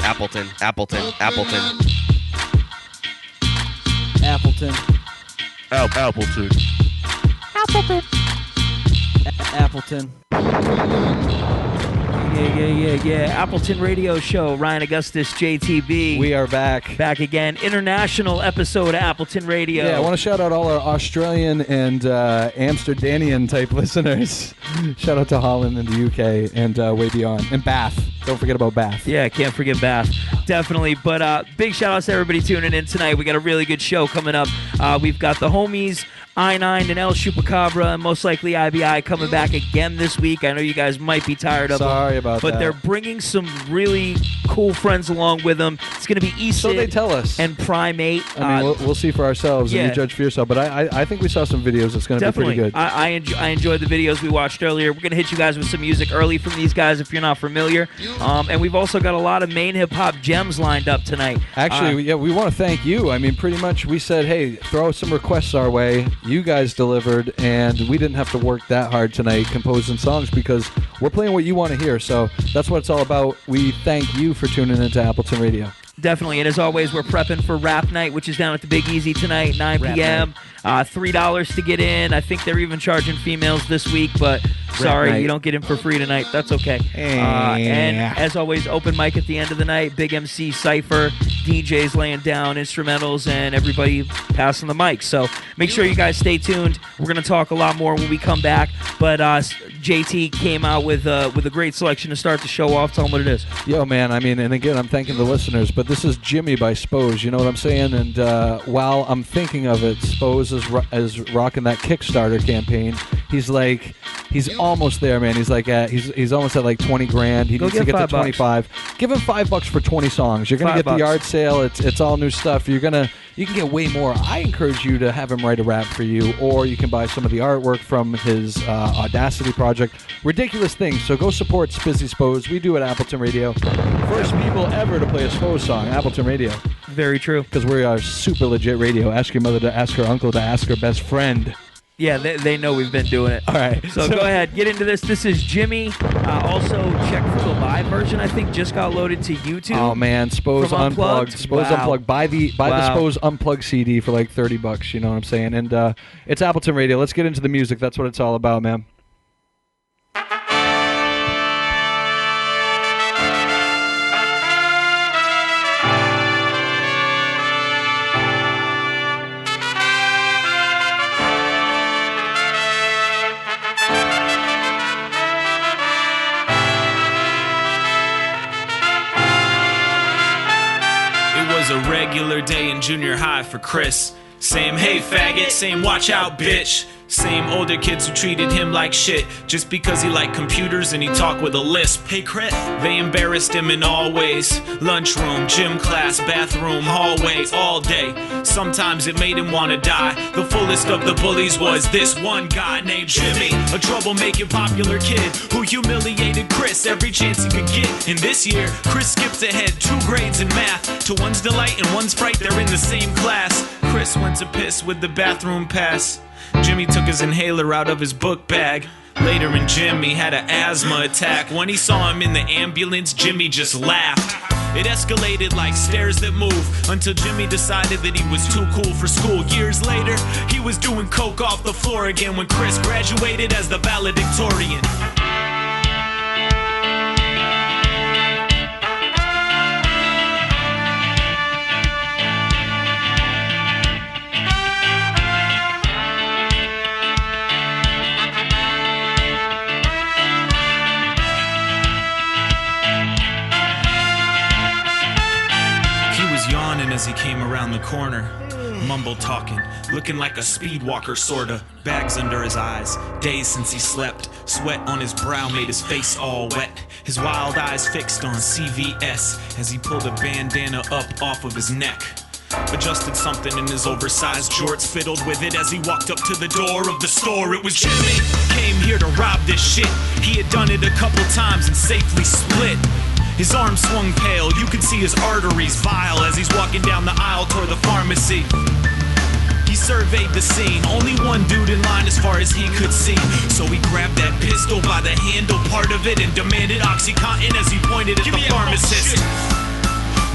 Appleton. Appleton. Appleton. Yeah. Appleton Radio Show. Ryan Augustus, JTB. We are back. Back again. International episode of Appleton Radio. Yeah, I want to shout out all our Australian and Amsterdamian type listeners. Shout out to Holland and the UK and way beyond. And Bath. Don't forget about Bath. Yeah, can't forget Bath. Definitely. But big shout outs to everybody tuning in tonight. We got a really good show coming up. We've got the homies, Eyenine and Shupe, and most likely IBI coming back again this week. I know you guys might be tired of them. Sorry about that. But they're bringing some really cool friends along with them. It's going to be ECID So they tell us. and Prhym8. I mean, we'll see for ourselves and you judge for yourself. But I think we saw some videos. It's going to be pretty good. I enjoyed the videos we watched earlier. We're going to hit you guys with some music early from these guys if you're not familiar. And we've also got a lot of Maine hip-hop gems lined up tonight. Actually, we want to thank you. I mean, pretty much we said, hey, throw some requests our way. You guys delivered, and we didn't have to work that hard tonight composing songs because we're playing what you want to hear. So that's what it's all about. We thank you for tuning into Appleton Radio. Definitely, and as always, we're prepping for Rap Night, which is down at the Big Easy tonight, 9 p.m. $3 to get in. I think they're even charging females this week, but sorry, you don't get in for free tonight. That's okay. And as always, open mic at the end of the night, big MC cypher, DJs laying down instrumentals, and everybody passing the mic. So make sure you guys stay tuned. We're going to talk a lot more when we come back, but JT came out with a great selection to start the show off. Tell them what it is. Yo, man, I mean, and again, I'm thanking the listeners, but this is Jimmy by Spose, you know what I'm saying? And while I'm thinking of it, Spose is rocking that Kickstarter campaign. He's almost there, man. He's like he's almost at like 20 grand. He needs to get to 25. Give him $5 for 20 songs. You're gonna get the yard sale. It's all new stuff. You can get way more. I encourage you to have him write a rap for you, or you can buy some of the artwork from his Audacity project. Ridiculous things. So go support Spizzy Spose. We do it at Appleton Radio. First people ever to play a Spose song, Appleton Radio. Very true. Because we are super legit radio. Ask your mother to ask her uncle to ask her best friend. Yeah, they know we've been doing it. All right. So go ahead, get into this. This is Jimmy. Also, check for the live version. I think just got loaded to YouTube. Oh man, Spose Unplugged. Spose Unplugged. Buy the Spose Unplugged CD for like $30. You know what I'm saying? And it's Appleton Radio. Let's get into the music. That's what it's all about, man. A regular day in junior high for Chris. Same hey faggot, same watch out bitch. Same older kids who treated him like shit just because he liked computers and he talked with a lisp. Hey Chris. They embarrassed him in all ways. Lunchroom, gym class, bathroom, hallway, all day. Sometimes it made him want to die. The fullest of the bullies was this one guy named Jimmy, a troublemaking popular kid who humiliated Chris every chance he could get. And this year, Chris skipped ahead 2 grades in math. To one's delight and one's fright, they're in the same class. Chris went to piss with the bathroom pass. Jimmy took his inhaler out of his book bag. Later in gym, he had an asthma attack. When he saw him in the ambulance, Jimmy just laughed. It escalated like stairs that move until Jimmy decided that he was too cool for school. Years later, he was doing coke off the floor again when Chris graduated as the valedictorian. As he came around the corner, mumble talking, looking like a speed walker sorta. Bags under his eyes, days since he slept. Sweat on his brow made his face all wet. His wild eyes fixed on CVS as he pulled a bandana up off of his neck. Adjusted something in his oversized jorts, fiddled with it as he walked up to the door of the store. It was Jimmy, came here to rob this shit. He had done it a couple times and safely split. His arm swung pale, you could see his arteries vile as he's walking down the aisle toward the pharmacy. He surveyed the scene, only one dude in line as far as he could see. So he grabbed that pistol by the handle part of it and demanded OxyContin as he pointed at the pharmacist.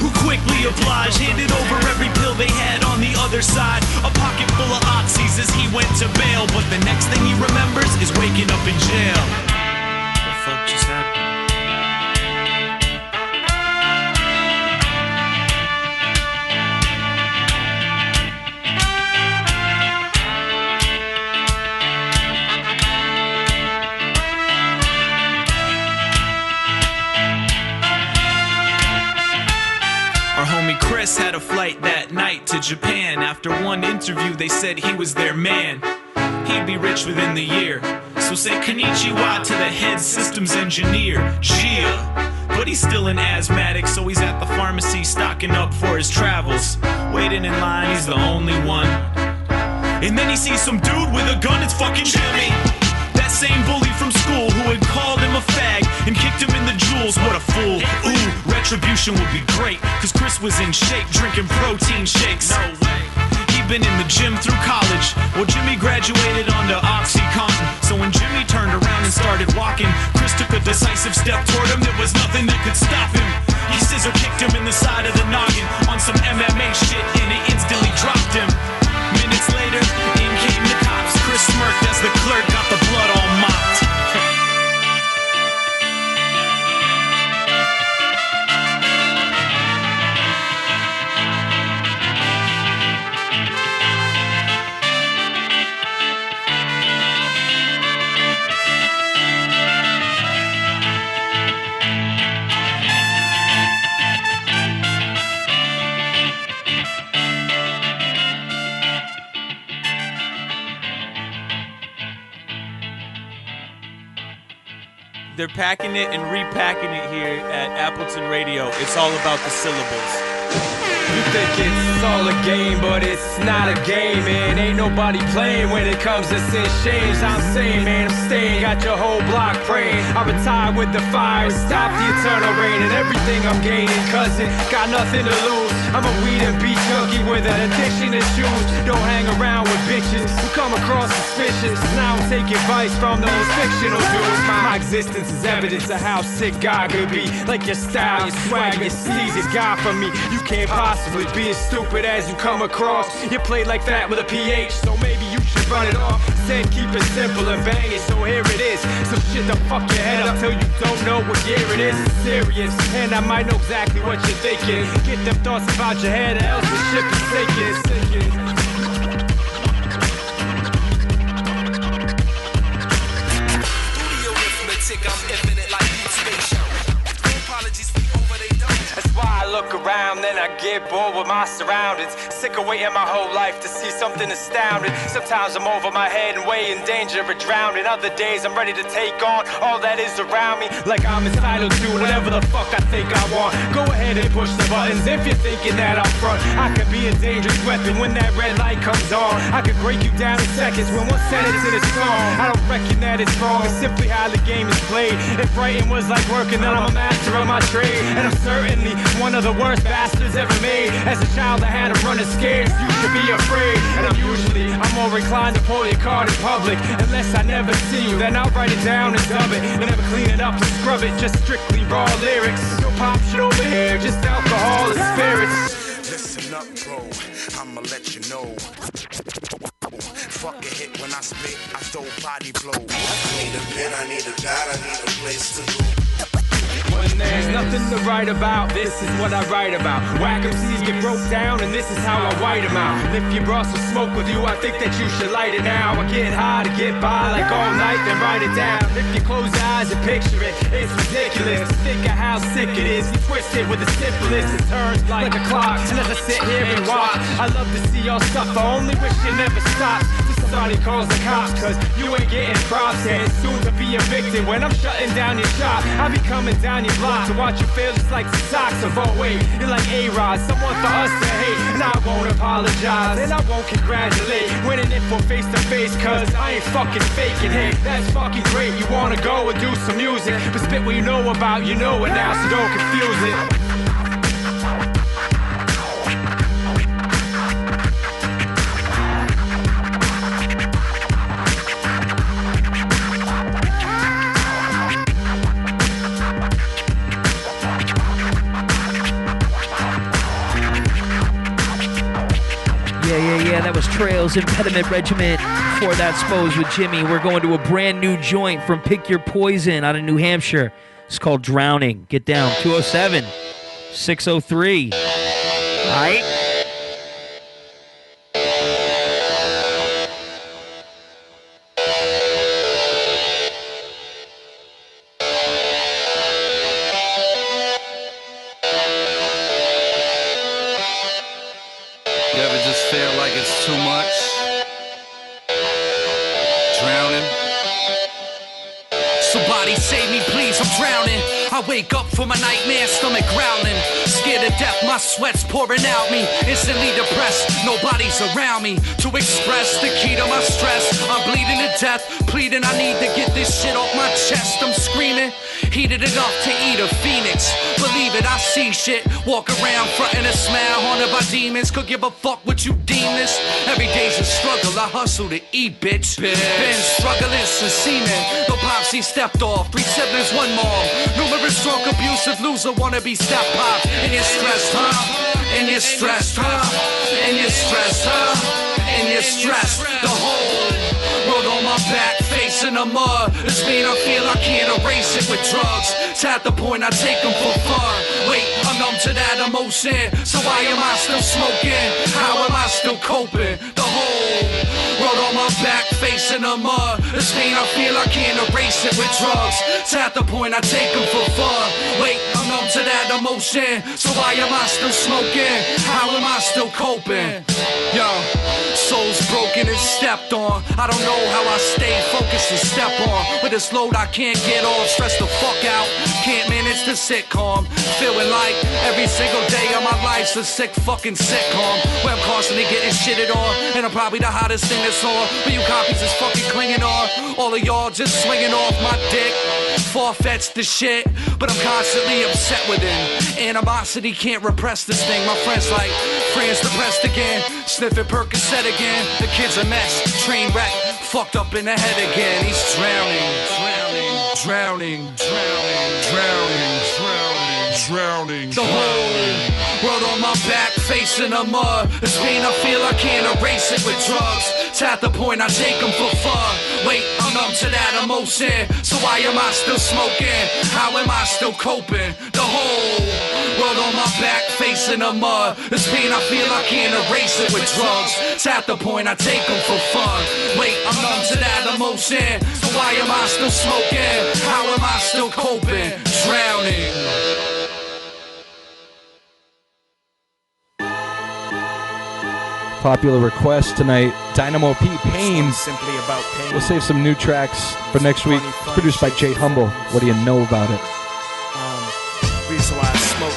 who quickly obliged, handed over every pill they had on the other side. A pocket full of oxys as he went to bail, but the next thing he remembers is waking up in jail. What the fuck just happened? Our homie Chris had a flight that night to Japan. After one interview, they said he was their man. He'd be rich within the year. So say konnichiwa to the head systems engineer, Gia. But he's still an asthmatic, so he's at the pharmacy stocking up for his travels. Waiting in line, he's the only one. And then he sees some dude with a gun, it's fucking Jimmy. That same bully from school who had called him a fag and kicked him in the jewels, what a fool. Ooh, retribution would be great, cause Chris was in shape, drinking protein shakes. No way. He'd been in the gym through college. Well, Jimmy graduated onto OxyContin. So when Jimmy turned around and started walking, Chris took a decisive step toward him. There was nothing that could stop him. He scissor kicked him in the side of the noggin on some MMA shit, and it instantly dropped him. Minutes later, in came the cops. Chris smirked as the clerk got the blood all mopped. They're packing it and repacking it here at Appleton Radio. It's all about the syllables. You think it's all a game, but it's not a game, man. Ain't nobody playing when it comes to sin shames. I'm saying, man, I'm staying, got your whole block praying. I retire with the fire, stop the eternal rain, and everything I'm gaining, cousin, got nothing to lose. I'm a weed and beat junkie with an addiction to shoes. Don't hang around with bitches who come across suspicious. Now I'm taking advice from those fictional dudes. My existence is evidence of how sick God could be. Like your style, your swag, your sleazy God for me. You can't possibly be as stupid as you come across. You play like that with a PH, so maybe you should run it off. Said keep it simple and bang it, so here it is. Some shit to fuck your head up till you don't know what year it is. It's serious, and I might know exactly what you're thinking. Get them thoughts about your head, or else the ship is sinking, sinking. Studio arithmetic, I'm infinite like Deep Space Show. No apologies over they don't. That's why I look around, then I get bored with my surroundings. Sick of waiting my whole life to see something astounding. Sometimes I'm over my head and way in danger of drowning. Other days I'm ready to take on all that is around me. Like I'm entitled to whatever the fuck I think I want. Go ahead and push the buttons if you're thinking that I'm front. I could be a dangerous weapon when that red light comes on. I could break you down in seconds when one sentence in a song. I don't reckon that it's wrong, it's simply how the game is played. If writing was like working, then I'm a master of my trade. And I'm certainly one of the worst bastards ever made. As a child I had to run scared, you should be afraid. And I'm more inclined to pull your card in public. Unless I never see you, then I'll write it down and dub it. And never clean it up and scrub it, just strictly raw lyrics. No pop shit over here, just alcohol and spirits. Listen up, bro, I'ma let you know. Fuck a hit when I spit, I throw body blow. I need a pen, I need a pad, I need a place to go. When there's nothing to write about, this is what I write about. Whack MCs get broke down, and this is how I white them out. And if you brought some smoke with you, I think that you should light it now. I get high to get by like all night, then write it down. If you close your eyes and picture it, it's ridiculous. Think of how sick it is. You twist it with the simplest, it turns like a clock. And as I sit here and watch, I love to see y'all suffer. Only wish it never stops. Somebody calls the cops, cause you ain't getting props. And soon to be evicted when I'm shutting down your shop. I be coming down your block to watch you fail just like the socks of 08. You're like A-Rod, someone for us to hate. And I won't apologize, and I won't congratulate. Winning it for face to face, cause I ain't fucking faking. Hey, that's fucking great, you wanna go and do some music. But spit what you know about, you know it now, so don't confuse it. Trails Impediment Regiment. For that, Spose with Jimmy. We're going to a brand new joint from Pick Your Poison out of New Hampshire. It's called Drowning. Get down. 207-603. All right. You ever just feel like it's too much? Drowning. Somebody save me, please, I'm drowning. I wake up from my nightmare, stomach growling. Scared to death, my sweat's pouring out me. Instantly depressed, nobody's around me to express the key to my stress. I'm bleeding to death, pleading I need to get this shit off my chest. I'm screaming, heated enough to eat a phoenix. Believe it, I see shit. Walk around frontin' a smile, haunted by demons. Could give a fuck what you deem this. Every day's a struggle, I hustle to eat, bitch. Been struggling since semen. The popsy stepped off, 3 siblings, 1 mom. Numerous drunk, abusive loser, wanna be step pop. And you're stressed, huh? And you're stressed, huh? And you're stressed, huh? And you're stressed. The whole world on my back, face in the mud. This mean I feel I can't erase it with drugs. It's at the point I take them for fun. Wait, I'm numb to that emotion. So why am I still smoking? How am I still coping? The whole world on my back, face in the mud. This mean I feel I can't erase it with drugs. It's at the point I take them for fun. Wait, I'm numb to that emotion. So why am I still smoking? How am I still coping? Yo, soul's broken and stepped on. I don't know how I stay focused and step on. With this load I can't get off, stress the fuck out. Can't manage to sit calm. Feeling like every single day of my life's a sick fucking sitcom. Where I'm constantly getting shitted on. And I'm probably the hottest thing that's on. But you copies is fucking clinging on. All of y'all just swinging off my dick. Far-fetched the shit, but I'm constantly upset with it. Animosity can't repress this thing. My friends like, friends depressed again. Sniffing Percocet again. The kid's a mess, train wreck. Fucked up in the head again. He's drowning, drowning, drowning, drowning, drowning, drowning, drowning. The whole world on my back, face in the mud. This pain I feel I can't erase it with drugs. It's at the point I take them for fun. Wait, I'm numb to that emotion. So why am I still smoking? How am I still coping? The whole world on my back, face in the mud. This pain I feel I can't erase it with drugs. It's at the point I take them for fun. Wait, I'm numb to that emotion. So why am I still smoking? How am I still coping? Drowning. Popular request tonight, Dynamo P. Pain. Simply about pain. We'll save some new tracks for next week. It's produced by Jay Humble. What do you know about it? Reason why I smoke.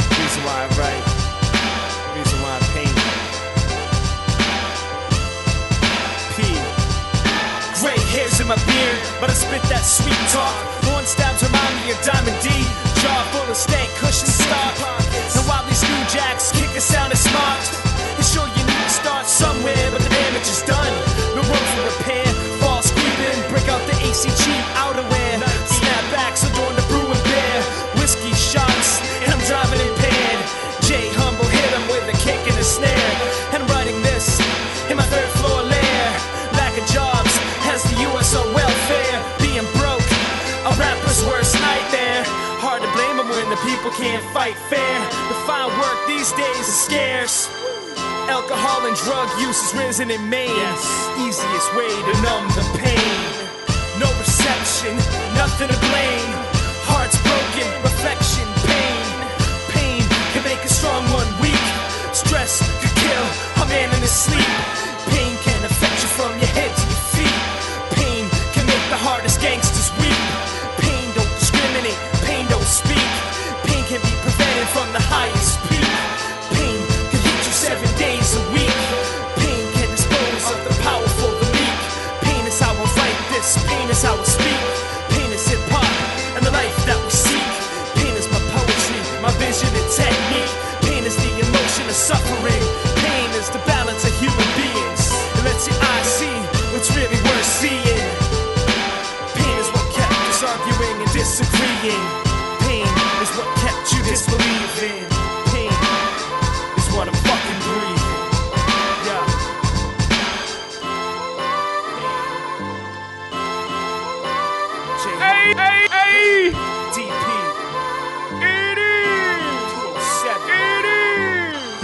Reason why I write. Reason why I paint. P. Gray hairs in my beard, but I spit that sweet talk. Horn stabs remind me of Diamond D. Jaw full of stank, cushion stock. And while these new jacks kick a sound is smart, it's sure you need to start somewhere, but the damage is done. No room for repair, false creeping, break out the ACG outerwear. Snapbacks adorn the brew and beer, whiskey shots, and I'm driving impaired. Jay Humble hit him with a kick and a snare, and I'm writing this in my 3rd floor lair. Lack of jobs has the US on welfare, being broke, a rapper's worst nightmare. Hard to blame them when the people can't fight fair. The fine work these days is scarce. Alcohol and drug use has risen in Maine. Easiest way to numb the pain. No reception, nothing to blame. Hearts broken, reflection, pain. Pain can make a strong one weak. Stress could kill a man in his sleep. Pain can affect you from your head to your feet. Pain can make the hardest gangsters weep. Pain don't discriminate, pain don't speak. Pain can be prevented from the highest peak. Pain can hit you 7 days a week. Pain can dispose of the powerful, the meek. Pain is how I write this, pain is how I speak. Pain is hip-hop and the life that we seek. Pain is my poetry, my vision and technique. Pain is the emotion of suffering. Pain is the balance of human being.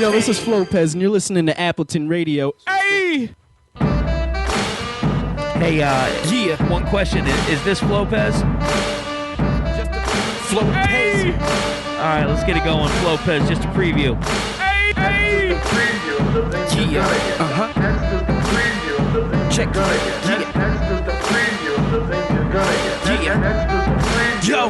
Yo, this is Flopez, and you're listening to Appleton Radio. Hey! Hey, yeah. One question. Is this Flopez? Flopez. Hey! All right, let's get it going. Flopez, just a preview. Hey! Hey! Yeah. Uh-huh. Check. Yo,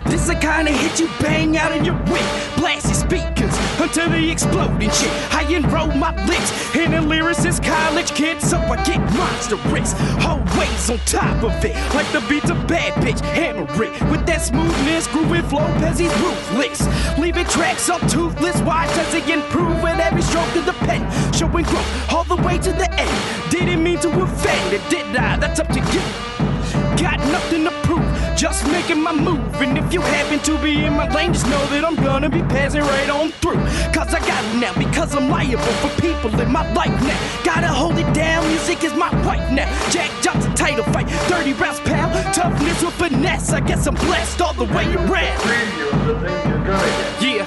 this the kind of hit you bang out in your whip. Blast your speakers until they explode and shit. I enroll my lips in a lyricist college kid, so I get monstrous. Always on top of it, like the beats of bad bitch. Hammer it with that smoothness, grooving flow, cause he's ruthless. Leaving tracks up toothless, watch as he improve with every stroke of the pen. Showing growth all the way to the end. Didn't mean to offend it, did I? That's up to you. Got nothing to prove, just making my move. And if you happen to be in my lane, just know that I'm gonna be passing right on through. Cause I got it now, because I'm liable for people in my life now. Gotta hold it down, music is my wife now. Jack Johnson title fight, 30 rounds pound. Toughness with finesse, I guess I'm blessed all the way around. Yeah.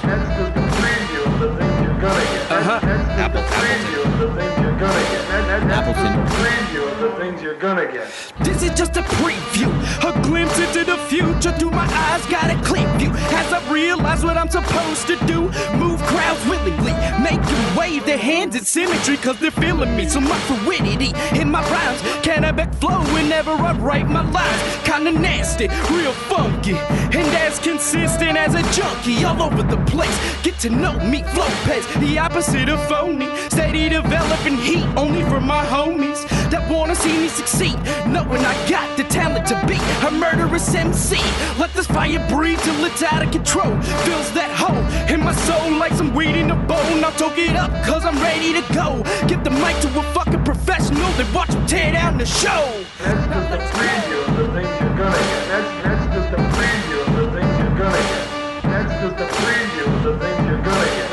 This is just a preview, a glimpse into the future. Through my eyes, got a clear view as I realize what I'm supposed to do. Move crowds willingly, make them wave their hands in symmetry, cause they're feeling me. So much fluidity in my rhymes, can I backflow whenever I write my lines? Kinda nasty, real funky, and as consistent as a junkie all over the place. Get to know me, Flopez, the opposite of phony. Steady developing heat only for my homies that wanna see me succeed, knowing I got the talent to be a murderous MC. Let this fire breathe till it's out of control. Fills that hole in my soul like some weed in a bowl. Now talk it up, cause I'm ready to go. Give the mic to a fucking professional, then watch him tear down the show. That's just a preview of the things you're gonna get. That's just a preview of the things you're gonna get. That's just a preview of the things you're gonna get.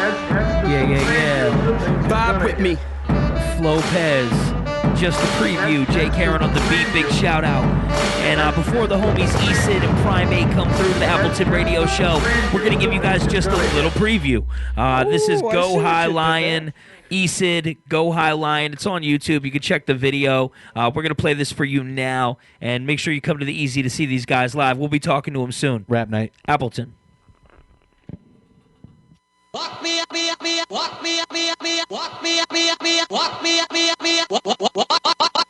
Yeah. Vibe with me. Flopez, just a preview. Jay Karen on the beat, big shout out. And before the homies ECID and Prhym8 come through to the Appleton Radio Show, we're going to give you guys just a little preview. This is Go High Lion, ECID, Go High Lion. It's on YouTube. You can check the video. We're going to play this for you now. And make sure you come to the Easy to see these guys live. We'll be talking to them soon. Rap Night. Appleton. Walk me up, me up, me up, walk me up, me up, me up, walk me up, me up, me up, walk me up, me up, me up, walk me up, me up, me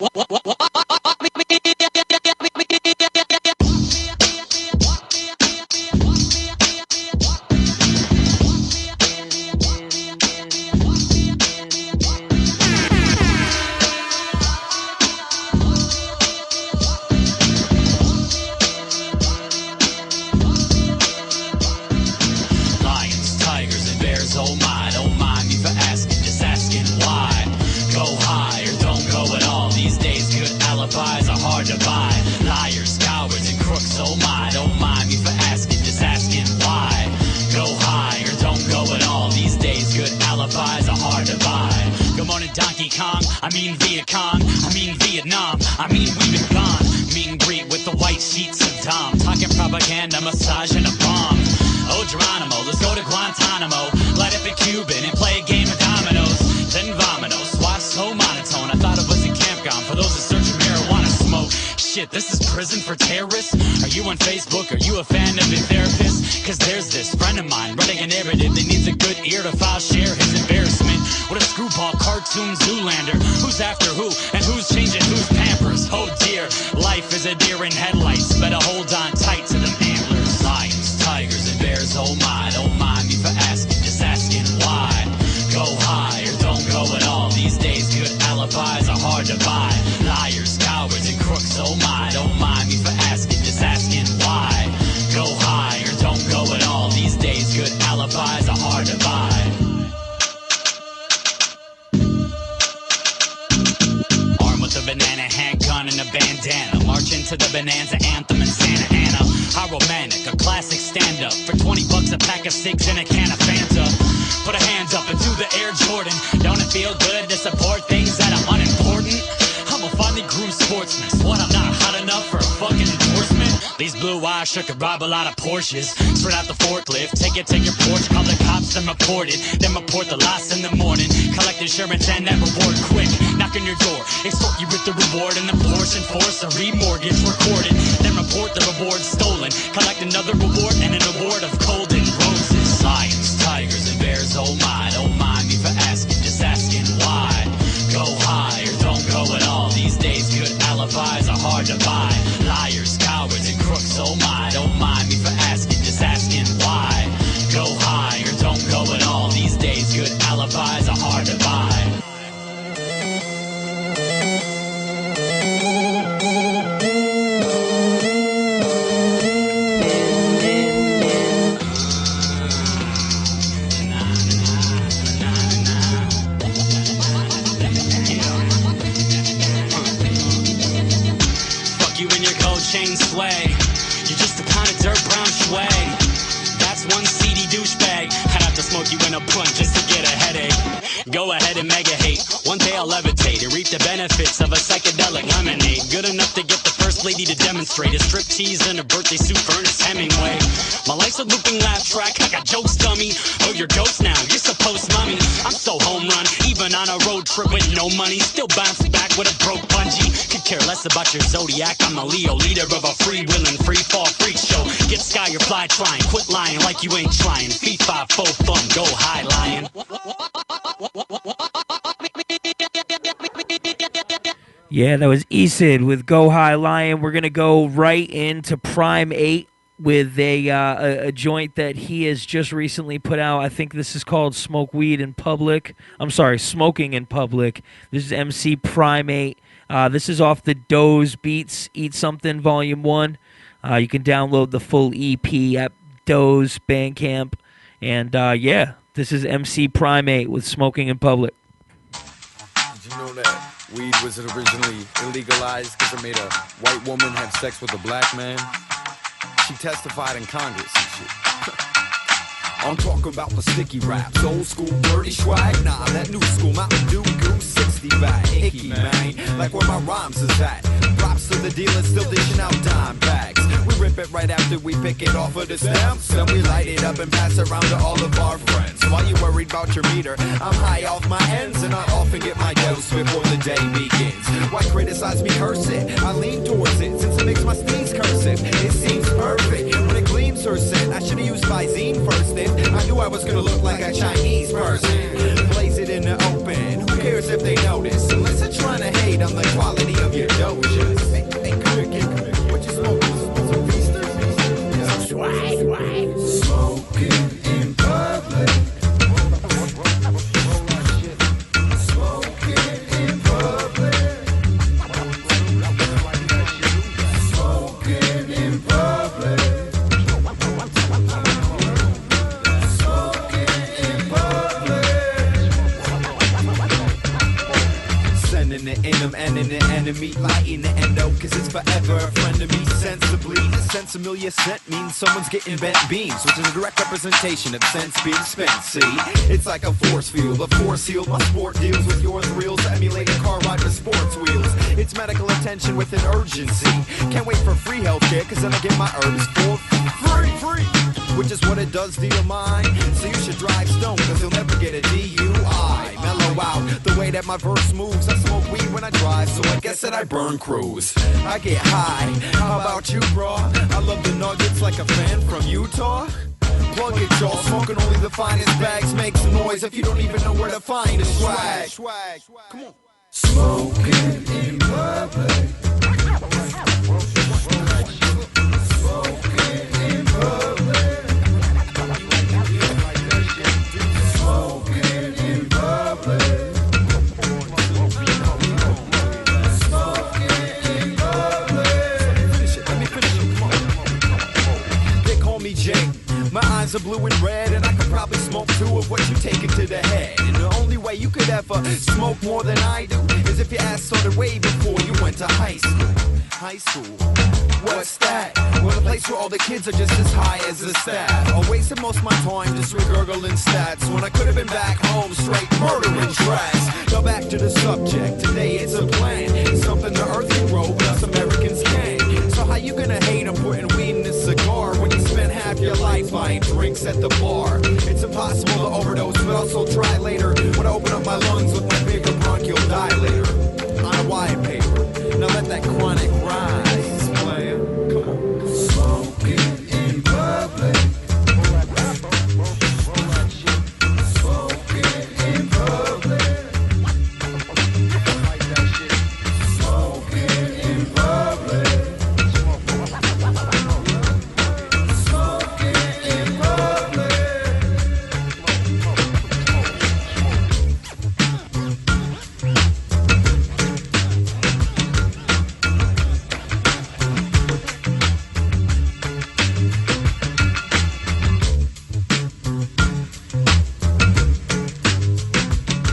I mean Vietcong, I mean Vietnam, I mean we've been gone. Meet and greet with the white sheets of Dom, talking propaganda, massage and a bomb. Oh Geronimo, let's go to Guantanamo, light up a Cuban and play a game of dominoes. Then vominos, watch so monotone, I thought it was a campground for those that search for marijuana smoke. Shit, this is prison for terrorists? Are you on Facebook? Are you a fan of a therapist? Cause there's this friend of mine writing a narrative that needs a good ear to file share his embarrassment. What a screwball cartoon Zoolander. Who's after who and who's changing whose pampers? Oh dear, life is a deer in headlights. Better hold on tight to them antlers. Lions, tigers, and bears, oh my, don't mind me for asking, just asking why. Go high or don't go at all. These days good alibis are hard to buy. Liars, cowards, and crooks, oh my, don't mind me for asking, just asking why. Go high or don't go at all. These days good alibis are hard to buy. A banana handgun and a bandana, marching to the Bonanza anthem in Santa Ana. How romantic, a classic stand-up for 20 bucks a pack of cigs and a can of Fanta. Put a hand up into the Air Jordan. Don't it feel good to support things that are unimportant? I'm a finely groomed sportsman. What, I'm not hot enough for a fucking endorsement? These blue know why I sure could rob a lot of Porsches. Spread out the forklift, take your porch, call the cops and report it. Then report the loss in the morning. Collect insurance and that reward quick. Knock on your door, extort you with the reward and the portion force a remortgage recorded. Then report the reward stolen. Collect another reward and an award of golden roses. Lions, tigers, and bears, oh my, don't mind me for asking, just asking why. Go high or don't go at all. These days good alibis are hard to buy. Liars, cowards, and crooks, oh my, don't mind me for asking, just asking why. Go high or don't go at all. These days good alibis are hard to buy. Chain sway, you're just a pound of dirt brown sway. That's one seedy douchebag. I'd have to smoke you in a blunt just to get a headache. Go ahead and mega hate. One day I'll levitate and reap the benefits of a psychedelic lemonade. Good enough to get the first lady to demonstrate a striptease and a birthday suit for Ernest Hemingway. My life's a looping laugh track. I got jokes, dummy. Oh, you're ghost now. You're supposed, mommy. I'm so home run, even on a road trip with no money. Still bounce back with a broke bungee. Could care less about your zodiac. I'm a Leo, leader of a free-willing, free-fall freak show. Get sky or fly trying. Quit lying like you ain't trying. Feet 5, 4 fun. Go high, lion. Yeah, that was ECID with Go High Lion. We're going to go right into Prhym8 with a joint that he has just recently put out. I think this is called Smoke Weed in Public. I'm sorry, Smoking in Public. This is MC Prhym8. This is off the Doze Beats Eat Something Volume 1. You can download the full EP at Doze Bandcamp. And yeah, this is MC Prhym8 with Smoking in Public. Did you know that weed was originally illegalized because it made a white woman have sex with a black man? She testified in Congress and shit. I'm talking about the sticky raps, old school dirty swag. Nah, that new school Mountain Dew Goose 60 back. Icky, man, like where my rhymes is at. Props to the dealers still dishing out dime bags. We rip it right after we pick it off of the stamps. Then we light it up and pass it around to all of our friends. While you worried about your meter, I'm high off my ends. And I often get my dose before the day begins. Why criticize me, curse it? I lean towards it since it makes my steams cursive. It seems perfect when it gleams her scent. I should've used Visine first then. I knew I was gonna look like a Chinese person. Blaze it in the open. Who cares if they notice? Unless they're trying to hate on the quality of your dojas. Hey, come here, kid. What you smoking? Some feasters? Swag. Smoking in public. Smoking in public. Smoking in public. And in the enemy, lighting the endo, cause it's forever a friend of me, sensibly. The sensimilia scent means someone's getting bent beams, which is a direct representation of sense being spent, see? It's like a force field, a force field. My sport deals with your thrills, emulate a car ride with sports wheels. It's medical attention with an urgency. Can't wait for free healthcare, cause then I get my herbs for free. Which is what it does to your mind. So you should drive stone, cause you'll never get a DUI. Mellow out the way that my verse moves. I smoke weed when I drive, so I guess that I burn crews. I get high, how about you, bro? I love the nuggets like a fan from Utah. Plug it, y'all, smoking only the finest bags. Make some noise if you don't even know where to find the swag. Come on. Smoking in public. Smoking in public. Smoking in public. Smoking in public. Let me finish it. Come on. They call me Jake. My eyes are blue and red, and I could probably smoke 2 of what you take it to the head. And the only way you could ever smoke more than I do is if your ass started way before you went to high school. High school? What's that? Well, a place where all the kids are just as high as the staff. I wasted most of my time just regurgling stats when I could have been back home straight murdering tracks. Now back to the subject. Today it's a plan. It's something the earth can grow, but us Americans can't. So how you gonna hate on putting weed in this the bar. It's impossible to overdose, but also try later. When I open up my lungs with my bigger bronchial dilator. On a white paper, now let that chronic rise, player. Come on. Smoking in public. Smoking in public. Smoking in public. Smoking in public.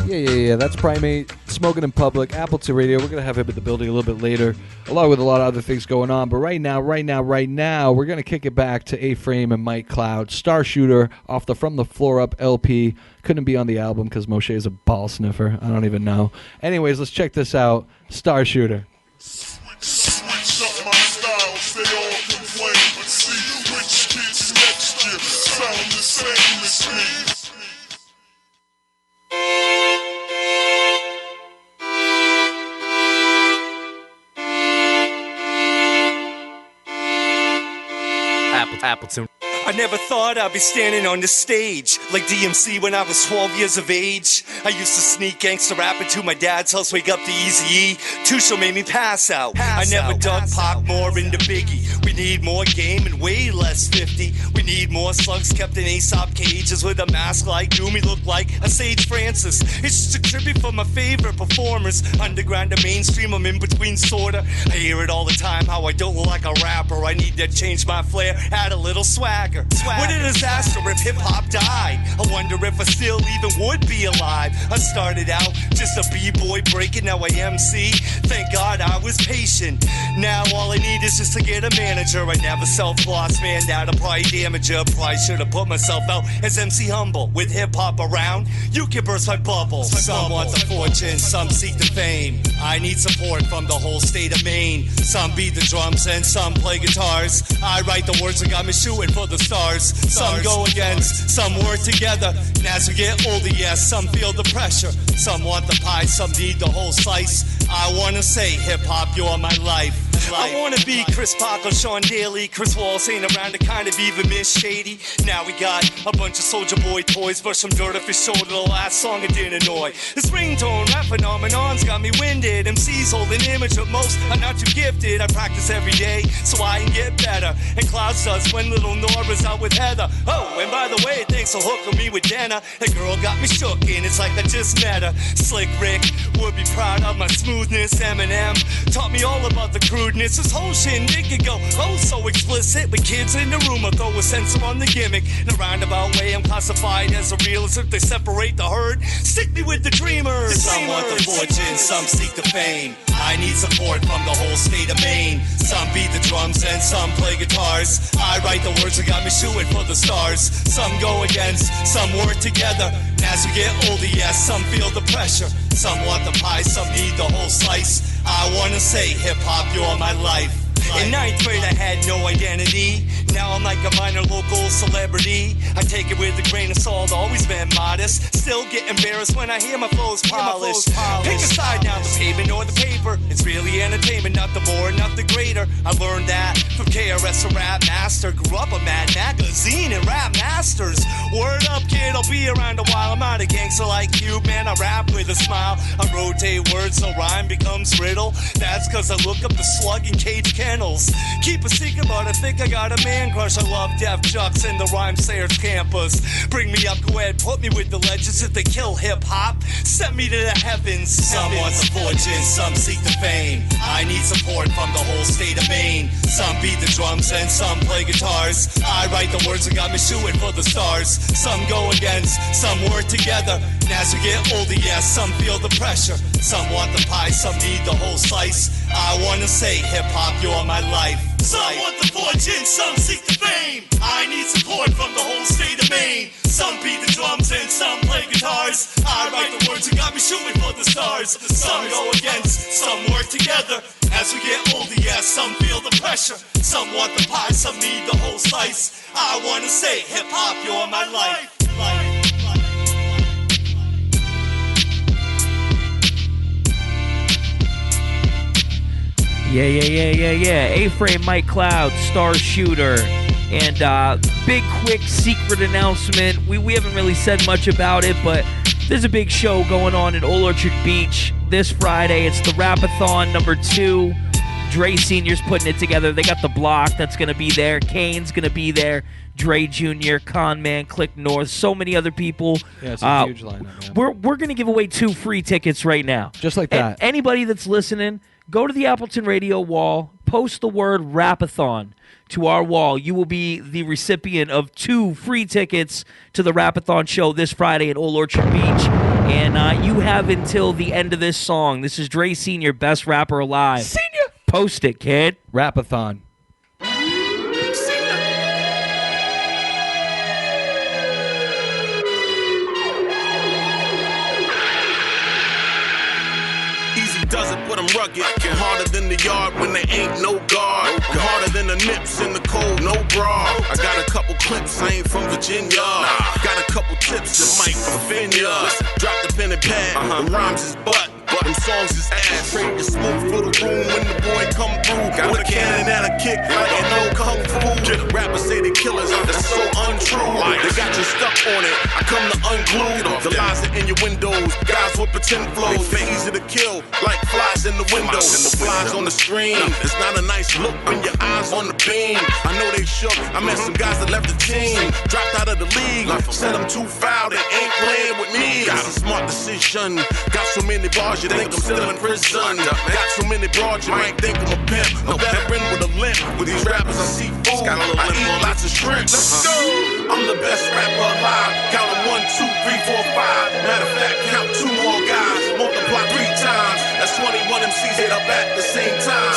Yeah, that's Prhym8, Smoking in Public, Appleton Radio. We're going to have him in the building a little bit later, along with a lot of other things going on. But right now, we're going to kick it back to A-Frame and Mike Cloud, Star Shooter, off the From the Floor Up LP. Couldn't be on the album because Moshe is a ball sniffer. I don't even know. Anyways, let's check this out, Star Shooter. Switch up my style, they all complain, but see which kids next year sound the same as me. Appleton. I never thought I'd be standing on the stage like DMC when I was 12 years of age. I used to sneak gangster rapping to my dad's house, wake up to ECID. Two-Show made me pass out. I never dug Pac more into Biggie. We need more game and way less 50. We need more slugs kept in Aesop cages with a mask like Doomy look like a Sage Francis. It's just a tribute for my favorite performers. Underground to mainstream, I'm in between sorta. I hear it all the time how I don't look like a rapper. I need to change my flair, add a little swagger. What a disaster if hip-hop died. I wonder if I still even would be alive. I started out just a b-boy breaking, now I MC. Thank God I was patient. Now all I need is just to get a manager. I never self-lost, man, that'll probably damage ya. Probably should've put myself out as MC Humble. With hip-hop around, you can burst my bubble. Some want the fortune, some seek the fame. I need support from the whole state of Maine. Some beat the drums and some play guitars. I write the words that got me shooting for the stars. Some go against, some work together. And as we get older, yes, some feel the pressure. Some want the pie, some need the whole slice. I wanna say, hip-hop, you're my life. I wanna be Chris Pac or Sean Daly. Chris Wallace ain't around to kind of even miss Shady. Now we got a bunch of Soldier Boy toys. Brush some dirt off his shoulder, the last song I didn't annoy. This ringtone rap phenomenon's got me winded. MCs hold an image, but most are not too gifted. I practice every day so I can get better. And Clouds does when little Nora's out with Heather. Oh, and by the way, thanks for hooking me with Dana. That girl got me shook and it's like I just met her. Slick Rick would be proud of my smoothness. Eminem taught me all about the crudeness. This whole shindig can go oh so explicit. With kids in the room, I throw a censor on the gimmick. In a roundabout way, I'm classified as a realist. If they separate the herd, stick me with the dreamers. Some want the fortune, some seek the fame. I need support from the whole state of Maine. Some beat the drums and some play guitars. I write the words that got me shooting for the stars. Some go against, some work together. As we get older, yes, some feel the pressure. Some want the pie, some need the whole slice. I wanna say, hip-hop, you're my life. In 9th grade I had no identity. Now I'm like a minor local celebrity. I take it with a grain of salt, always been modest. Still get embarrassed when I hear my flows polished. Pick a side now, the pavement or the paper. It's really entertainment, not the more, not the greater. I learned that from KRS a Rap Master. Grew up a Mad Magazine and Rap Masters. Word up kid, I'll be around a while. I'm not a gangster like you, man, I rap with a smile. I rotate words so rhyme becomes riddle. That's cause I look up the slug in Cage Kennels. Keep a secret, but I think I got a man crush. I love Def Jux and the Rhyme Sayers campus. Bring me up, go ahead, put me with the legends. If they kill hip-hop, send me to the heavens. Some want the fortune, some seek the fame. I need support from the whole state of Maine. Some beat the drums and some play guitars. I write the words that got me shooting for the stars. Some go against, some work together. And as we get older, yes, some feel the pressure. Some want the pie, some need the whole slice. I wanna say, hip-hop, you're my life. Some want the fortune, some seek the fame. I need support from the whole state of Maine. Some beat the drums and some play guitars. I write the words that got me shooting for the stars. Some go against, some work together. As we get older, yes, some feel the pressure. pressure. Some want the pie, some need the whole slice. I wanna say, hip-hop, you're my life. Yeah. A-Frame, Mike Cloud, Star Shooter. And big, quick, secret announcement. We haven't really said much about it, but there's a big show going on at Old Orchard Beach this Friday. It's the Rapathon #2. Dre Sr.'s putting it together. They got the block that's going to be there. Kane's going to be there. Dre Jr., Conman, Click North, so many other people. Yeah, it's a huge lineup, man. We're going to give away 2 free tickets right now. Just like that. And anybody that's listening, go to the Appleton Radio wall, post the word Rapathon to our wall. You will be the recipient of 2 free tickets to the Rapathon show this Friday at Old Orchard Beach. And you have until the end of this song. This is Dre Sr., best rapper alive. Senior! Post it, kid. Rapathon. Does it, but I'm rugged. I'm harder than the yard when there ain't no guard. I'm harder than the nips in the cold, no bra. I got a couple clips, I ain't from Virginia. Got a couple tips that might offend ya. Drop the pen and pad, the rhymes is butt. Them songs is ass. Ready to smoke for the room when the boy come through. With a cannon and a kick like an old kung fu. Rappers say they killers, that's so untrue. They got you stuck on it, I come to unglue the lies that in your windows. Guys with pretend flows, they easy to kill like flies in the window. The flies on the screen, it's not a nice look when your eyes on the beam. I know they shook, I met some guys that left the team. Dropped out of the league, said I'm too foul, they ain't playing with me. It's a smart decision, got so many bars you think I'm still in prison. Got so many broads you might think I'm a pimp. A veteran with a limp, with these rappers I see food, I eat lots of shrimp. Let's go! I'm the best rapper alive, count them 1, 2, 3, 4, 5. Matter of fact, count 2 more guys, multiply 3 times. That's 21 MCs hit up at the same time.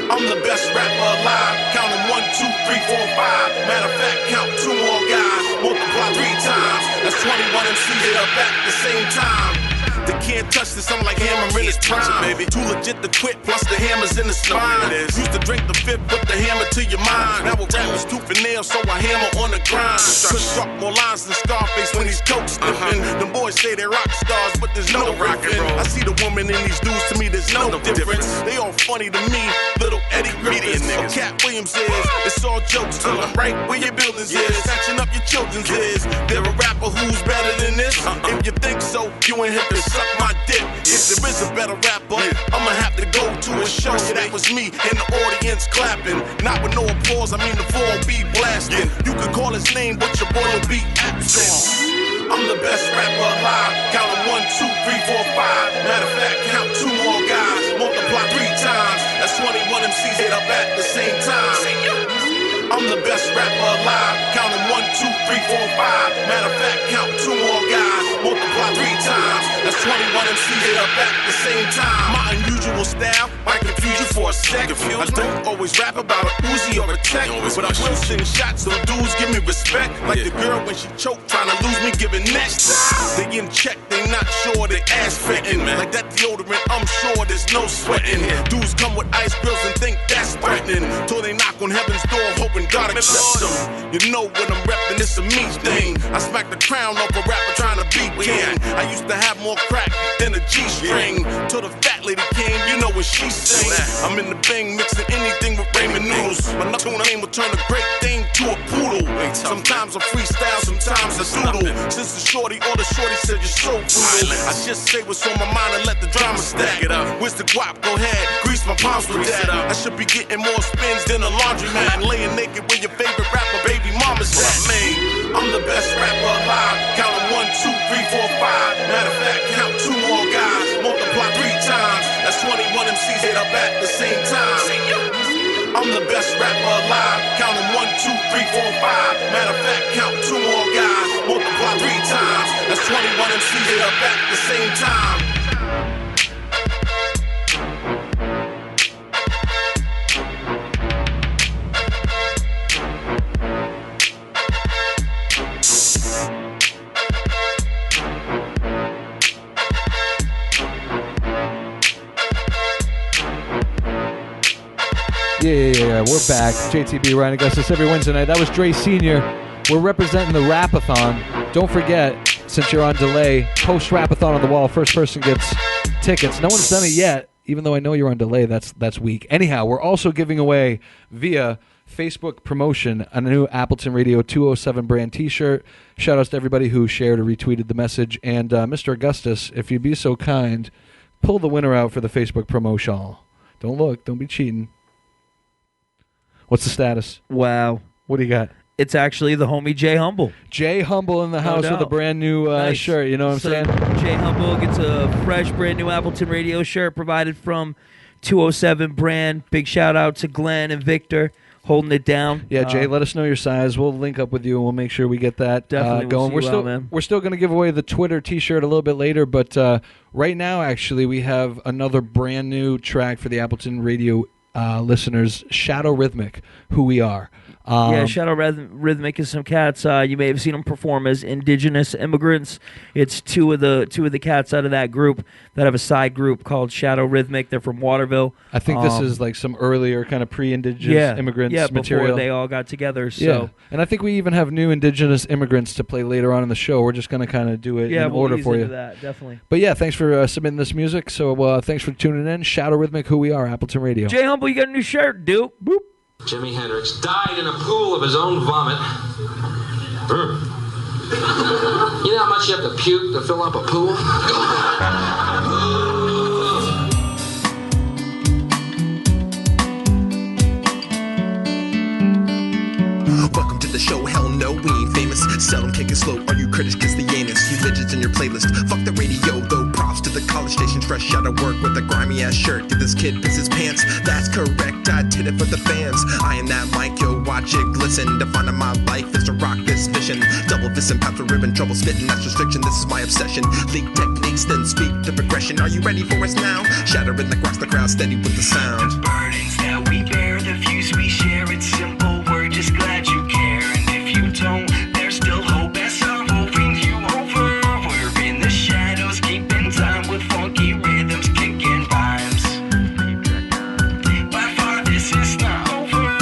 I'm the best rapper alive, count them 1, 2, 3, 4, 5. Matter of fact, count 2 more guys, multiply 3 times. That's 21 MCs hit up at the same time. They can't touch this, I'm like hammer in his prime, baby. Too legit to quit, plus the hammer's in the spine. Used to drink the fifth, put the hammer to your mind. Now a rapper's tooth and nail, so I hammer on the grind. Could struck more lines than Scarface when he's coke sniffing. Them boys say they're rock stars, but there's no rock and roll. I see the woman in these dudes, to me there's no difference. They all funny to me, little Eddie Griffin. Or Cat Williams is, it's all jokes till I'm right where your buildings is. Snatching up your children's is. They're a rapper who's better than this. If you think so, you ain't hit the suck my dick. If there is a better rapper, I'ma have to go to a show. That was me and the audience clapping. Not with no applause, I mean the 4B blasting. You could call his name, but your boy will be absent. I'm the best rapper alive. Count them 1, 2, 3, 4, 5. Matter of fact, count 2 more guys, multiply 3 times. That's 21 MCs hit up at the same time. I'm the best rapper alive. Count them 1, 2, 3, 4, 5. Matter of fact, count 2 more guys, multiply 3 times. That's 21 MCs hit up at the same time. My unusual style might confuse you for a sec. I don't always rap about a Uzi or a tech, but I will send shots so dudes give me respect. Like the girl when she choked, trying to lose me, giving next. They in check, they not sure they ass fitting. Like that deodorant, I'm sure there's no sweating. Dudes come with ice grills and think that's threatening. Till they knock on heaven's door, hoping God accepts them. You know what I'm repping, it's a me thing. I smack the crown off a rapper trying to beat King. I used to have more crack than a G-string. Till the fat lady came, you know what she sing. I'm in the bang, mixing anything with ramen noodles. My tuna name will turn a great thing to a poodle. Sometimes I freestyle, sometimes I doodle. Since the shorty, all the shorty said you're so brutal. I just say what's on my mind and let the drama stack it up. Where's the guap? Go ahead, grease my palms with that. I should be getting more spins than a laundromat. Laying naked with your favorite rapper, baby mama's at me. I'm the best rapper alive. Count them 1, 2, 3, 4, 5. Matter of fact, count 2 more guys, multiply 3 times. That's 21 MCs hit up at the same time. I'm the best rapper alive. Count them 1, 2, 3, 4, 5. Matter of fact, count 2 more guys, multiply 3 times. That's 21 MCs hit up at the same time. Yeah. We're back. JTB, Ryan Augustus, every Wednesday night. That was Dre Sr. We're representing the Rapathon. Don't forget, since you're on delay, post Rapathon on the wall. First person gets tickets. No one's done it yet, even though I know you're on delay. That's weak. Anyhow, we're also giving away via Facebook promotion a new Appleton Radio 207 brand T-shirt. Shout outs to everybody who shared or retweeted the message. And Mr. Augustus, if you'd be so kind, pull the winner out for the Facebook promotion. Don't look. Don't be cheating. What's the status? Wow. What do you got? It's actually the homie Jay Humble. Jay Humble in the house with a brand new Nice. shirt. You know what I'm saying? Jay Humble gets a fresh, brand new Appleton Radio shirt provided from 207 brand. Big shout out to Glenn and Victor holding it down. Yeah, Jay, let us know your size. We'll link up with you and we'll make sure we get that Definitely going. We're still going to give away the Twitter T-shirt a little bit later, but right now, actually, we have another brand new track for the Appleton Radio listeners, Shadow Rhythmic, Who We Are. Shadow Rhythmic is some cats. You may have seen them perform as indigenous immigrants. It's two of the cats out of that group that have a side group called Shadow Rhythmic. They're from Waterville. I think this is like some earlier kind of pre-indigenous immigrants material. Before they all got together. So. Yeah, and I think we even have new indigenous immigrants to play later on in the show. We're just going to kind of do it in order for you. That, definitely. But yeah, thanks for submitting this music. So thanks for tuning in. Shadow Rhythmic, Who We Are, Appleton Radio. Jay Humble, you got a new shirt, dude. Boop. Jimi Hendrix died in a pool of his own vomit. You know how much you have to puke to fill up a pool? Welcome to the show, hell no, we ain't famous. Seldom kick it slow, all you critics kiss the anus. You midgets in your playlist, fuck the radio, though props to the college stations. Fresh out of work with a grimy ass shirt. Did this kid piss his pants? That's correct, I did it for the fans. I am that mic, yo, watch it glisten. Defining my life is to rock this vision. Double fist and pounds of ribbon, trouble spitting, that's restriction, this is my obsession. Leak techniques, then speak the progression. Are you ready for us now? Shadow Rhythmic rocks the crowd, steady with the sound. The burdens that we bear, the views we share, it's simple, we're just glad you care. And if you don't, there's still hope as I'm moving you over. We're in the shadows, keeping time with funky rhythms, kicking rhymes. By far, this is not over.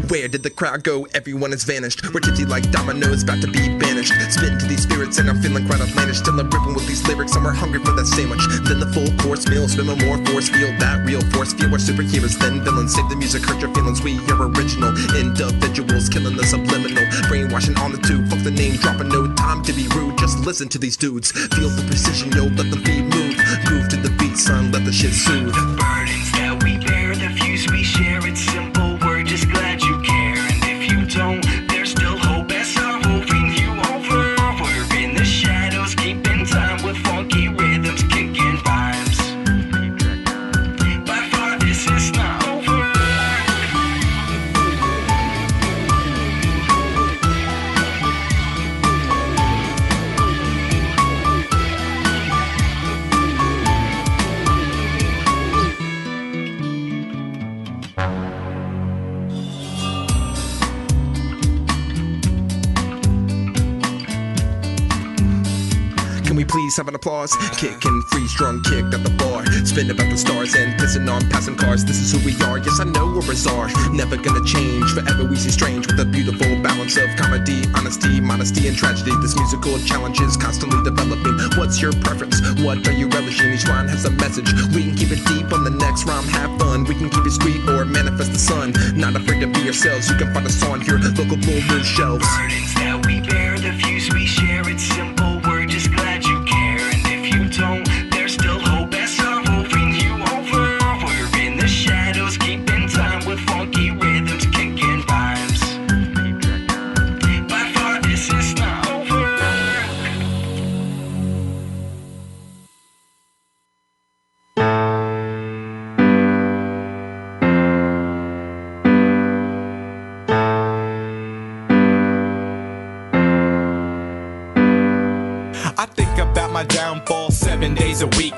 Where did the crowd go? Everyone has vanished. We're tipsy like dominoes, about to be banished. Spitting to these spirits and I'm feeling quite outlandish. Still I'm ripping with these lyrics and we're hungry for that sandwich. Then the full course meal, swim a more force field. That real force feel, we're superheroes, then villains. Save the music, hurt your feelings, we are original. Individuals killing the subliminal. Brainwashing on the tube, fuck the name dropping, no time to be rude. Just listen to these dudes. Feel the precision, yo, let them be moved. Groove to the beat, son, let the shit soothe. The burdens that we bear, the views we share, it's simple, we're just glad you care. And if you don't, there's still hope as I'm moving you over. We're in the shadows, keeping time with funky rhythms, kicking rhymes. By far, this is not over. Can we please have an applause? Kick and freeze drum kicked at the bar. Spin about the stars and pissing on passing cars. This is who we are. Yes, I know we're bizarre. Never gonna change. Forever we see strange with a beautiful balance of comedy, honesty, modesty, and tragedy. This musical challenge is constantly developing. What's your preference? What are you relishing? Each rhyme has a message. We can keep it deep on the next rhyme. Have fun. We can keep it sweet or manifest the sun. Not afraid to be ourselves. You can find us on your local Blue Moon shelves. Burdens that we bear, the views we share, it's simple, we're just glad you care. And if you don't, there's still hope as I'm moving you over. We're in the shadows, keeping time with funky rhythms, kicking rhymes. By far, this is not over. I think about my downfall 7 days a week.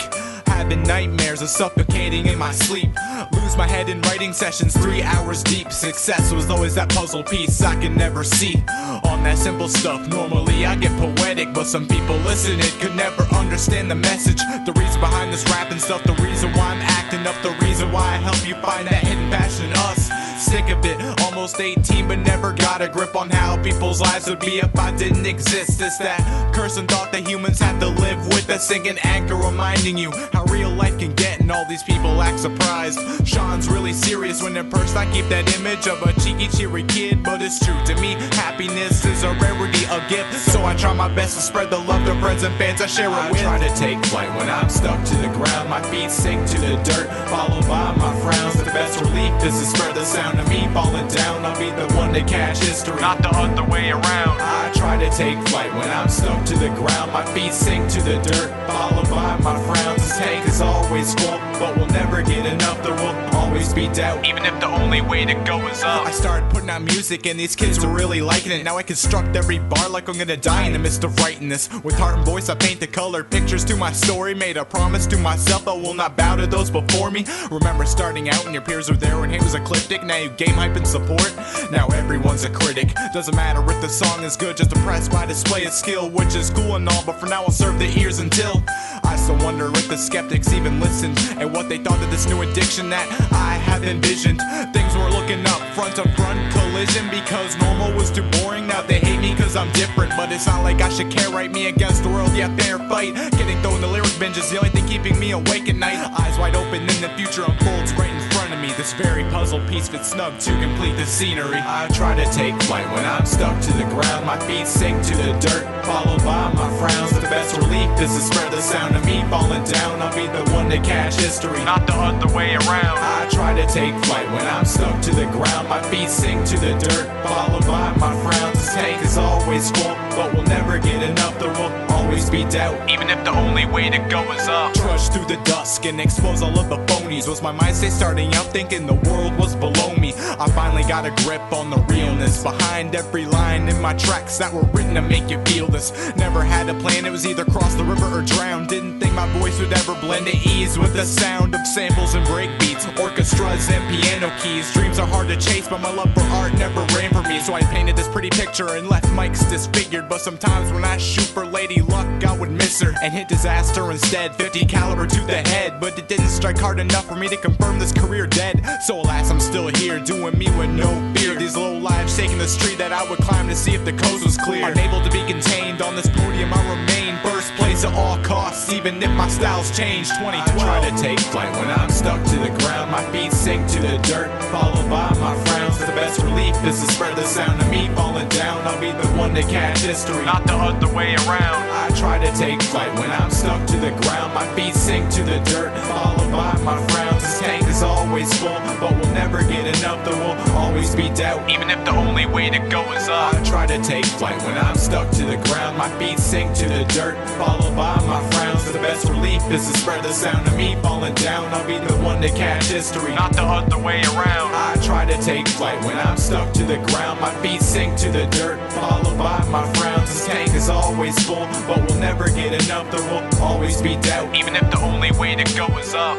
Having nightmares of suffocating in my sleep. Lose my head in writing sessions 3 hours deep. Success was always that puzzle piece I could never see. On that simple stuff, normally I get poetic, but some people listening could never understand the message. The reason behind this rap and stuff, the reason why I'm acting up, the reason why I help you find that hidden passion in us. Sick of it, almost 18 but never got a grip on how people's lives would be if I didn't exist. It's that cursing thought that humans have to live with, a sinking anchor reminding you how real life can get, and all these people act surprised. Sean's really serious when in person I keep that image of a cheeky, cheery kid, but it's true to me, happiness is a rarity, a gift. So I try my best to spread the love to friends and fans I share it with. I try to take flight when I'm stuck to the ground, my feet sink to the dirt, followed by my frowns. The best relief is to spread the sound of me falling down. I'll be the one to catch history, not the other way around. I try to take flight when I'm stuck to the ground, my feet sink to the dirt, followed by my frowns. This tank is always full, but we'll never get enough. There will always be doubt, even if the only way to go is up. I started putting out music and these kids were really liking it. Now I construct every bar like I'm gonna die in the midst of writing this. With heart and voice I paint the colored pictures to my story. Made a promise to myself I will not bow to those before me. Remember starting out and your peers were there when hate was ecliptic. Now you game hype and support, now everyone's a critic. Doesn't matter if the song is good, just impressed by display of skill, which is cool and all, but for now I'll serve the ears until I still wonder if the skeptics even listened and what they thought of this new addiction that I have envisioned. Things were looking up, front to front collision, because normal was too boring. Now they hate me cause I'm different, but it's not like I should care. Right, me against the world, yeah, fair fight. Getting thrown in the lyric binge is the only thing keeping me awake at night. Eyes wide open and the future unfolds right in front of me. This very puzzle piece fits snug to complete the scenery. I try to take flight when I'm stuck to the ground, my feet sink to the dirt, followed by my frowns. The best relief is to spread the sound of me falling down. I'll be the one to catch history, not the other way around. I try to take flight when I'm stuck to the ground, my feet sink to the dirt, followed by my frowns. This tank is always full, but we'll never get enough. There will always be doubt, even if the only way to go is up. Trudge through the dusk and expose all of the phonies. Was my mind state starting out thinking the world was below me? I finally got a grip on the realness behind every line in my tracks that were written to make you feel this. Never had a plan, it was either cross the river or drown. Didn't think my voice would ever blend at ease with the sound of samples and breakbeats, orchestras and piano keys. Dreams are hard to chase, but my love for art never ran for me. So I painted this pretty picture and left mics disfigured. But sometimes when I shoot for Lady Luck, I would miss her and hit disaster instead. 50 caliber to the head, but it didn't strike hard enough for me to confirm this career dead. So alas, I'm still here, doing me with no fear. These low lives taking the street that I would climb to see if the coast was clear. Unable to be contained on this podium, I remain first place at all costs, even if my style's changed. 2012. I try to take flight when I'm stuck to the ground, my feet sink to the dirt, followed by my frowns. The best relief is to spread the sound of me falling down. I'll be the one to catch history, not the other way around. I try to take flight when I'm stuck to the ground, my feet sink to the dirt, followed by my frowns. This tank is always full, but we'll never get enough. There will always be doubt, even if the only way to go is up. I try to take flight when I'm stuck to the ground, my feet sink to the dirt, followed by my frowns. The best relief is to spread the sound of me falling down. I'll be the one to catch history, not the other way around. I try to take flight when I'm stuck to the ground, my feet sink to the dirt, followed by my frowns. This tank is always full, but we'll never get enough. There will always be doubt, even if the only way to go is up.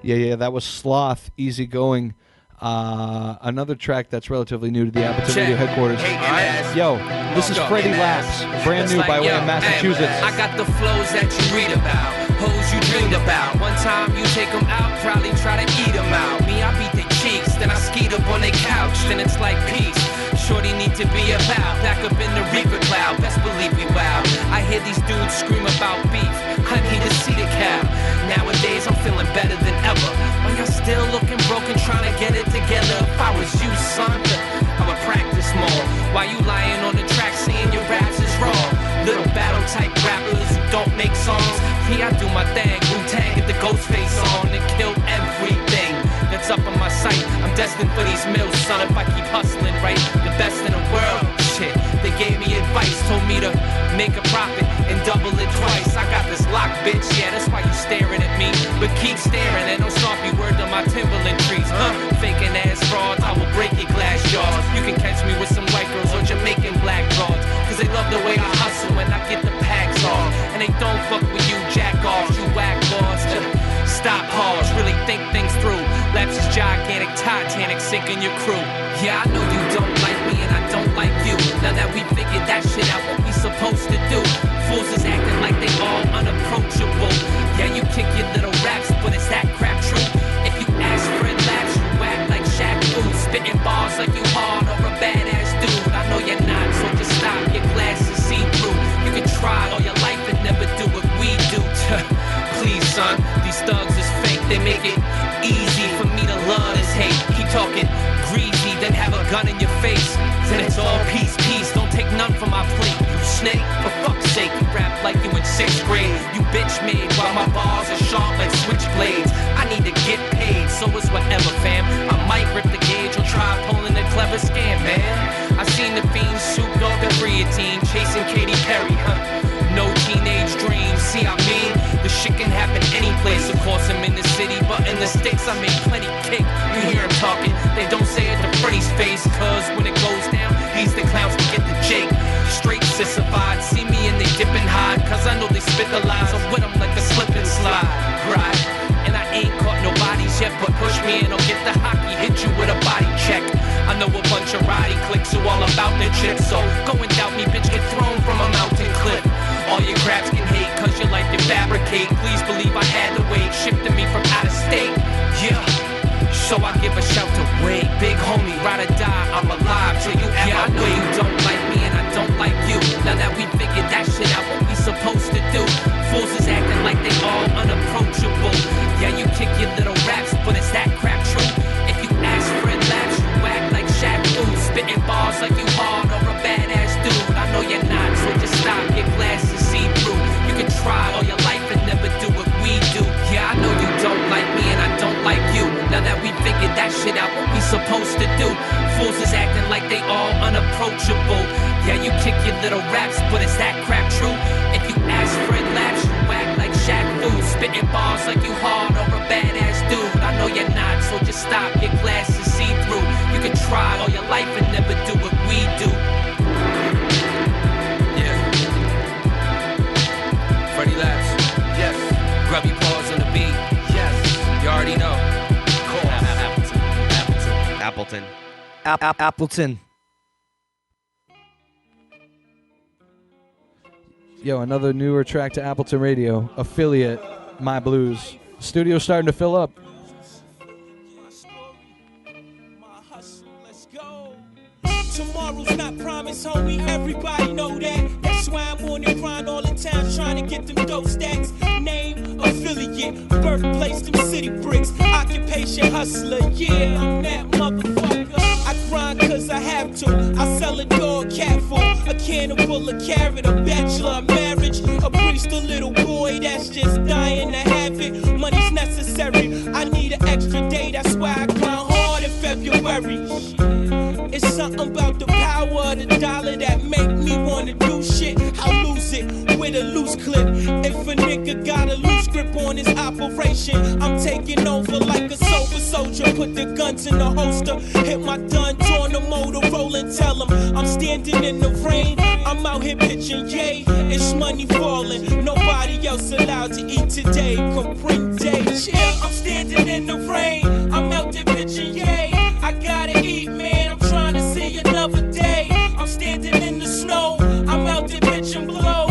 Yeah, that was Sloth, Easy Going. Another track that's relatively new to the Appleton Radio headquarters. Yo, this is Freddie Laps, brand new by way of Massachusetts. I got the flows that you read about, hoes you dreamed about. One time you take them out, probably try to eat them out. Me, I beat their cheeks, then I skeet up on their couch, then it's like peace. Shorty need to be about, back up in the reaper cloud, best believe we wow. I hear these dudes scream about beef, I need to see the cow. Nowadays I'm feeling better than ever, but you're still looking broken, trying to get it together. If I was you, son, I would practice more. While you lying on the track saying your raps is raw. Little battle type rappers who don't make songs. Yeah, I do my thing, Wu-Tang, get the ghost face on and kill everything that's up on my sight. I'm destined for these mills, son, if I keep hustling, right? The best in the world, shit. They gave me advice, told me to make a profit and double it twice. I got this lock, bitch, yeah, that's why you staring at me. But keep staring, and don't snarky word to my Timberland gigantic Titanic sinking your crew. Yeah, I know you don't like me and I don't like you. Now that we figured that shit out, what we supposed to do? Fools is acting like they all unapproachable. Yeah, you kick your little raps, but is that crap true? If you ask for it laps, you act like Shaq Fu, spitting bars like you hard or a badass dude. I know you're not, so just stop. Your glasses see through. You can try all your life and never do what we do. Please, son, these thugs is fake. They make it easy for me to love this hate. Keep talking greasy, then have a gun in your face. Then it's all peace, peace. Don't take none from my plate. You snake, for fuck's sake, you rap like you in 6th grade. You bitch made while my bars are sharp like switchblades. I need to get paid, so it's whatever, fam. I might rip the gauge or try pulling a clever scam, man. I seen the fiends souped off the creatine, chasing Katy Perry, no teenage dreams, see I mean? The shit can happen any place, of course I'm in the city, but in the sticks I make plenty cake. You hear him talking, they don't say it to Freddie's face, cause when it goes down, he's the clowns to get the Jake. Straight sissified, see me and they dip and hide, cause I know they spit the lines, I'm with them like a slip and slide, right? And I ain't caught no bodies yet, but push me and I'll get the hockey, hit you with a body check. I know a bunch of roddy clicks who all about the chips, so go and doubt me, bitch, get thrown from a mountain cliff. All your crabs can hate, cause you like to fabricate. Please believe I had to wait, shipped to me from out of state. Yeah, so I give a shout to Wade. Big homie, ride or die, I'm alive till you ever I know you don't like me and I don't like you. Now that we figured that shit out, what we supposed to do? Fools is acting like they all unapproachable. Yeah, you kick your little raps, but is that crap true? If you ask for it laps, you act like Shaq Fu, spitting bars like you hard or a badass dude. I know you're not, so just stop, your glasses see through. You can try all your life and never do what we do. Yeah, I know you don't like me and I don't like you. Now that we figured that shit out, what we supposed to do? Fools is acting like they all unapproachable. Yeah, you kick your little raps, but is that crap true? If you ask for it laps, you act like Shaq Fu, spitting bars like you hard or a badass dude. I know you're not, so just stop, your glasses see through. You can try all your life and never do what we do. Yeah. Freddie Labs. Yes. Grubby paws on the beat. Yes. You already know. Appleton. Appleton. Yo, another newer track to Appleton Radio, affiliate, My Blues. Studio's starting to fill up. Tomorrow's not promised, homie, everybody know that. That's why I'm on the grind all the time, trying to get them dope stacks. Name, affiliate, birthplace, them city bricks. Occupation, hustler, yeah, I'm that motherfucker. I grind cause I have to. I sell a dog, cat food, a cannibal, a carrot, a bachelor, a marriage, a priest, a little boy that's just dying to have it. Money's necessary, I need an extra day, that's why I grind hard in February. It's something about the power of the dollar that make me wanna do shit. I'll lose it with a loose clip. If a nigga got a loose grip on his operation, I'm taking over like a sober soldier. Put the guns in the holster, hit my gun, torn the motor, roll and tell him I'm standing in the rain. I'm out here pitching, yay, it's money falling. Nobody else allowed to eat today. Capri Day, yeah, I'm standing in the rain. I'm out there pitching, yay, I gotta eat, man. I'm trying to see another day. I'm standing in the snow. I'm out there pitching blow.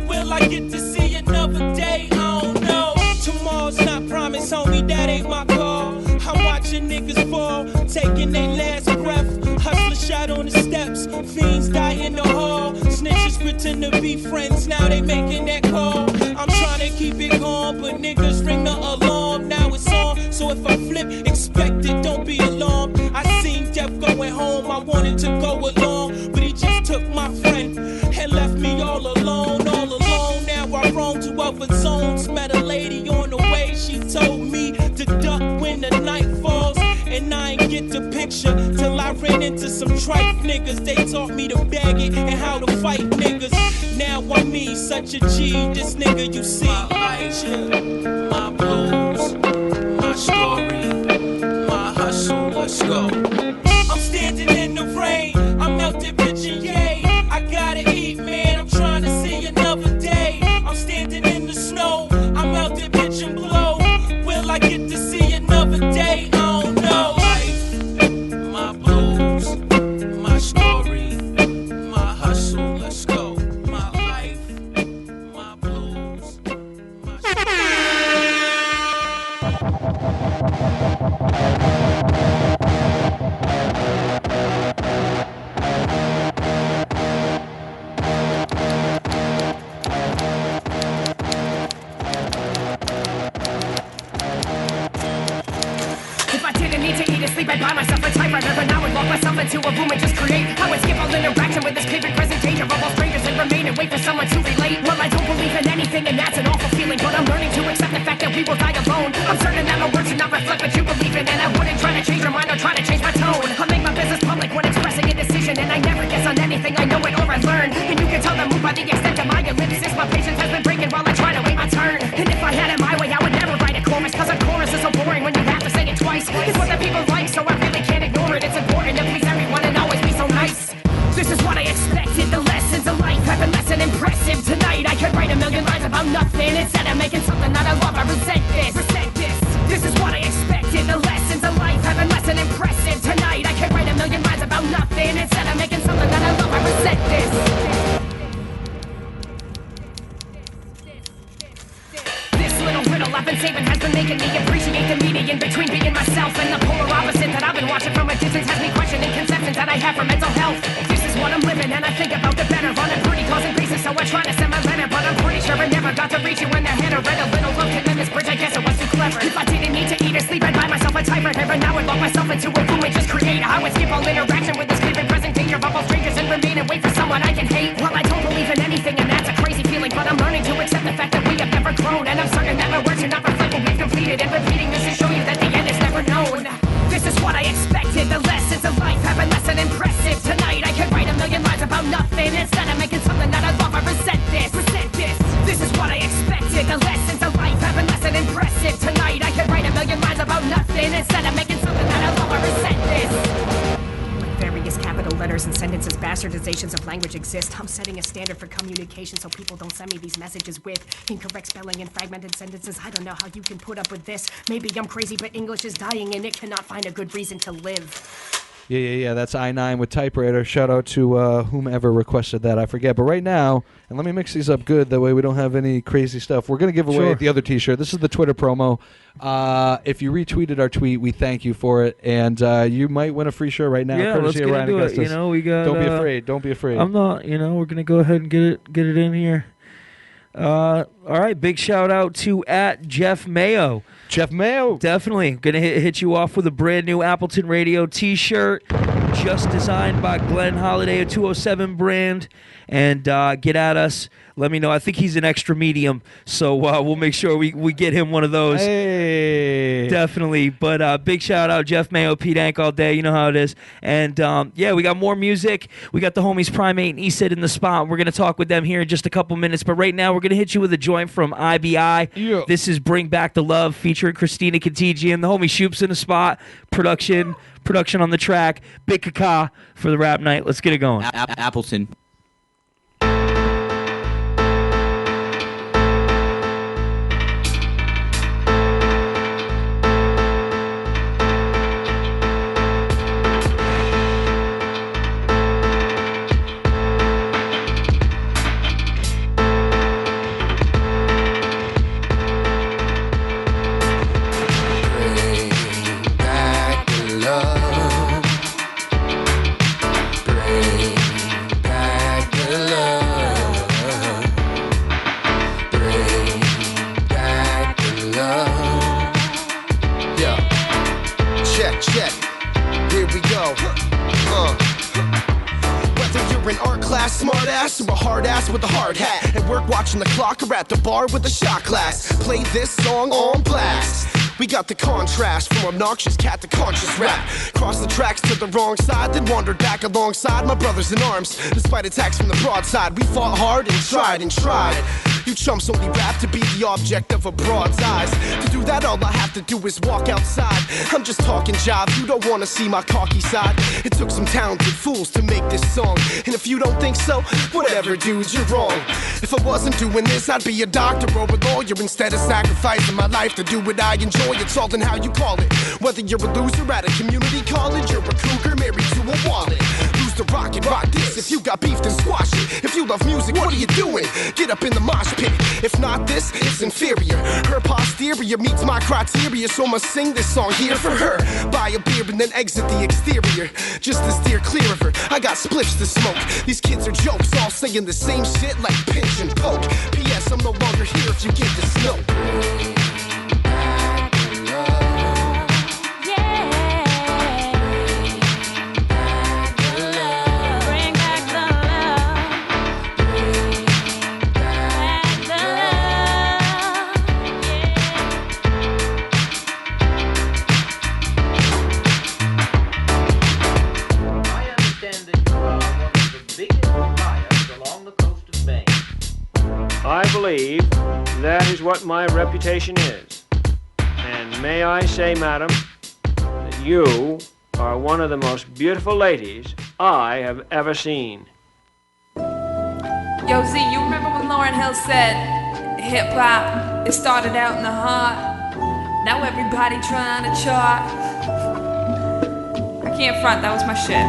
Will I get to see another day? I don't know. Tomorrow's not promised, homie. That ain't my call. I'm watching niggas fall, taking their last breath. Hustler shot on the steps. Fiends die in the hall. Snitches pretend to be friends. Now they making that call. I'm trying to keep it calm, but niggas ring the alarm. Now it's on. So if I flip, expect it. Don't be alarmed. I seen death going home. I wanted to go along, but he just took my friend and left me all alone, all alone. Now I roam to other zones. Met a lady on the way. She told me to duck when the night falls, and I ain't get the picture till I ran into some tripe niggas. They taught me to bag it and how to fight niggas. Now I'm me, such a G. This nigga you see. My life, my blues, my story, my hustle. Let's go. I'm standing in the rain. I'm out there pitching, yay. I gotta eat, man. I'm trying to see another day. I'm standing in the snow. I'm out there pitching blow. Will I get to see another day? I don't know. sleep and buy myself a typewriter, but now I lock myself into a room and just create. I would skip all interaction with this paper presentation of all strangers and remain and wait for someone to relate. Well, I don't believe in anything and that's an awful feeling, but I'm learning to accept the fact that we will die alone. I'm certain that my words should not reflect what you believe in, and I wouldn't try to change your mind or try to change my tone. I make my business public when expressing a decision, and I never guess on anything. I know it or I learn, and you can tell the move by the extent of my ellipsis. My patience has been breaking while I try to wait my turn. And if I had it my way, I would never write a chorus, cause a chorus is so boring when you have to say it twice. It's what the people like, so I really can't ignore it. It's important to please everyone and always be so nice. This is what I expected. The lessons of life have been less than impressive. Tonight I could write a million lines about nothing. Instead of making something that I love, I resent this. This is what I expected. The lessons of life have been less than impressive. Tonight I could write a million lines about nothing. Instead of making something that I love, I resent this. Little riddle I've been saving has been making me appreciate the median between being myself and the polar opposite that I've been watching from a distance has me questioning conceptions that I have for mental health. This is what I'm living and I think about the better on a pretty causing basis, so I try to send my letter, but I'm pretty sure I never got to reach you when the header read a little look and then this bridge, I guess it was too clever. If I didn't need to eat or sleep, I'd buy myself a typewriter, but now I'd lock myself into a room and just create. I would skip all interaction with this creeping presentation of all strangers and remain and wait for someone I can hate. Well, I don't believe in anything and that's a crazy feeling, but I'm learning to accept the fact that we have never grown, and I'm certain that my words should not reflect what we've completed, and repeating this to show you that the end is never known. This is what I expected. The lessons of life have been less than impressive. Tonight I could write a million lines about nothing. Instead of making something that I love, I resent this. This is what I expected. The lessons of life have been less than impressive. Tonight I could write a million lines about nothing. Instead of making something that I love, I resent this. Various capital letters and sentences, bastardizations of language exist. I'm setting a standard for communication so people don't send me these messages with incorrect spelling and fragmented sentences. I don't know how you can put up with this. Maybe I'm crazy, but English is dying and it cannot find a good reason to live. Yeah. That's I9 with typewriter. Shout out to whomever requested that. I forget. But right now, and let me mix these up good. That way we don't have any crazy stuff. We're going to give away the other T-shirt. This is the Twitter promo. If you retweeted our tweet, we thank you for it. And you might win a free shirt right now. Yeah, let's get into it. You know, we got... Don't be afraid. Don't be afraid. I'm not. You know, we're going to go ahead and get it in here. All right, big shout out to @Jeff Mayo. Jeff Mayo. Definitely. Going to hit you off with a brand new Appleton Radio T-shirt just designed by Glenn Holiday, a 207 brand. And get at us. Let me know. I think he's an extra medium, so we'll make sure we get him one of those. Hey. Definitely. But big shout out, Jeff Mayo, Pete Dank all day. You know how it is. And yeah, we got more music. We got the homies Prhym8 and ECID in the spot. We're going to talk with them here in just a couple minutes. But right now, we're going to hit you with a joint from IBI. Yeah. This is Bring Back the Love featuring Christina Katiji and the homie Shupe's in the spot. Production on the track. Big Kaka for the rap night. Let's get it going. Appleton. Smart ass or a hard ass with a hard hat. At work watching the clock or at the bar with a shot glass. Play this song on blast. We got the contrast from obnoxious cat to conscious rap. Crossed the tracks to the wrong side, then wandered back alongside my brothers in arms. Despite attacks from the broadside, we fought hard and tried and tried. You chumps only rap to be the object of a broad's eyes. To do that, all I have to do is walk outside. I'm just talking jive, you don't wanna see my cocky side. It took some talented fools to make this song. And if you don't think so, whatever, dude, you're wrong. If I wasn't doing this, I'd be a doctor or a lawyer. Instead of sacrificing my life to do what I enjoy, it's all in how you call it. Whether you're a loser at a community college or a cougar married to a wallet. Lose the rock and rock this. If you got beef, then squash it. If you love music, what are you doing? Get up in the mosh pit. If not this, it's inferior. Her posterior meets my criteria, so I'ma sing this song here for her. Buy a beer and then exit the exterior, just to steer clear of her. I got spliffs to smoke. These kids are jokes, all saying the same shit like pinch and poke. P.S. I'm no longer here if you get this note. believe that is what my reputation is. And may I say, madam, that you are one of the most beautiful ladies I have ever seen. Yo, Z, you remember when Lauryn Hill said, hip-hop, it started out in the heart, now everybody trying to chart. I can't front, that was my shit.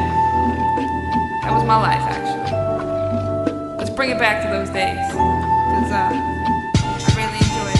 That was my life, actually. Let's bring it back to those days, because I really enjoyed it.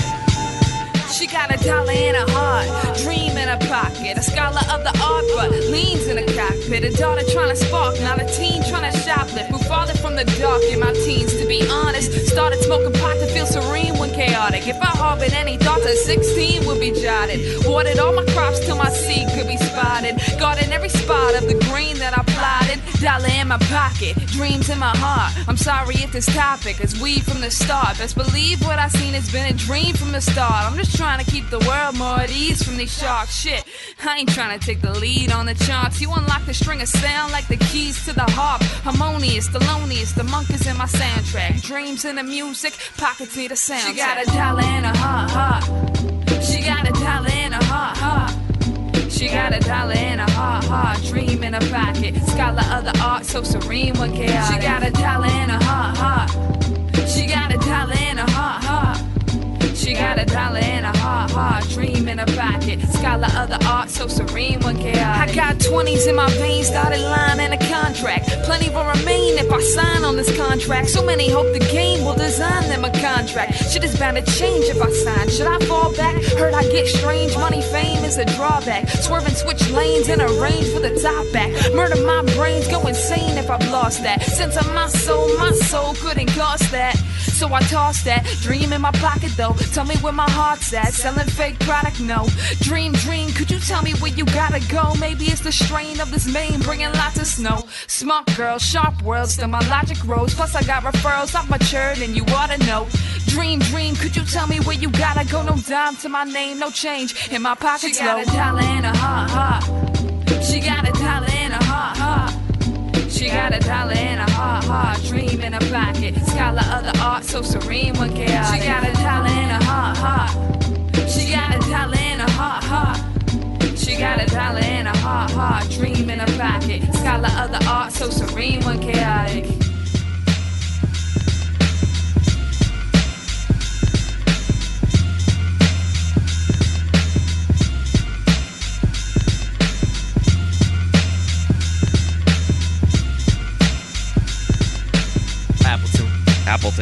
She got $1 in her heart, dream in her pocket, a scholar of the art but leans in a cockpit, a daughter trying to spark, not a teen trying to shoplift, move farther from the dark in my teens, to be honest, started smoking pot to feel serene when chaotic, if I harbored any thoughts at 16 would be jotted, watered all my crops till my seed could be spotted, guarding every spot of the green that I plotted, $1 in my pocket, dreams in my heart, I'm sorry if this topic is weed from the start, best believe what I seen has been a dream from the start, I'm just trying to keep the world more at ease from these sharks. Shit, I ain't trying to take the lead on the charts. You unlock the string of sound like the keys to the harp. Harmonious, the loneliest, the monk is in my soundtrack. Dreams in the music, pockets need a soundtrack. She got $1 in her heart. She got $1 in her heart. She got $1 in her heart. Dream in her pocket. Scholar of the art, so serene when chaotic. She got $1 in her heart. She got $1 in her heart. She got $1 in her heart, dream in her pocket. Scholar of the art, so serene when chaotic. I got 20s in my veins, started lining a contract. Plenty will remain if I sign on this contract. So many hope the game will design them a contract. Shit is bound to change if I sign. Should I fall back? Heard I get strange. Money, fame is a drawback. Swerve and switch lanes in a range for the top back. Murder my brains, go insane if I've lost that. Sense of my soul couldn't cost that. So I tossed that. Dream in my pocket though. Tell me where my heart's at. Selling fake product, no. Dream, could you tell me where you gotta go? Maybe it's the strain of this Maine bringing lots of snow. Smart girl, sharp world, still my logic rose. Plus I got referrals, I've matured and you oughta know. Dream, could you tell me where you gotta go? No dime to my name, no change in my pockets. She got $1 in her heart. She got $1 in her heart. She got $1 in her heart, dream in her pocket. Scholar of the art, so serene when chaotic. She got $1 in her heart. She got $1 in her heart. She got $1 in her heart, dream in her pocket. Scholar of the art, so serene when chaotic.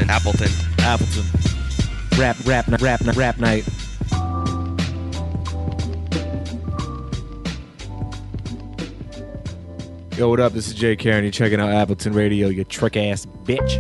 Appleton. Rap night. Yo, what up? This is Jay Karen. You're checking out Appleton Radio, you trick ass bitch.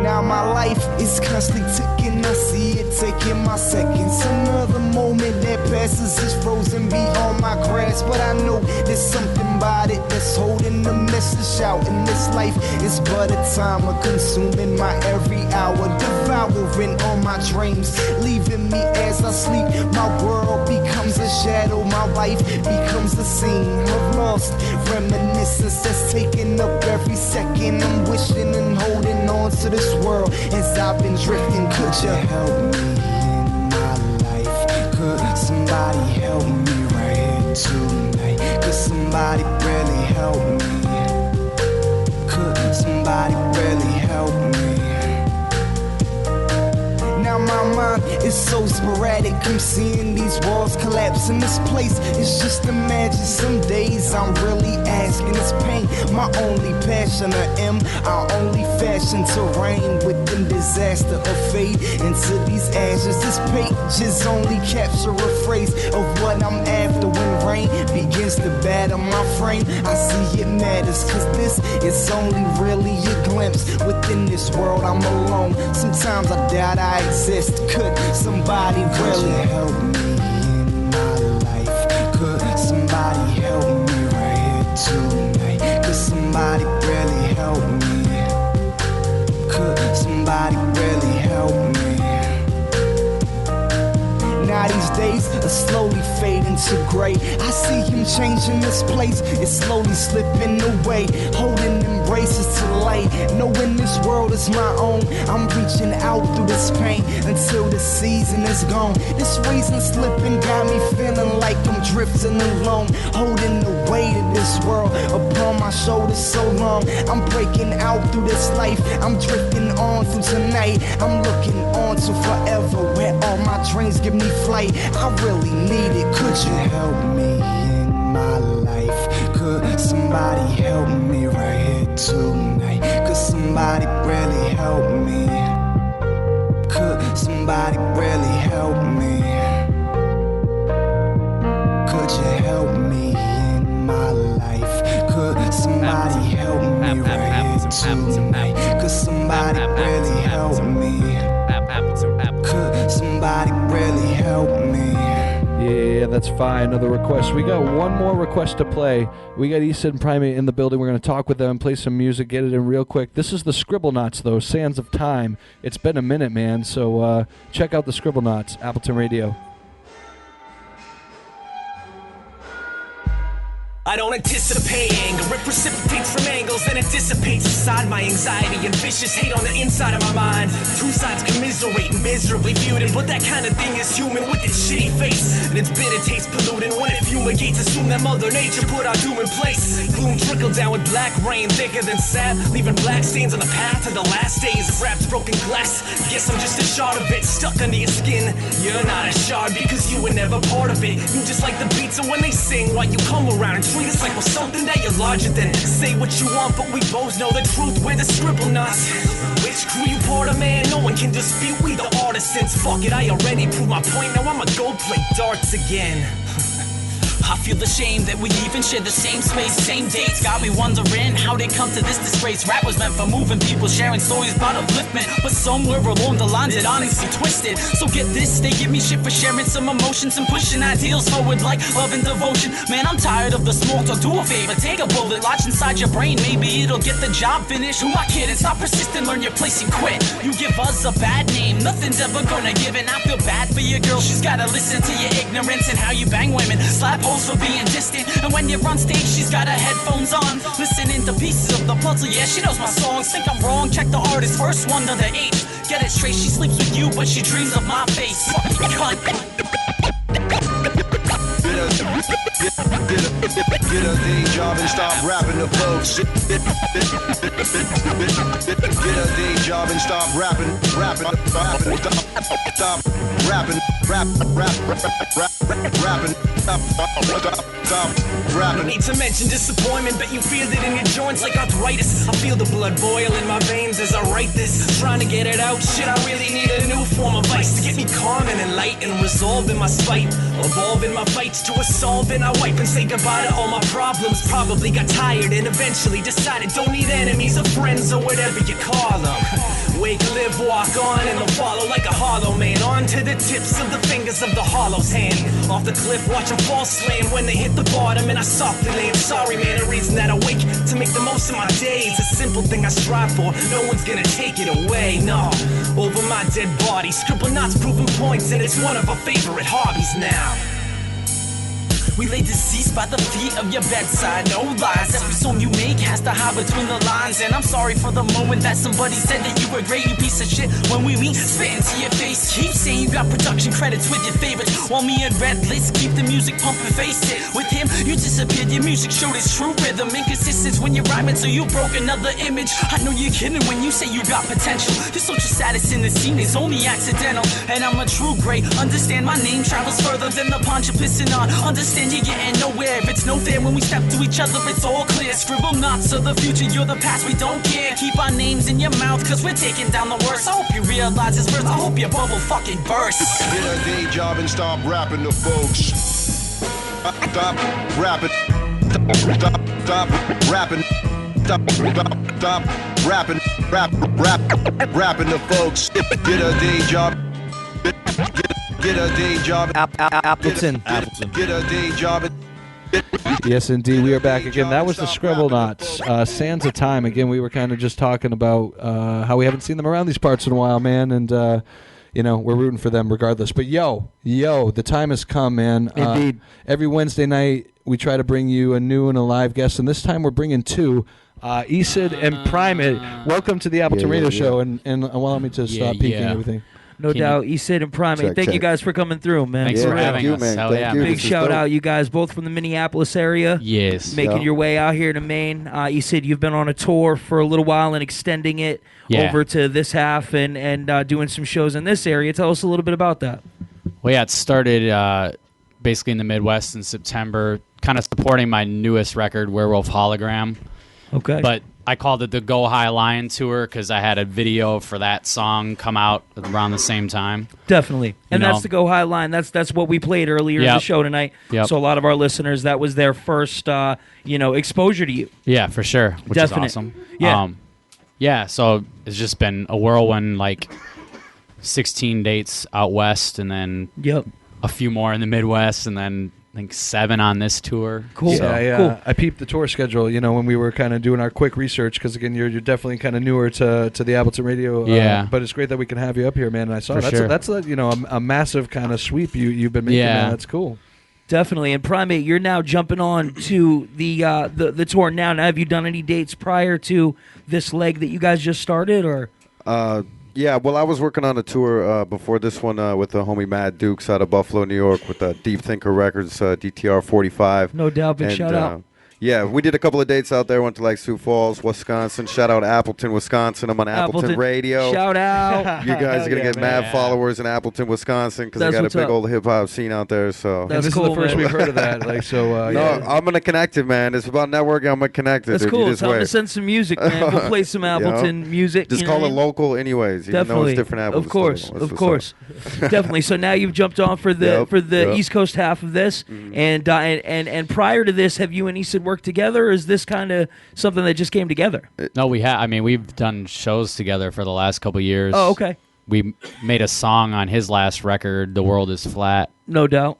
Now my life is constantly ticking, I see it taking my seconds. Another moment that passes is frozen beyond my grasp, but I know there's something about it that's holding the message out. And this life is but a timer, consuming my every hour, devouring all my dreams, leaving me as I sleep. My world becomes a shadow, my life becomes a scene of lost reminiscence that's taking up every second. I'm wishing and holding on to this world as I've been drifting. Could you help me in my life? Could somebody help me right here tonight? Could somebody really help me? Could somebody really help me? Now my mind is so sporadic, I'm seeing these walls collapse, and this place is just imagined. Some days I'm really asking, is pain my only passion, or am I only fashioned to reign within disaster or fade into these ashes? This page is only capture a phrase of what I'm after. When rain begins to batter my frame, I see it matters, cause this is only really a glimpse. Within this world I'm alone, sometimes I doubt I exist. Could somebody really help me in my life? Could somebody help me right here tonight? Could somebody really help me? Could somebody really help me? slowly fading to gray. I see him changing this place, it's slowly slipping away. Holding embraces to light, knowing this world is my own. I'm reaching out through this pain until the season is gone. This reason slipping got me feeling like I'm drifting alone. Holding the weight of this world upon my shoulders so long. I'm breaking out through this life, I'm drifting on through tonight. I'm looking on to forever, where all my dreams give me flight. I really need it, could you help me in my life? Could somebody help me right here tonight? Could somebody really help me? Could somebody really help me? Could you help me in my life? Could somebody help me right here tonight? Could somebody really help me? Could somebody really help me? Yeah, that's fine. Another request. We got one more request to play. We got ECID Prhym8 in the building. We're going to talk with them, play some music, get it in real quick. This is the Scribblenauts, though, Sands of Time. It's been a minute, man, so check out the Scribblenauts, Appleton Radio. I don't anticipate anger, it precipitates from angles, then it dissipates inside my anxiety and vicious hate on the inside of my mind. Two sides commiserate and miserably feuding, but that kind of thing is human with its shitty face and its bitter taste polluting. When it fumigates, assume that Mother Nature put our doom in place. Gloom trickled down with black rain thicker than sap, leaving black stains on the path to the last days of wrapped broken glass. Guess I'm just a shard of it stuck under your skin. You're not a shard because you were never part of it. You just like the beats of when they sing while you come around and treat us like we're something that you're larger than. Say what you want, but we both know the truth. We're the Scribblenauts. Which crew you part of, man? No one can dispute. We the artisans. Fuck it, I already proved my point. Now I'ma go play darts again. I feel ashamed that we even share the same space, same dates. Got me wondering how they come to this disgrace. Rap was meant for moving people, sharing stories about upliftment, but somewhere along the line it honestly twisted. So get this, they give me shit for sharing some emotions and pushing ideals forward like love and devotion. Man, I'm tired of the small talk. Do a favor, take a bullet, lodge inside your brain. Maybe it'll get the job finished. Who am I kidding? Stop persisting, learn your place and quit. You give us a bad name, nothing's ever gonna give it. I feel bad for your girl, she's gotta listen to your ignorance and how you bang women. Slap holes for being distant, and when you're on stage she's got her headphones on, listening to pieces of the puzzle. Yeah, she knows my songs. Think I'm wrong? Check the artist first one to the H. Get it straight, she sleeps with you but she dreams of my face. Fucking cunt. Get a day job and stop rapping to folks. Get a day job and stop rapping. Stop rapping. Stop rapping. Need to mention disappointment, but you feel it in your joints like arthritis. I feel the blood boil in my veins as I write this. Trying to get it out, shit, I really need a new form of vice to get me calm and enlightened, resolved in my spite, evolve in my fights to a solve, and I wipe and say goodbye to all my problems. Probably got tired and eventually decided don't need enemies or friends or whatever you call them. Wake, live, walk on, and they'll follow like a hollow man. On to the tips of the fingers of the hollow's hand. Off the cliff, watch them fall slaying when they hit the bottom, and I softly land. Sorry, man, a reason that I wake to make the most of my days. A simple thing I strive for, no one's gonna take it away, no. Over my dead body, Scribblenauts proving points, and it's one of our favorite hobbies now. We lay deceased by the feet of your bedside, no lies. Every song you make has to hide between the lines. And I'm sorry for the moment that somebody said that you were great, you piece of shit. When we meet, spit into your face. Keep saying you got production credits with your favorites, while me and Red Lists keep the music pumping, face it. With him, you disappeared, your music showed its true rhythm. Inconsistent when you're rhyming, so you broke another image. I know you're kidding when you say you got potential. Your social status in the scene is only accidental, and I'm a true great. Understand my name travels further than the pond you're pissing on. Understand you're getting nowhere. If it's no fair when we step to each other, it's all clear. Scribblenauts of the future, you're the past, we don't care. Keep our names in your mouth, cause we're taking down the worst. I hope you realize this verse, I hope your bubble fucking bursts. Get a day job and stop rapping to folks. Stop rapping. Stop rapping. Stop rapping. Rapping to folks. Get a day job. Get a day job. Appleton. Get a day job. Yes, indeed. We are back again. That was the Scribblenauts. Sands of Time. Again, we were kind of just talking about how we haven't seen them around these parts in a while, man. And, we're rooting for them regardless. But yo, the time has come, man. Indeed. Every Wednesday night, we try to bring you a new and a live guest, and this time we're bringing two. ECID and Prhym8. Welcome to the Appleton Radio Show, and allow me to stop peeking and everything. No doubt, ECID and Prhym8. Thank you guys for coming through, man. Thanks for having us. Man. Thank you. Big shout out, you guys, both from the Minneapolis area. Yes. Making your way out here to Maine. ECID, you've been on a tour for a little while and extending it over to this half and doing some shows in this area. Tell us a little bit about that. Well, it started basically in the Midwest in September, kind of supporting my newest record, Werewolf Hologram. Okay. But I called it the Go High Lion Tour because I had a video for that song come out around the same time. Definitely. And that's the Go High Line. That's what we played earlier in the show tonight. Yep. So a lot of our listeners, that was their first exposure to you. Yeah, for sure. Which is awesome. Yeah. So it's just been a whirlwind, 16 dates out west and then a few more in the Midwest and then I think 7 on this tour. Cool. Cool. I peeped the tour schedule, when we were kind of doing our quick research, because again, you're definitely kind of newer to the Appleton Radio. But it's great that we can have you up here, man. And I saw that's a massive kind of sweep you've been making. Man. That's cool. Definitely. And Prhym8, you're now jumping on to the tour now. Now, have you done any dates prior to this leg that you guys just started, or? Yeah, well, I was working on a tour before this one with the homie Mad Dukes out of Buffalo, New York, with Deep Thinker Records, DTR 45. No doubt, big shout out. Yeah, we did a couple of dates out there. Went to Sioux Falls, Wisconsin. Shout out Appleton, Wisconsin. I'm on Appleton Radio. Shout out. You guys are going to get mad followers in Appleton, Wisconsin, because I got a big old hip-hop scene out there. So That's this cool, is the first man. we've heard of that. I'm going to connect it, man. It's about networking. I'm going to connect it. That's dude. cool. Tell them to send some music, man. We'll play some Appleton music. Just call it local anyways. Even though it's different Appleton. Of course. Definitely. So now you've jumped on for the East Coast half of this. And prior to this, have you and ECID worked together, or is this kind of something that just came together? No, we have. I mean, we've done shows together for the last couple of years. Oh, okay. We made a song on his last record, The World Is Flat. No doubt.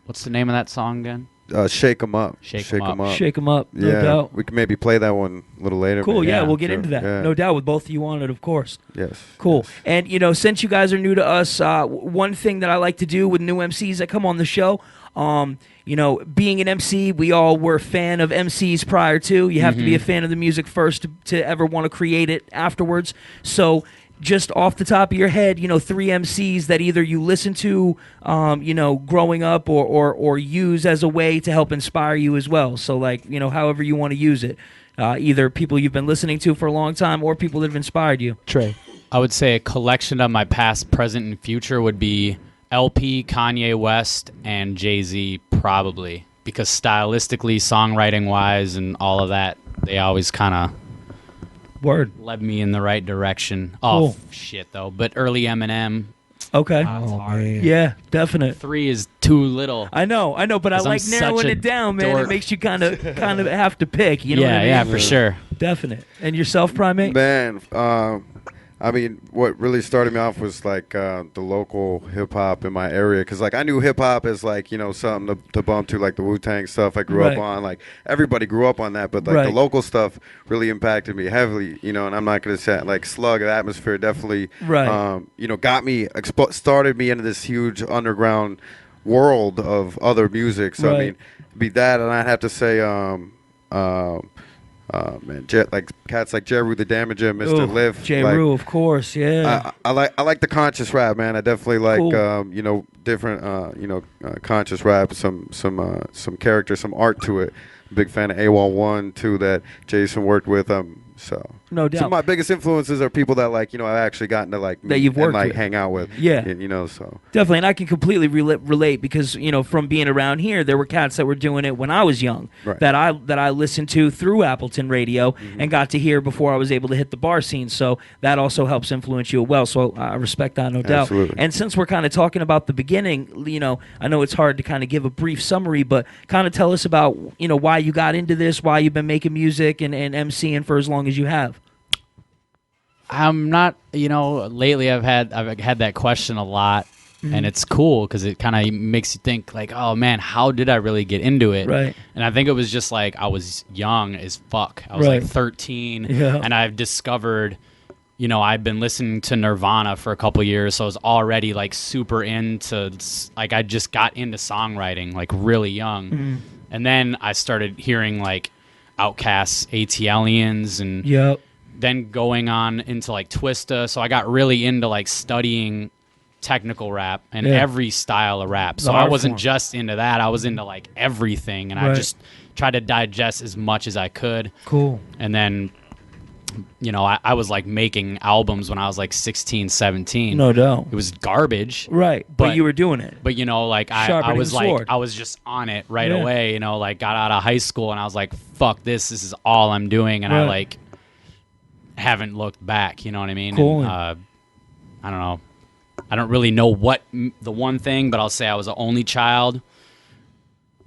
What's the name of that song again? Shake 'em Up. Shake 'em Up. Shake 'em Up. No doubt. We can maybe play that one a little later. Cool. Maybe. Yeah, we'll get into that. Yeah. No doubt, with both of you on it, of course. Yes. Cool. And, since you guys are new to us, one thing that I like to do with new MCs that come on the show, being an MC, we all were a fan of MCs prior to. You have to be a fan of the music first to ever want to create it afterwards. So just off the top of your head, 3 MCs that either you listen to, growing up or use as a way to help inspire you as well. So however you want to use it. Either people you've been listening to for a long time or people that have inspired you. Trey. I would say a collection of my past, present, and future would be LP, Kanye West, and Jay-Z probably. Because stylistically, songwriting-wise, and all of that, they always kind of led me in the right direction. Cool. Oh, shit, though. But early Eminem. Okay. Man. Yeah, definite. 3 is too little. I know, but I like narrowing it down, man. dork. It makes you kind of have to pick. You know what I mean? Yeah, for sure. Definite. And yourself, Prhym8? Man, I mean, what really started me off was the local hip hop in my area, because I knew hip hop as something to bump to, the Wu-Tang stuff I grew up on. Everybody grew up on that, but the local stuff really impacted me heavily. And I'm not gonna say Slug, the Atmosphere definitely got me started me into this huge underground world of other music. So I mean, be that, and I'd have to say cats like DJ Rew the Damager, Mr. Lift. DJ Rew, of course, yeah. I like the conscious rap, man. I definitely like different conscious rap, some character, some art to it. Big fan of AWOL 1 too, that Jason worked with. So no doubt. Some of my biggest influences are people that I've actually gotten to meet that you've worked and with. hang out with. Yeah. And, so definitely, and I can completely relate because from being around here, there were cats that were doing it when I was young that I listened to through Appleton Radio and got to hear before I was able to hit the bar scene. So that also helps influence you well. So I respect that, no doubt. Absolutely. And since we're kind of talking about the beginning, I know it's hard to kind of give a brief summary, but kind of tell us about why you got into this, why you've been making music and MCing for as long as you have. I'm not, lately I've had that question a lot, and it's cool because it kind of makes you think oh man, how did I really get into it? Right. And I think it was just I was young as fuck. I was 13, and I've discovered you know, I'd been listening to Nirvana for a couple years, so I was already like super into, like, I just got into songwriting like really young. Mhm. And then I started hearing like Outkast's ATLians and then going on into like Twista. So I got really into like studying technical rap and every style of rap. So I wasn't just into that. I was into like everything, and I just tried to digest as much as I could. Cool. And then, you know, I was like making albums when I was like 16, 17. No doubt. It was garbage. Right. But you were doing it. But, you know, like I Sharpening was the like, sword. I was just on it right Yeah. away, you know, like got out of high school and I was like, fuck this is all I'm doing. And I Right. like haven't looked back, you know what I mean? Cool. And, I don't know. I don't really know what the one thing, but I'll say I was the only child.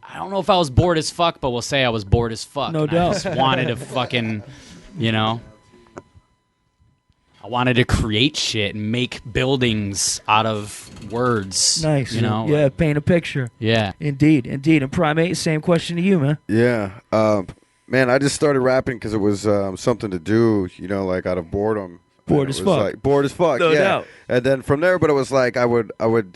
I don't know if I was bored as fuck, but we'll say I was bored as fuck. No And doubt. I just wanted to fucking, you know, I wanted to create shit and make buildings out of words. Nice. You know? Yeah, paint a picture. Yeah. Indeed. And Prhym8, same question to you, man. Yeah. Man, I just started rapping because it was something to do, you know, like out of boredom. Bored And as it was fuck. Like, bored as fuck, No yeah. doubt. And then from there, but it was like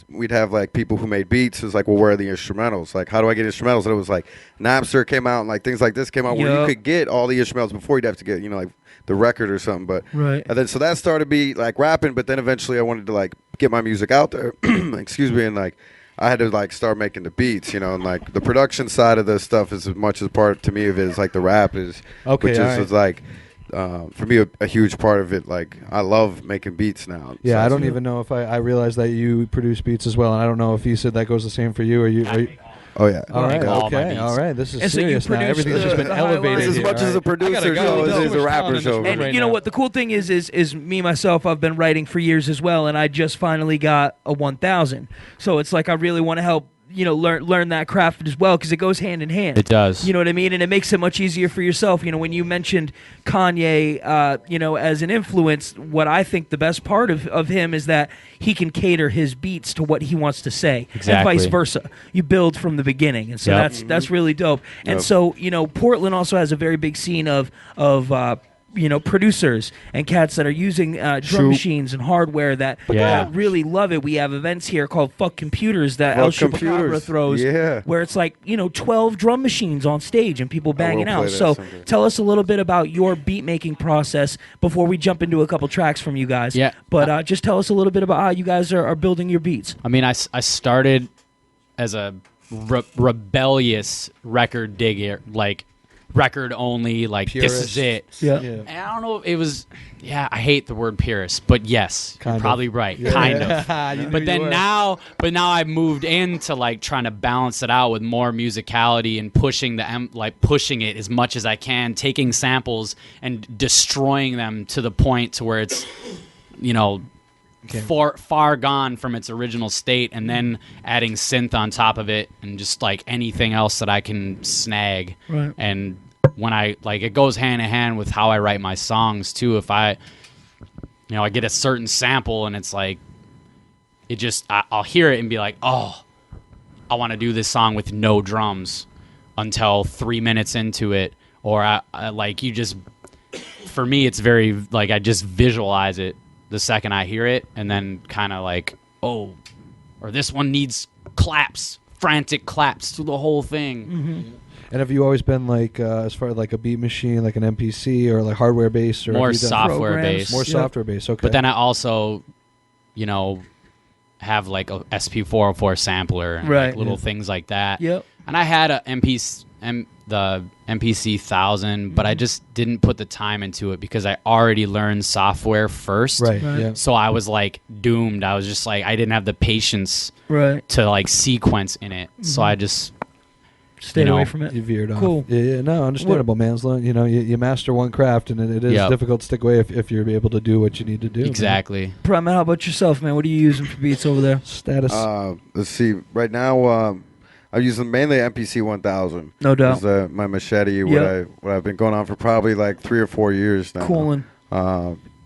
we'd have like people who made beats. It was like, well, where are the instrumentals? Like, how do I get instrumentals? And it was like Napster came out and like things like this came out where you Yup. could get all the instrumentals before you'd have to get, you know, like the record or something. But Right. and then so that started me like rapping, but then eventually I wanted to like get my music out there. Excuse me, and like I had to like start making the beats, you know, and like the production side of this stuff is as much as part to me of it is like the rap is, Okay, which is, alright. is like. For me, a huge part of it, like I love making beats now. Yeah, So I don't even know if I realize that you produce beats as well, and I don't know if you said that goes the same for you. Are you? Oh yeah. All right. All my Okay. beats. All right. This is And so you serious now. produce Everything's just been the elevated highlights. As here, much as all a right. producer show as a rapper show. And you know what? The cool thing is me myself. I've been writing for years as well, and I just finally got a 1000. So it's like I really want to help, you know, learn that craft as well because it goes hand in hand. It does. You know what I mean? And it makes it much easier for yourself. You know, when you mentioned Kanye, you know, as an influence, what I think the best part of him is that he can cater his beats to what he wants to say, and Exactly. vice versa. You build from the beginning, and so Yep. that's really dope. And Yep. so, you know, Portland also has a very big scene of you know, producers and cats that are using drum Shupe. machines and hardware that really love it. We have events here called Fuck Computers that El Fuck Chupacabra Computers. throws, Yeah. where it's like, you know, 12 drum machines on stage and people banging will out. play that So someday. tell us a little bit about your beat making process before we jump into a couple tracks from you guys. Yeah. But just tell us a little bit about how you guys are building your beats. I mean, I started as a rebellious record digger, like record only, like this is Purist. it. Yeah. And I don't know if it was, I hate the word purist, but yes, Kind you're of. probably right, Yeah. kind You of. knew But you then were. now I've moved into like trying to balance it out with more musicality and pushing pushing it as much as I can, taking samples and destroying them to the point to where it's, you know, far gone from its original state, and then adding synth on top of it and just like anything else that I can snag. Right. And when I like, it goes hand in hand with how I write my songs too. If I get a certain sample and it's like, it just, I'll hear it and be like, oh, I want to do this song with no drums until 3 minutes into it. Or I like, you just, for me, it's very like, I just visualize it the second I hear it, and then kind of like, oh, or this one needs claps, frantic claps through the whole thing. Mm-hmm. And have you always been like, as far as like a beat machine, like an MPC or like hardware based, or More have you done software based. More software based. Okay. But then I also, you know, have like a SP404 sampler and Right. like little things like that. Yep. And I had the MPC 1000, but I just didn't put the time into it because I already learned software first. Right. Yeah. So I was like doomed. I was just like, I didn't have the patience Right. to like sequence in it. So I just Stayed away from it. You veered off. Cool. Yeah, no, understandable, man. As long, you know, you master one craft, and it is Yep. difficult to stick away if you're able to do what you need to do. man. Exactly. Prhym, how about yourself, man? What are you using for beats over there? Status. Let's see. Right now, I'm using mainly MPC 1000. No doubt. It's, my machete. What I've been going on for probably like 3 or 4 years now. Coolin'.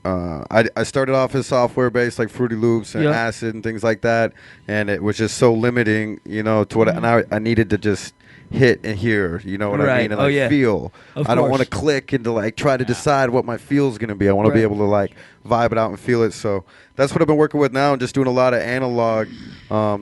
I started off as software based, like Fruity Loops and Yep. Acid and things like that, and it was just so limiting, you know, to what. And I needed to just hit and hear. You know what I Right. mean? And Oh, like yeah. feel. Of I don't want to course. click and to like try to decide what my feel's gonna be. I want to be Right. able to like vibe it out and feel it. So that's what I've been working with now, and just doing a lot of analog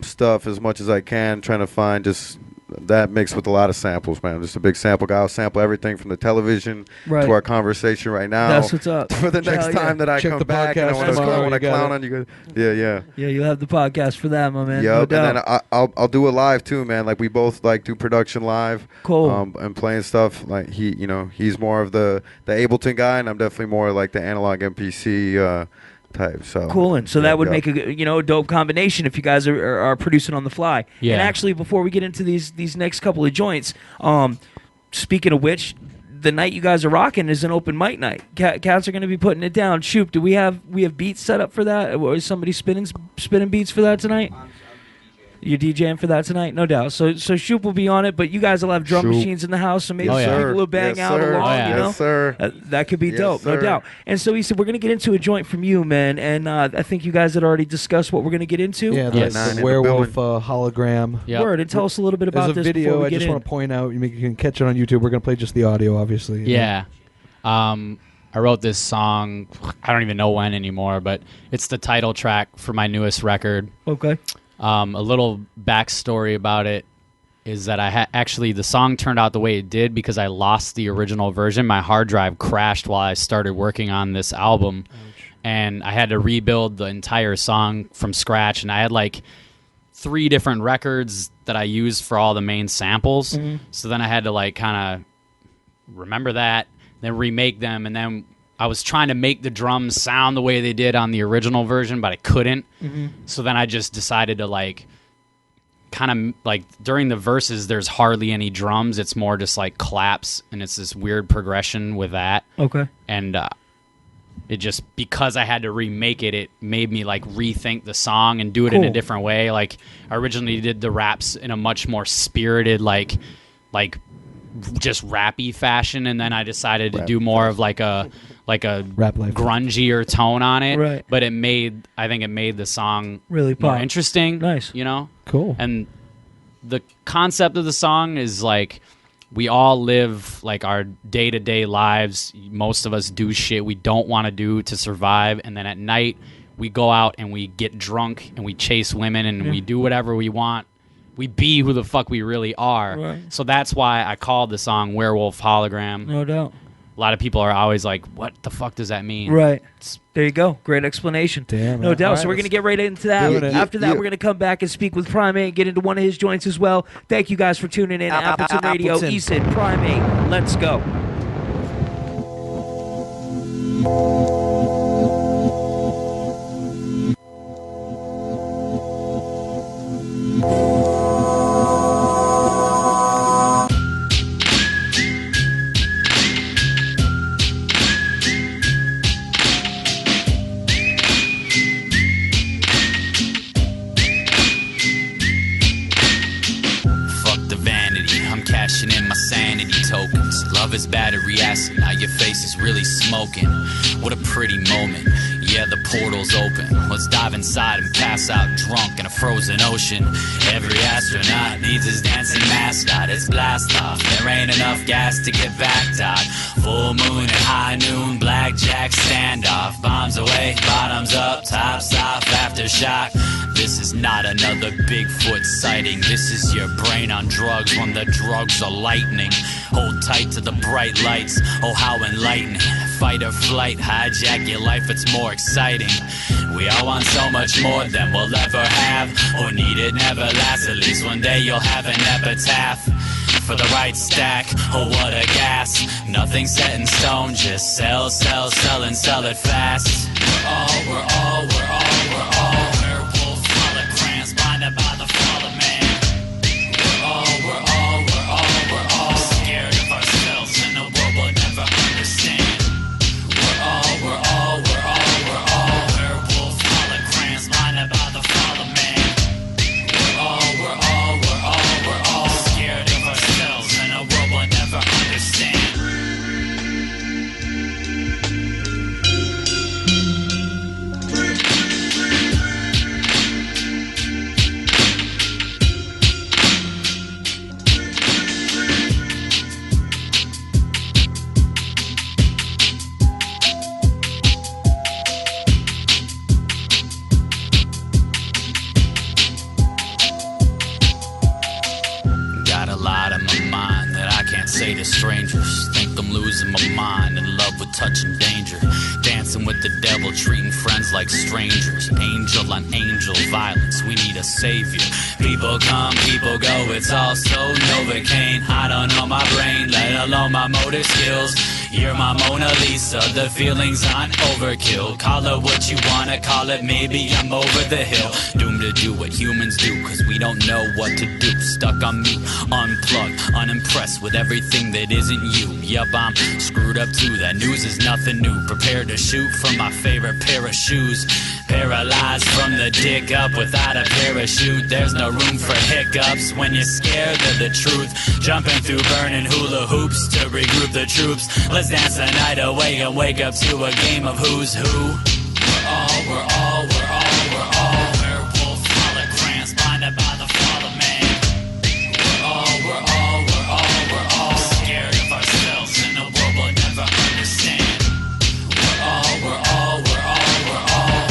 stuff as much as I can, trying to find just that mixed with a lot of samples, man. I'm just a big sample guy. I'll sample everything from the television Right. to our conversation right now. That's what's up. For the next Hell yeah. time that I Check come the back and I podcast want tomorrow, to you got clown it. on you. Yeah. Yeah, you'll have the podcast for that, my man. No Yep, doubt. and then I'll do it live too, man. Like we both like do production live. Cool. And playing stuff. Like he's more of the Ableton guy, and I'm definitely more like the analog MPC type. So Cool, and so yeah, that would yeah. make a dope combination if you guys are producing on the fly. Yeah. And actually, before we get into these next couple of joints, speaking of which, the night you guys are rocking is an open mic night. Cats are going to be putting it down. Shupe, do we have beats set up for that? Or is somebody spinning beats for that tonight? You're DJing for that tonight, no doubt. So Shupe will be on it, but you guys will have drum Shupe. machines in the house, so maybe Yes, some sir. people will bang Yes, out sir. along. Oh, yeah. You know, Yes, sir. That could be Yes, dope, no sir. doubt. And so he said we're going to get into a joint from you, man. And I think you guys had already discussed what we're going to get into. Yeah, Yes. the Nine in the werewolf building. hologram. Yep. Word, and tell us a little bit about There's a this before video. we I get just in. want to point out. You can catch it on YouTube. We're gonna play just the audio, obviously. Yeah. I wrote this song, I don't even know when anymore, but it's the title track for my newest record. Okay. A little backstory about it is that actually the song turned out the way it did because I lost the original version. My hard drive crashed while I started working on this album. And I had to rebuild the entire song from scratch. And I had like 3 different records that I used for all the main samples. Mhm. So then I had to like kind of remember that, then remake them. And then I was trying to make the drums sound the way they did on the original version, but I couldn't. Mhm. So then I just decided to like kind of like during the verses there's hardly any drums. It's more just like claps, and it's this weird progression with that. Okay. And it just, because I had to remake it, it made me like rethink the song and do it in a Cool. different way. Like I originally did the raps in a much more spirited like just rappy fashion, and then I decided to do more of like a Rap life. grungier tone on it. Right. But I think it made the song Really more pop. interesting. Nice. You know? Cool. And the concept of the song is like we all live like our day-to-day lives. Most of us do shit we don't want to do to survive, and then at night we go out and we get drunk and we chase women and we do whatever we want. We be who the fuck we really are. Right. So that's why I called the song Werewolf Hologram. No doubt. A lot of people are always like, what the fuck does that mean? Right. There you go. Great explanation. Damn. No doubt. All So right, we're going to get right into that. Doing it. After that, Yeah. we're going to come back and speak with Prhym8, get into one of his joints as well. Thank you guys for tuning in. Appleton Radio, Appleton. ECID Prhym8. Let's go. Fuck the vanity, I'm cashing in my sanity tokens. Love is battery acid, now your face is really smoking. What a pretty moment, yeah, the portal's open. Let's dive inside and pass out drunk in a frozen ocean. Every astronaut needs his dancing mascot, it's blast off. There ain't enough gas to get back dot. Full moon and high noon, blackjack standoff. Bombs away, bottoms up, tops off, aftershock. This is not another Bigfoot sighting. This is your brain on drugs when the drugs are lightning. Hold tight to the bright lights. Oh, how enlightening. Fight or flight, hijack your life, it's more exciting. We all want so much more than we'll ever have. Or need it never lasts. At least one day you'll have an epitaph. For the right stack, oh what a gas. Nothing set in stone, just sell, and sell it fast. We're all werewolf holograms, blinded by the fall of man. We're all scared of ourselves in a world we'll never understand. We're all werewolf holograms, blinded by the fall of man. We're all scared of ourselves in a world we'll never understand. strangers. Think I'm losing my mind, in love with touch and danger. Dancing with the devil, treating friends like strangers. Angel on angel violence, we need a savior. People come, people go, it's all so Novocaine. I don't know my brain, let alone my motor skills. You're my Mona Lisa, the feelings on overkill. Call it what you wanna call it, maybe I'm over the hill. Doomed to do what humans do, cause we don't know what to do. Stuck on me, unplugged, unimpressed with everything that isn't you. Yup, I'm screwed up too, that news is nothing new. Prepared to shoot from my favorite pair of shoes. Paralyzed from the dick up without a parachute. There's no room for hiccups when you're scared of the truth. Jumping through burning hula hoops to regroup the troops. Let's dance the night away and wake up to a game of who's who. We're all werewolf holograms blinded by the fall of man. We're all scared of ourselves in a world we'll never understand. We're all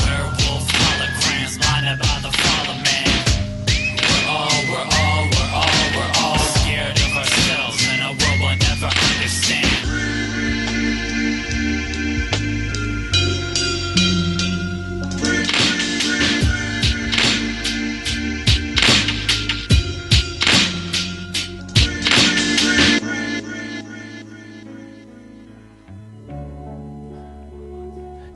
werewolf holograms blinded by the fall of man. We're all scared of ourselves in a world we'll never understand.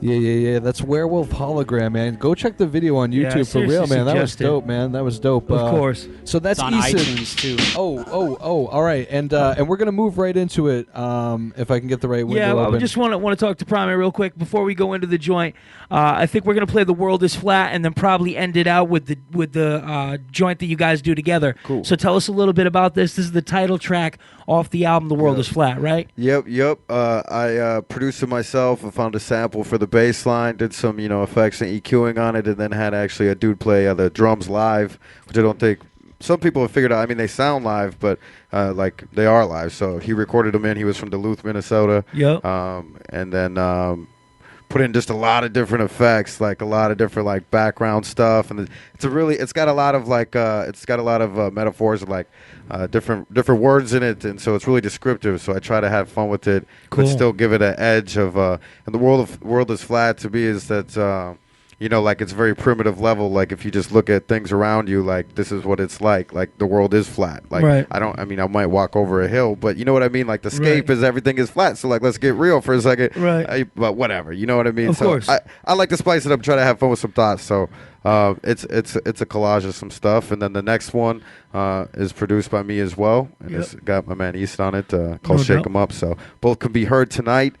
Yeah. That's Werewolf Hologram, man. Go check the video on YouTube for real, man. That was dope, man. That was dope. Of course. So that's It's on ECID. iTunes too. Oh. All right, and we're gonna move right into it. If I can get the right window I open. just want to talk to Prhym8 real quick before we go into the joint. I think we're gonna play "The World Is Flat" and then probably end it out with the joint that you guys do together. Cool. So tell us a little bit about this. This is the title track off the album "The World Is Flat," right? Yep. I produced it myself. I found a sample for the bass line, did some effects and EQing on it, and then had actually a dude play the drums live, which I don't think some people have figured out. I mean, they sound live, but like they are live. So he recorded them in. He was from Duluth, Minnesota. Yep. And then put in just a lot of different effects, like a lot of different like background stuff, and it's got a lot of metaphors, like different words in it, and so it's really descriptive. So I try to have fun with it, Cool. but still give it an edge of. And the world is flat to me is that. Like it's a very primitive level. Like if you just look at things around you, like this is what it's like. Like the world is flat. Like Right. I might walk over a hill, but you know what I mean? Like the scape is everything is flat. So like let's get real for a second. Right. But whatever. You know what I mean? Of course. I like to spice it up, try to have fun with some thoughts. So it's a collage of some stuff. And then the next one is produced by me as well. And it's got my man East on it called No Shake doubt. 'Em Up. So both can be heard tonight.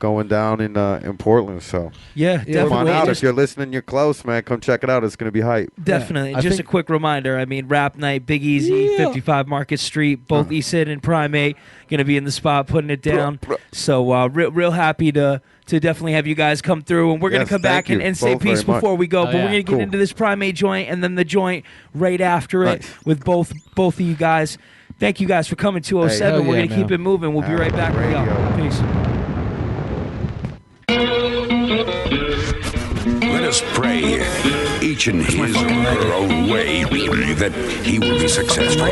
Going down in Portland, so Yeah, come definitely. on out Just- if you're listening. You're close, man. Come check it out. It's gonna be hype. Definitely. Just a quick reminder. I mean, Rap Night, Big Easy, 55 Market Street, both ECID and Prhym8 going to be in the spot putting it down. So real happy to definitely have you guys come through. And we're going to Yes, come back thank you and say both peace very much. before we go. Oh, but we're yeah. going to get Cool. into this Prhym8 joint and then the joint right after it with both of you guys. Thank you guys for coming 207. Hey, we're hell going to yeah, keep it moving. We'll be right back. Peace. Let us pray, each in his or her own way, that he will be successful.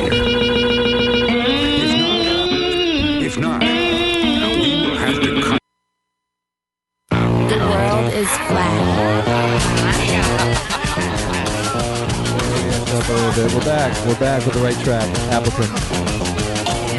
If not, we will have to cut. The world is flat. Up a little bit. We're back with the right track. Appleton.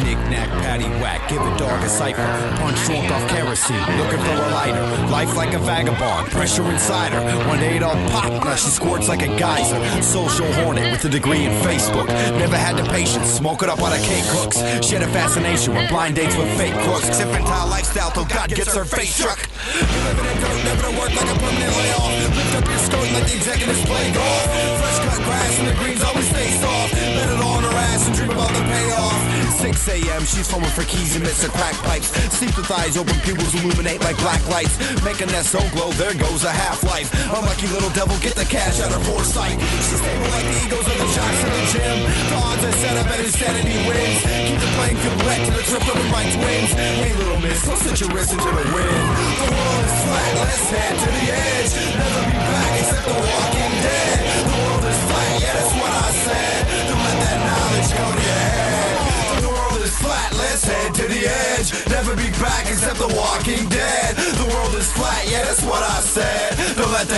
Knick-knack, paddywhack, give a dog a cypher. Punch drunk off kerosene, looking for a lighter. Life like a vagabond, pressure inside her. One day it all pop, now she squirts like a geyser. Social hornet with a degree in Facebook. Never had the patience, smoke it up on a cake hooks. She had a fascination with blind dates with fake crooks. Infantile lifestyle till God gets her face shook. You living in dirt, never to work like a permanent layoff. Lift up your skirt like the executives play golf. Fresh cut grass and the greens always stay soft. Let it on her ass and dream about the payoff. 6 a.m. she's fumbling for keys and missing crack pipes. Sleep with eyes open, pupils illuminate like black lights. Make a nest so glow, there goes a half-life. Unlucky little devil, get the cash out her foresight. She's stable like the egos of the jocks in the gym. The odds are set up and insanity wins. Keep the playing field wet till the trip over my twins. Hey little miss, don't set your wrist into the wind. The world is flat, let's head to the edge. Never be back except the walking dead. The world is flat, yeah that's what I said. Don't let that knowledge go to your head. The world is flat, let's head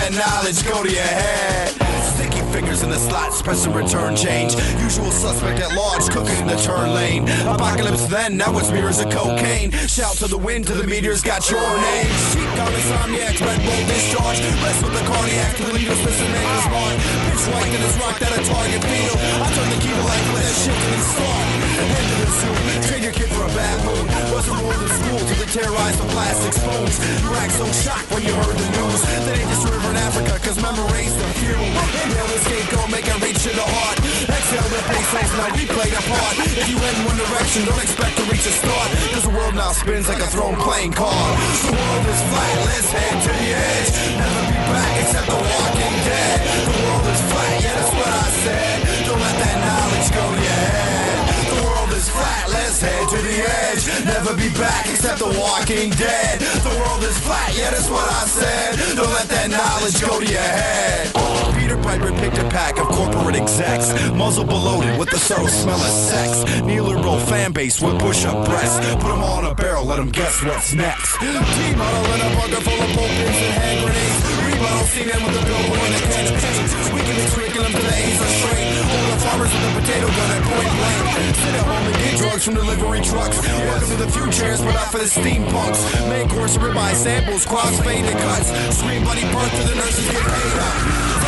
that knowledge go to your head. Sticky fingers in the slots, press and return change. Usual suspect at large, cooking in the turn lane. Apocalypse then, now it's mirrors of cocaine. Shout to the wind, to the meteors, got your name. Sheep on insomniacs, Red Bull discharge. Rest with the cardiac, to the leaders, listen, make us smart. Pitch white in his rock that a target field. I turn the key to life with that shit and start. End of the zoo, train your kid for a bad mood. Wasn't ruled in school till they terrorized the plastic spoons. You act so shocked when you heard the news. That ain't just a river in Africa, cause memories the fuel. Inhale the scapegoat, make it reach to the heart. Exhale the pesos, now we play the part. If you head in one direction, don't expect to reach a start. Cause the world now spins like a thrown playing card. The world is flat, let's head to the edge. Never be back except the walking dead. The world is flat, yeah, that's what I said. Don't let that knowledge go to your head. The world is flat, let's head to the edge. Never be back except the walking dead. The world is flat, yeah, that's what I said. Don't let that knowledge go to your head. Peter Piper picked a pack of corporate execs, muzzle bloated with the subtle smell of sex. Neoliberal fan base with push-up breasts. Put them all in a barrel, let them guess what's next. T-model in a bunker full of bullpens and hand grenades. Rebuttal, see them with the billboard and the can of paint. We can be curriculum to the A's are straight. All the farmers with the potato gun at point blank. Sit at home and get drugs from delivery trucks. Welcome to the future, but not for the steampunks. Main course ribeye samples, cross-faded cuts. Scream bloody birth to the nurses get paid up.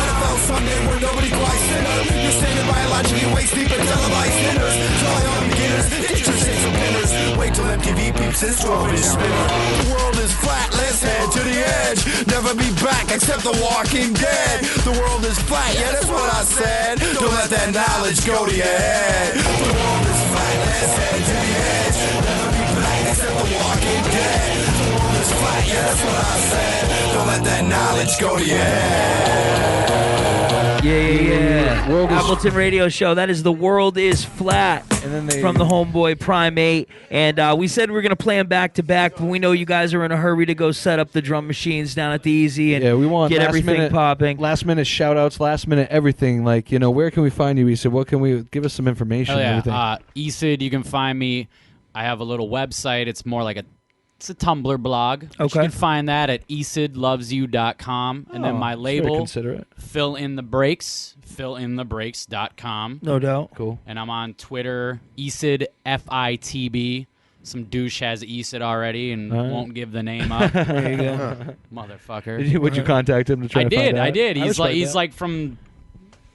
NFL Sunday where nobody cries sinner. You're standing biologically waist deep in televised dinners. Jolly on beginners, get your shakes and pinners. Wait till MTV peeps this 12-inch spinner. The world is flat, let's head to the edge. Never be back except the walking dead. The world is flat, yeah, that's what I said. Don't let that knowledge go to your head. The world is flat, let's head to the edge. Never be back except the walking dead. The world is flat, yeah, that's what I said. Don't let that knowledge go to your head. Yeah. Appleton Radio Show. That is The World is Flat. And then from the homeboy Prhym8. And we said we were going to play them back to back, but we know you guys are in a hurry to go set up the drum machines down at the Easy and we want get everything popping. Last minute shout outs, last minute everything. Like, where can we find you, ECID? What can we give us some information? Oh, yeah. And everything. ECID, you can find me. I have a little website. It's more like it's a Tumblr blog. Okay. You can find that at ecidlovesyou.com. And then my label, considerate. fillinthebreaks.com. No doubt. Cool. And I'm on Twitter, ECID FITB. Some douche has ECID already and won't give the name up. There you go. Motherfucker. Would you contact him to try to find out? I did. He's like from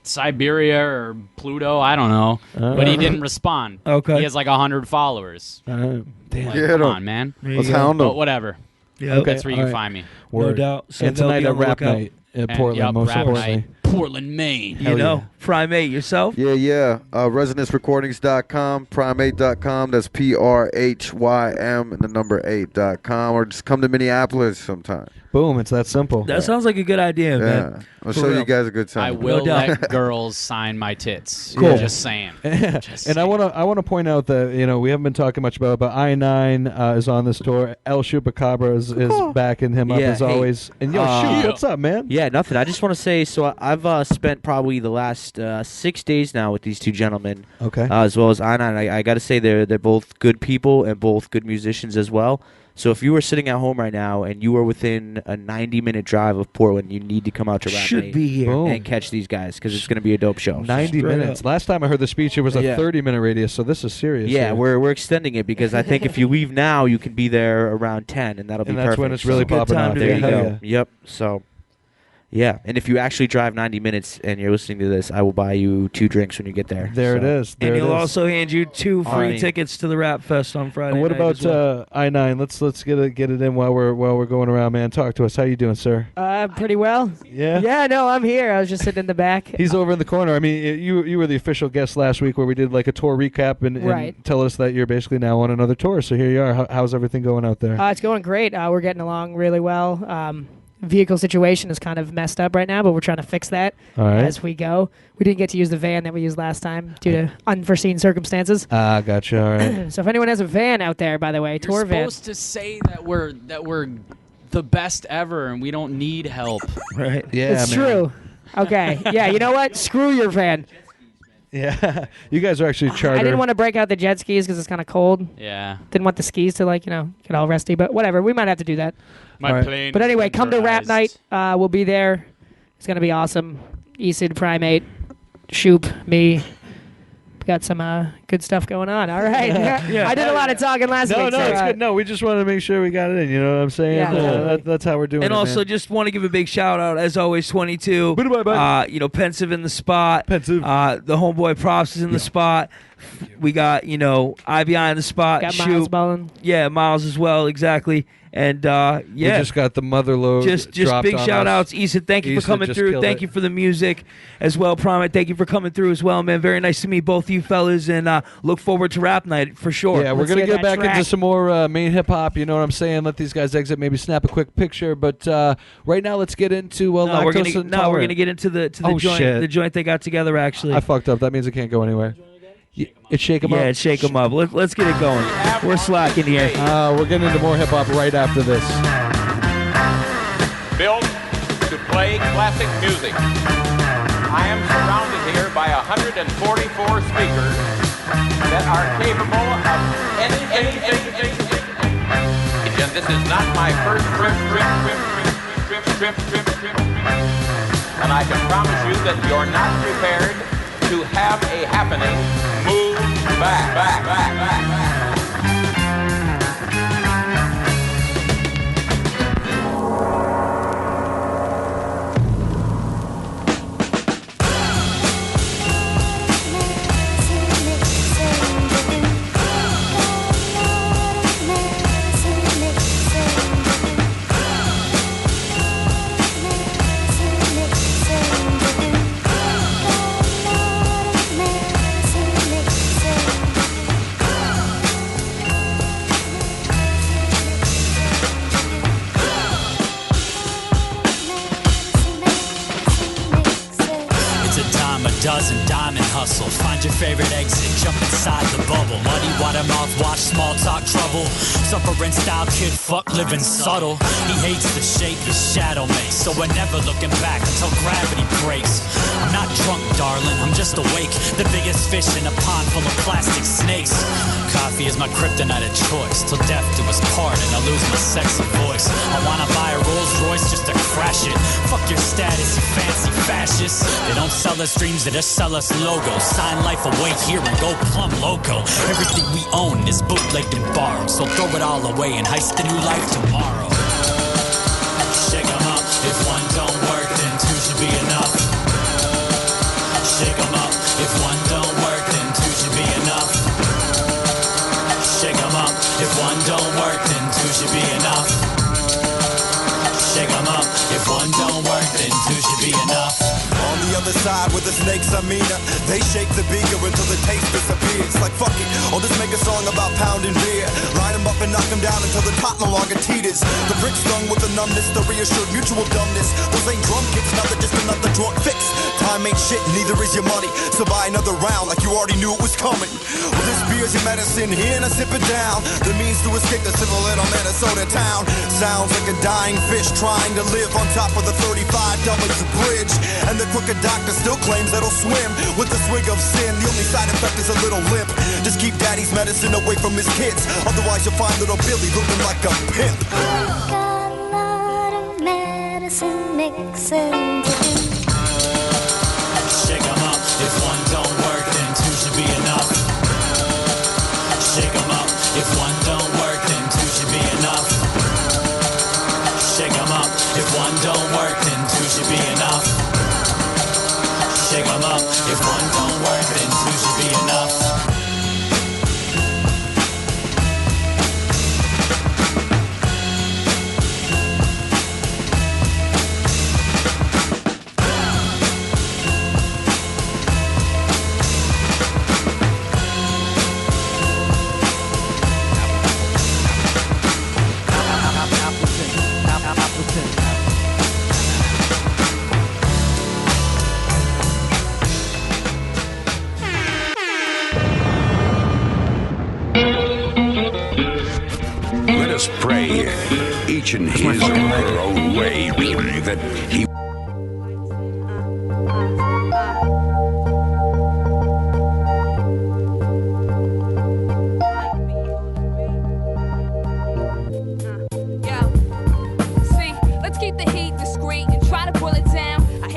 Siberia or Pluto, I don't know. But he didn't respond. Okay. He has like 100 followers. Damn. Come on, man. Let's hound him. But whatever. Yeah, That's where you can find me. No doubt. So and tonight at Rap Night in Portland, most Rap importantly. Night, Portland, Maine. Prhym8, yourself? Yeah. ResonanceRecordings.com, Prhym8.com. That's PRHYM and the number 8.com. Or just come to Minneapolis sometime. Boom, it's that simple. That sounds like a good idea, man. I'll show you guys a good time. I will let girls sign my tits. Cool. Just saying. And I want to point out that we haven't been talking much about it, but Eyenine is on this tour. El Chupacabra is backing him up as always. And Shoot, what's up, man? Yeah, nothing. I just want to say, so I've spent probably the last 6 days now with these two gentlemen. Okay. As well as Eyenine. I got to say they're both good people and both good musicians as well. So if you were sitting at home right now and you were within a 90-minute drive of Portland, you need to come out to Rap Should Night be here. and catch these guys because it's going to be a dope show. 90 minutes. Last time I heard the speech, it was a 30-minute radius, so this is serious. Yeah, we're extending it because I think if you leave now, you can be there around 10, and that'll be perfect. And that's when it's really popping off. There you go. Yep. So, yeah. And if you actually drive 90 minutes and you're listening to this, I will buy you 2 drinks when you get there. There it is. And he'll also hand you 2 free tickets to the Rap Fest on Friday. And what night about as well. I9? Let's get it in while we're going around, man. Talk to us. How you doing, sir? Pretty well. Yeah. Yeah. No, I'm here. I was just sitting in the back. He's over in the corner. I mean, you were the official guest last week where we did like a tour recap and tell us that you're basically now on another tour. So here you are. How's everything going out there? It's going great. We're getting along really well. Vehicle situation is kind of messed up right now, but we're trying to fix that as we go. We didn't get to use the van that we used last time due to unforeseen circumstances. Gotcha. All right. So if anyone has a van out there, by the way, tour van. You're supposed to say that we're the best ever and we don't need help. Right. Yeah, it's true. Okay. Yeah, you know what? Screw your van. Yeah. You guys are actually charter. I didn't want to break out the jet skis because it's kind of cold. Yeah. Didn't want the skis to get all rusty, but whatever. We might have to do that. My plane. But anyway, come to Rap Night. We'll be there. It's going to be awesome. ECID Prhym8, Shupe, me. Got some good stuff going on. All right. Yeah. I did a lot of talking last week. No, it's good. No, we just wanted to make sure we got it in. You know what I'm saying? Yeah, cool. That's how we're doing and it, also, man. just want to give a big shout out, as always, 22. Pensive in the spot. Pensive. The homeboy Props is in the spot. We got, IBI in the spot. Got Miles Ballin. Yeah, Miles as well, exactly. And we just got the mother load. Just big shout outs. Issa, thank you for coming through. Thank you for the music as well. Prhym8, thank you for coming through as well, man. Very nice to meet both of you fellas, and look forward to Rap Night for sure. Yeah, we're going to get back into some more Maine hip hop. You know what I'm saying? Let these guys exit, maybe snap a quick picture. But right now, let's get into lactose intolerant. No, we're going to get into the joint. Shit. The joint they got together, actually. I fucked up. That means it can't go anywhere. It's Shake 'em Up? Yeah, it's Shake 'em Up. Let's get it going. We're slacking here. We're getting into more hip hop right after this. Built to play classic music. I am surrounded here by 144 speakers that are capable of anything. And this is not my first trip. And I can promise you that you're not prepared to have a happening. Move back. Dozen diamond hustle. Find your favorite exit, jump inside the bubble. Muddy water mouth, watch small talk trouble. Suffering style kid, fuck living subtle. He hates the shape his shadow makes, so we're never looking back until gravity breaks. I'm not drunk, darling, I'm just awake. The biggest fish in a pond full of plastic snakes. Coffee is my kryptonite of choice, till death do us part and I lose my sexy voice. I wanna buy a Rolls Royce just to crash it. Fuck your status, you fancy fascists. They don't sell us dreams, they just sell us logos. Sign life away here and go plumb loco. Everything we own is bootlegged and borrowed, so throw it all away and heist a new life tomorrow. Shake 'em up, if one don't work then two should be enough. Shake 'em up, if one don't work then two should be enough. Shake 'em up, if one don't work then two should be enough. Shake 'em up, if one don't work then two should be enough. On the other side where the snakes are meaner, they shake the beaker until the taste disappears. Like fuck it, I'll just make a song about pounding beer. Line them up and knock them down until the top no longer teeters. The brick stung with the numbness, the reassured mutual dumbness. Those ain't drum kicks, now they're just another drunk fix. Time ain't shit, neither is your money, so buy another round like you already knew it was coming. Well, this beer's your medicine, here and I sip it down. The means to escape the civil little Minnesota town. Sounds like a dying fish trying to live on top of the 35W bridge. And the crooked doctor still claims that he'll swim with a swig of sin. The only side effect is a little limp. Just keep daddy's medicine away from his kids, otherwise you'll find little Billy looking like a pimp. Got a lot of medicine mixing to do. Shake 'em up, if one don't work then two should be enough. Shake 'em up, if one don't work then two should be enough. Shake 'em up, if one don't work then two should be enough. Shake 'em up, if one don't work then two should be enough. Let us pray, each in his or her own way, that he. See, let's keep the heat discreet and try to pull it down. I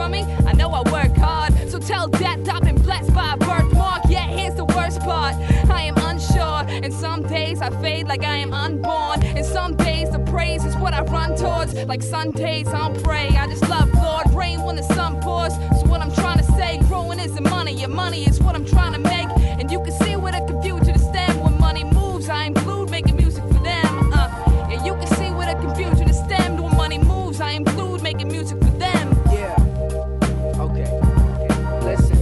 from me? I know I work hard, so tell death I've been blessed by a birthmark. Yeah, here's the worst part, I am unsure, and some days I fade like I am unborn, and some days the praise is what I run towards. Like Sundays I don't pray, I just love Lord. Rain when the sun pours, so what I'm trying to say, growing isn't money, your money is what I'm trying to make. And you can see where the confusion is stem. When money moves, I include making music for them. Yeah, you can see where the confusion is stemmed. When money moves, I include making music for them. Yeah. Okay. Listen.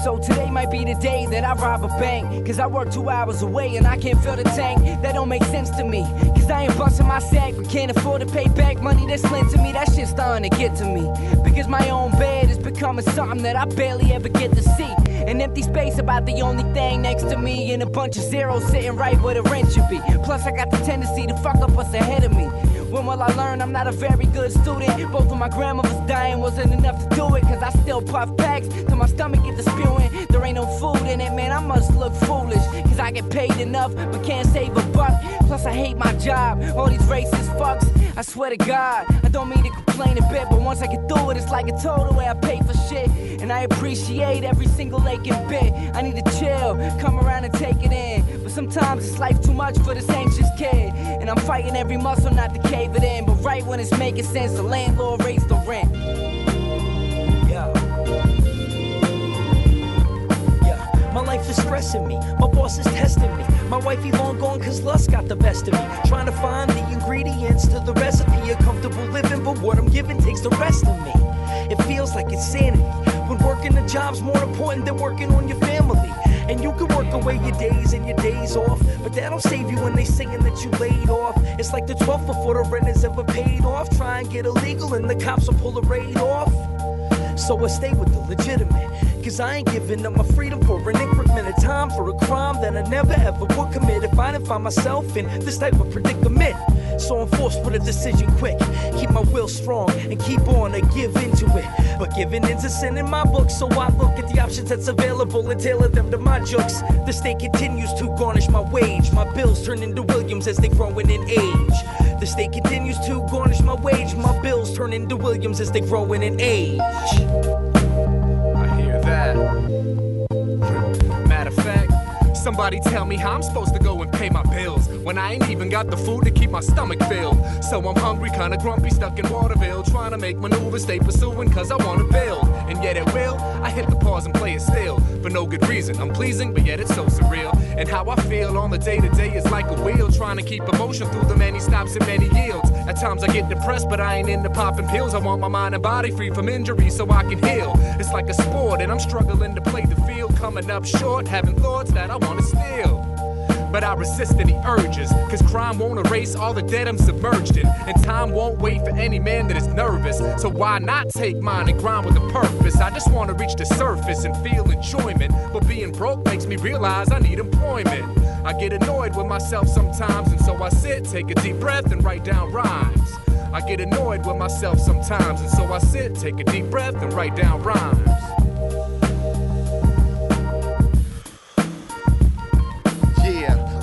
So today might be the day that I rob a bank, cause I work 2 hours away and I can't fill the tank. That don't make sense to me, cause I ain't busting my sack but can't afford to pay back money that's lent to me. That shit's starting to get to me, because my own bed is becoming something that I barely ever get to see. An empty space about the only thing next to me, and a bunch of zeros sitting right where the rent should be. Plus I got the tendency to fuck up what's ahead of me. When will I learn? I'm not a very good student. Both of my grandmothers dying wasn't enough to do it, cause I still puff packs till my stomach get to spewing. There ain't no food in it, man, I must look foolish, cause I get paid enough but can't save a buck. Plus I hate my job, all these racist fucks. I swear to God, I don't mean to complain a bit, but once I get through it, it's like a total way I pay for shit. And I appreciate every single aching bit. I need to chill, come around and take it in. But sometimes it's life too much for this anxious kid, and I'm fighting every muscle not to cave it in. But right when it's making sense, the landlord raised the rent. My life is stressing me, my boss is testing me. My wifey long gone cause lust got the best of me. Trying to find the ingredients to the recipe of comfortable living, but what I'm giving takes the rest of me. It feels like insanity when working a job's more important than working on your family. And you can work away your days and your days off, but that don't save you when they saying that you laid off. It's like the 12th before the rent is ever paid off. Try and get illegal and the cops will pull the raid off. So I stay with the legitimate, cause I ain't giving up my freedom for an increment of time for a crime that I never ever would commit if I didn't find myself in this type of predicament. So I'm forced with a decision quick, keep my will strong and keep on to give into it. But giving into sin in my book, so I look at the options that's available and tailor them to my jokes. The state continues to garnish my wage, my bills turn into Williams as they growing in age. The state continues to garnish my wage, my bills turn into Williams as they growing in age. I hear that. Matter of fact, somebody tell me how I'm supposed to go and pay my bills when I ain't even got the food to keep my stomach filled. So I'm hungry, kinda grumpy, stuck in Waterville, trying to make maneuvers, stay pursuing cause I wanna build. And yet at will, I hit the pause and play it still, for no good reason. I'm pleasing, but yet it's so surreal. And how I feel on the day-to-day is like a wheel, trying to keep emotion through the many stops and many yields. At times I get depressed, but I ain't into popping pills. I want my mind and body free from injury so I can heal. It's like a sport and I'm struggling to play the field, coming up short, having thoughts that I wanna steal. But I resist any urges, cause crime won't erase all the debt I'm submerged in, and time won't wait for any man that is nervous. So why not take mine and grind with a purpose? I just wanna reach the surface and feel enjoyment, but being broke makes me realize I need employment. I get annoyed with myself sometimes, and so I sit, take a deep breath and write down rhymes. I get annoyed with myself sometimes, and so I sit, take a deep breath and write down rhymes.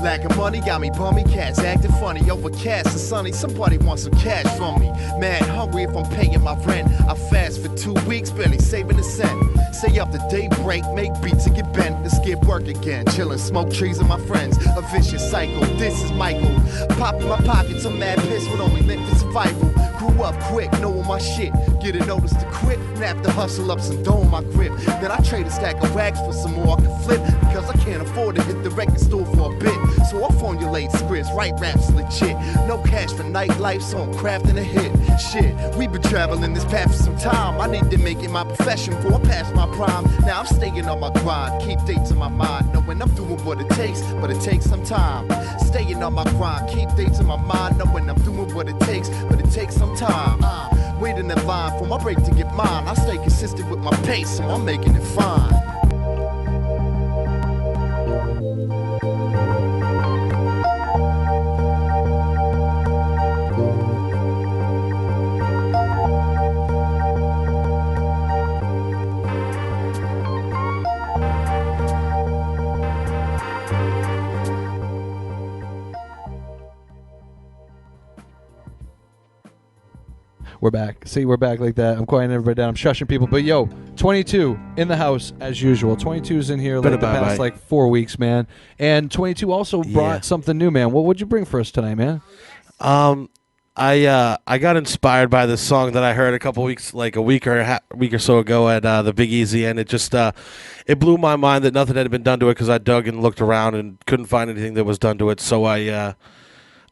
Lack of money got me bummy, cats acting funny, overcast and sunny. Somebody wants some cash from me. Mad hungry if I'm paying my rent. I fast for 2 weeks, barely saving a cent. Stay up to daybreak, make beats and get bent. Let's get work again, chillin', smoke trees with my friends. A vicious cycle, this is Michael. Pop in my pockets, I'm mad pissed with only lit for survival. Grew up quick, knowing my shit. Get a notice to quit, and have to hustle up some dough in my grip. Then I trade a stack of wax for some more I can flip, because I can't afford to hit the record store for a bit. So I formulate scripts, write raps legit. No cash for nightlife, so I'm crafting a hit. Shit, we been traveling this path for some time. I need to make it my profession before I pass my prime. Now I'm staying on my grind, keep dates in my mind, knowing I'm doing what it takes, but it takes some time. Staying on my grind, keep dates in my mind, knowing I'm doing what it takes, but it takes some time. Waiting in line for my break to get mine. I stay consistent with my pace, so I'm making it fine. We're back. See, we're back like that. I'm quieting everybody down. I'm shushing people. But, yo, 22 in the house as usual. 22's in here like the past, like, 4 weeks, man. And 22 also brought something new, man. What would you bring for us tonight, man? I got inspired by this song that I heard a couple weeks, like a week or so ago at the Big Easy, and it just it blew my mind that nothing had been done to it because I dug and looked around and couldn't find anything that was done to it. So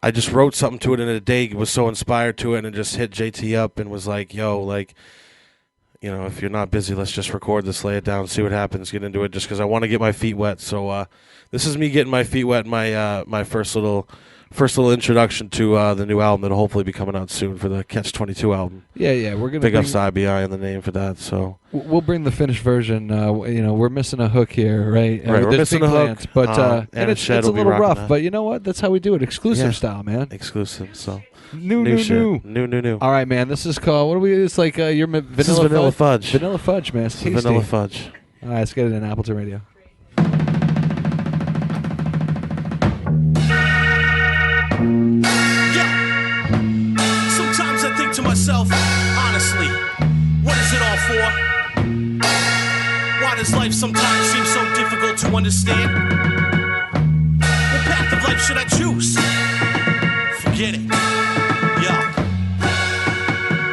I just wrote something to it in a day, was so inspired to it, and just hit JT up and was like, yo, like, you know, if you're not busy, let's just record this, lay it down, see what happens, get into it, just because I want to get my feet wet. So this is me getting my feet wet, my first little introduction to the new album that'll hopefully be coming out soon for the Catch 22 album. Yeah, we're gonna big ups to IBI in the name for that. So we'll bring the finished version. You know, we're missing a hook here, right? We're missing a hook, but and it's a little rough. But you know what? That's how we do it, exclusive style, man. Exclusive. So new. All right, man. This is called. What are we? It's like your vanilla fudge. Vanilla fudge, man. It's tasty. Vanilla fudge. All right, let's get it in Appleton Radio. Sometimes I think to myself, honestly, what is it all for? Why does life sometimes seem so difficult to understand? What path of life should I choose? Forget it.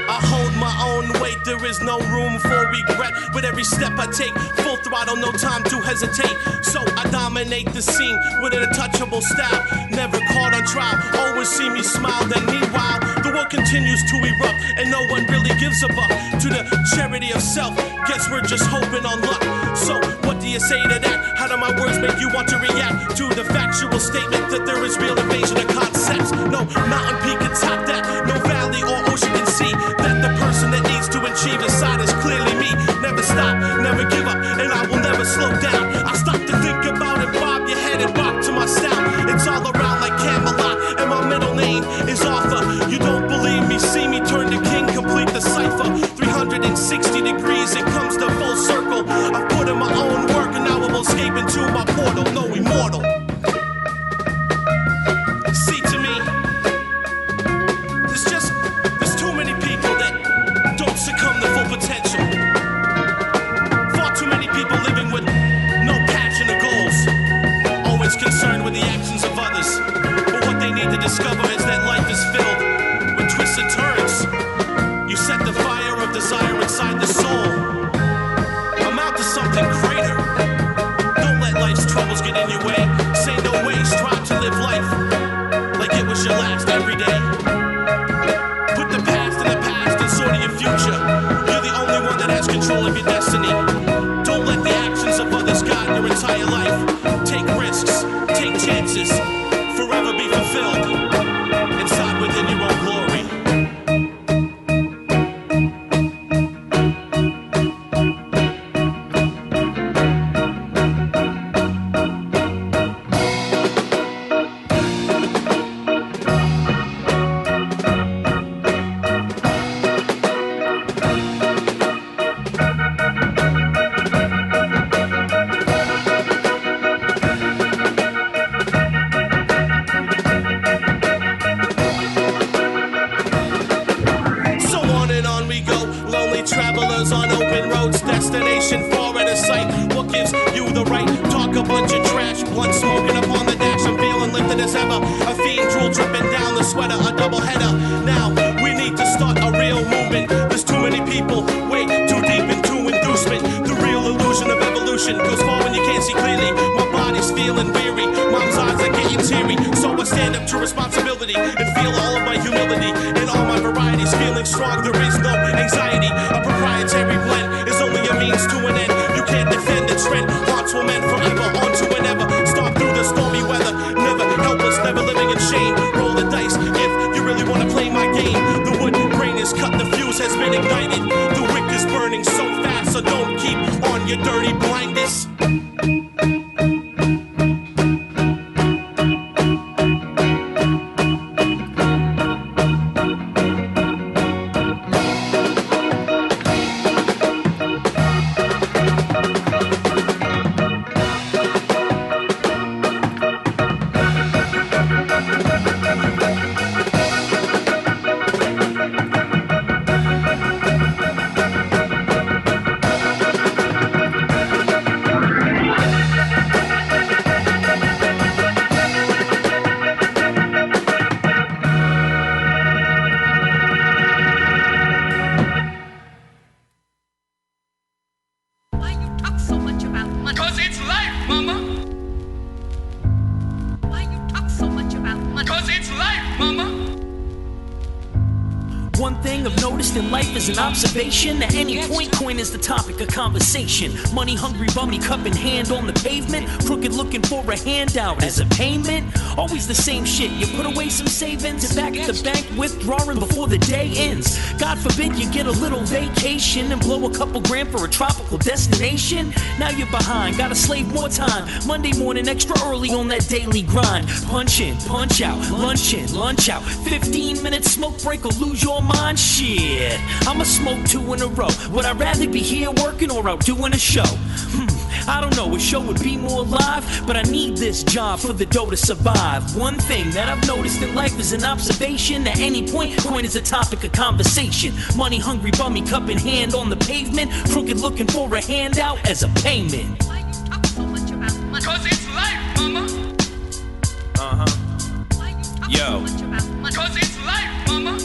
I hold my own weight, there is no room for regret. With every step I take, full throttle, no time to hesitate. So I dominate the scene with an untouchable style. Never caught on trial, always see me smile. Then meanwhile, the world continues to erupt, and no one really gives a fuck. To the charity of self, guess we're just hoping on luck. So what do you say to that? How do my words make you want to react to the factual statement that there is real invasion of concepts? No mountain peak can top that, no valley or ocean can see that the person that needs to achieve inside is clearly me. Never stop, never give up, and I will never slow down. I stop to think about it, bob your head and rock to my sound. It's all around like Camelot, and my middle name is Arthur. You don't believe me, see me turn to king, complete the cipher. 360 degrees, it comes to full circle. I put in my own work, and now I will escape into my portal. No immortal. See, to me, there's too many people that don't succumb to full potential. Far too many people living with no passion or goals, always concerned with the actions of others. But what they need to discover is that life is filled with twists and turns. You set the fire of desire inside the soul. I'm out to something greater. Don't let life's troubles get in your way. Say no way, strive to live life like it was your last every day. Put the past in the past and sort of your future. You're the only one that has control of your destiny. Don't let the actions of others guide your entire life. Take risks, take chances, forever be fulfilled inside within your own glory. Travelers on open roads, destination far out of sight. What gives you the right? Talk a bunch of trash, blunt smoking up on the dash. I'm feeling lifted as ever. A fiend drool dripping down the sweater, a double header. Now we need to start a real movement. There's too many people, way too deep into inducement. The real illusion of evolution goes far when you can't see clearly. My body's feeling weary, mom's eyes are getting teary. So I stand up to responsibility and feel all of my humility and all my varieties. Feeling strong, there is no anxiety. A proprietary blend is only a means to an end. You can't defend the trend. Hearts will mend forever, on to whenever. Start through the stormy weather. Never helpless, never living in shame. Roll the dice if you really want to play my game. The wood grain is cut, the fuse has been ignited. The wick is burning so fast, so don't keep on your dirty blindness. thing I've noticed in life is an observation. At any point, coin is the topic of conversation. Money hungry bummy, cup in hand on the pavement. Crooked looking for a handout as a payment. Always the same shit. You put away some savings and back at the bank withdrawing before the day ends. God forbid you get a little vacation and blow a couple grand for a tropical destination. Now you're behind, gotta slave more time. Monday morning extra early on that daily grind. Punch in, punch out, lunch in, lunch out. 15-minute smoke break or lose your mind. Shit, I'ma smoke 2 in a row. Would I rather be here working or out doing a show? I don't know, a show would be more live, but I need this job for the dough to survive. One thing that I've noticed in life is an observation. At any point, coin is a topic of conversation. Money hungry bummy, cup in hand on the pavement. Crooked looking for a handout as a payment. Cause it's life, mama. Yo. Cause it's life, mama.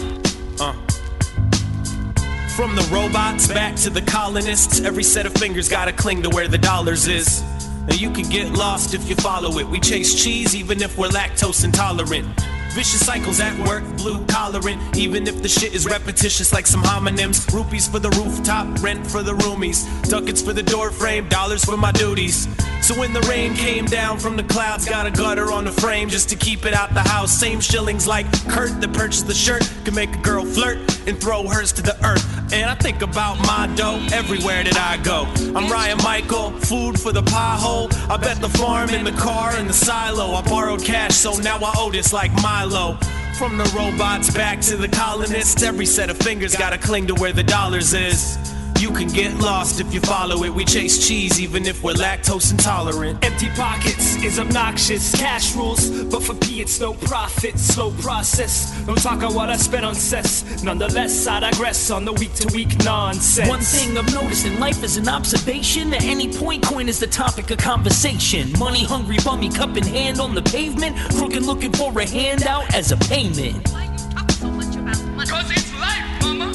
From the robots back to the colonists, every set of fingers gotta cling to where the dollars is. Now you can get lost if you follow it. We chase cheese even if we're lactose intolerant. Vicious cycles at work, blue collarant. Even if the shit is repetitious like some homonyms. Rupees for the rooftop, rent for the roomies. Ducats for the door frame, dollars for my duties. So when the rain came down from the clouds, got a gutter on the frame just to keep it out the house. Same shillings like Kurt that purchased the shirt can make a girl flirt and throw hers to the earth. And I think about my dough everywhere that I go. I'm Ryan Michael, food for the pie hole. I bet the farm in the car and the silo. I borrowed cash, so now I owe this like Milo. From the robots back to the colonists, every set of fingers gotta cling to where the dollars is. You can get lost if you follow it. We chase cheese even if we're lactose intolerant. Empty pockets is obnoxious. Cash rules, but for P it's no profit. Slow process. Don't talk on what I spent on cess. Nonetheless, I digress on the week-to-week nonsense. One thing I've noticed in life is an observation. At any point, coin is the topic of conversation. Money hungry bummy, cup in hand on the pavement. Crooked looking for a handout as a payment. Why you talk so much about money? Cause it's life, mama.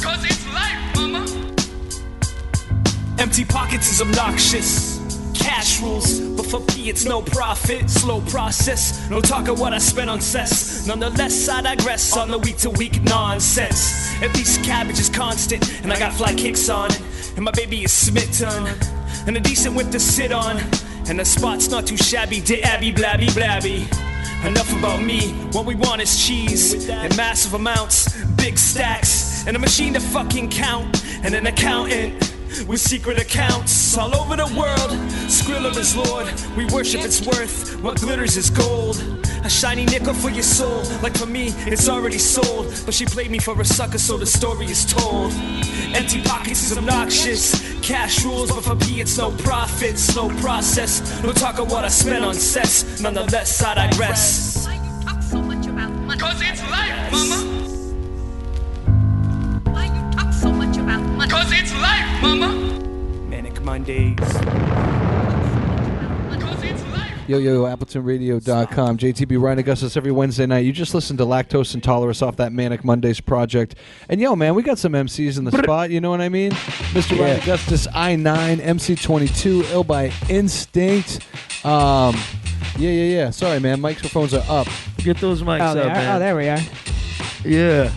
Cause it's life, mama. Empty pockets is obnoxious. Cash rules, but for P it's no profit. Slow process, no talk of what I spent on cess. Nonetheless, I digress on the week-to-week nonsense. At least cabbage is constant, and I got fly kicks on. And my baby is smitten, and a decent whip to sit on. And the spot's not too shabby, abby blabby blabby. Enough about me, what we want is cheese in massive amounts, big stacks, and a machine to fucking count, and an accountant with secret accounts all over the world. Skrilla is Lord, we worship its worth. What glitters is gold, a shiny nickel for your soul. Like for me, it's already sold, but she played me for a sucker, so the story is told. Empty pockets is obnoxious. Cash rules, but for P it's no profit. Slow process, no talk of what I spent on cess. Nonetheless, I digress. Why you talk so much about money? Cause it's life, mama. Why you talk so much about money? Cause it's life, mama. Manic Mondays. Yo, AppletonRadio.com. JTB Ryan Augustus every Wednesday night. You just listened to Lactose Intolerance off that Manic Mondays project. And yo, man, we got some MCs in the spot, you know what I mean? Mr. Ryan Augustus, I9, MC22, Ill by Instinct. Yeah. Sorry, man. Microphones are up. Get those mics up, man. Oh, there we are. Yeah.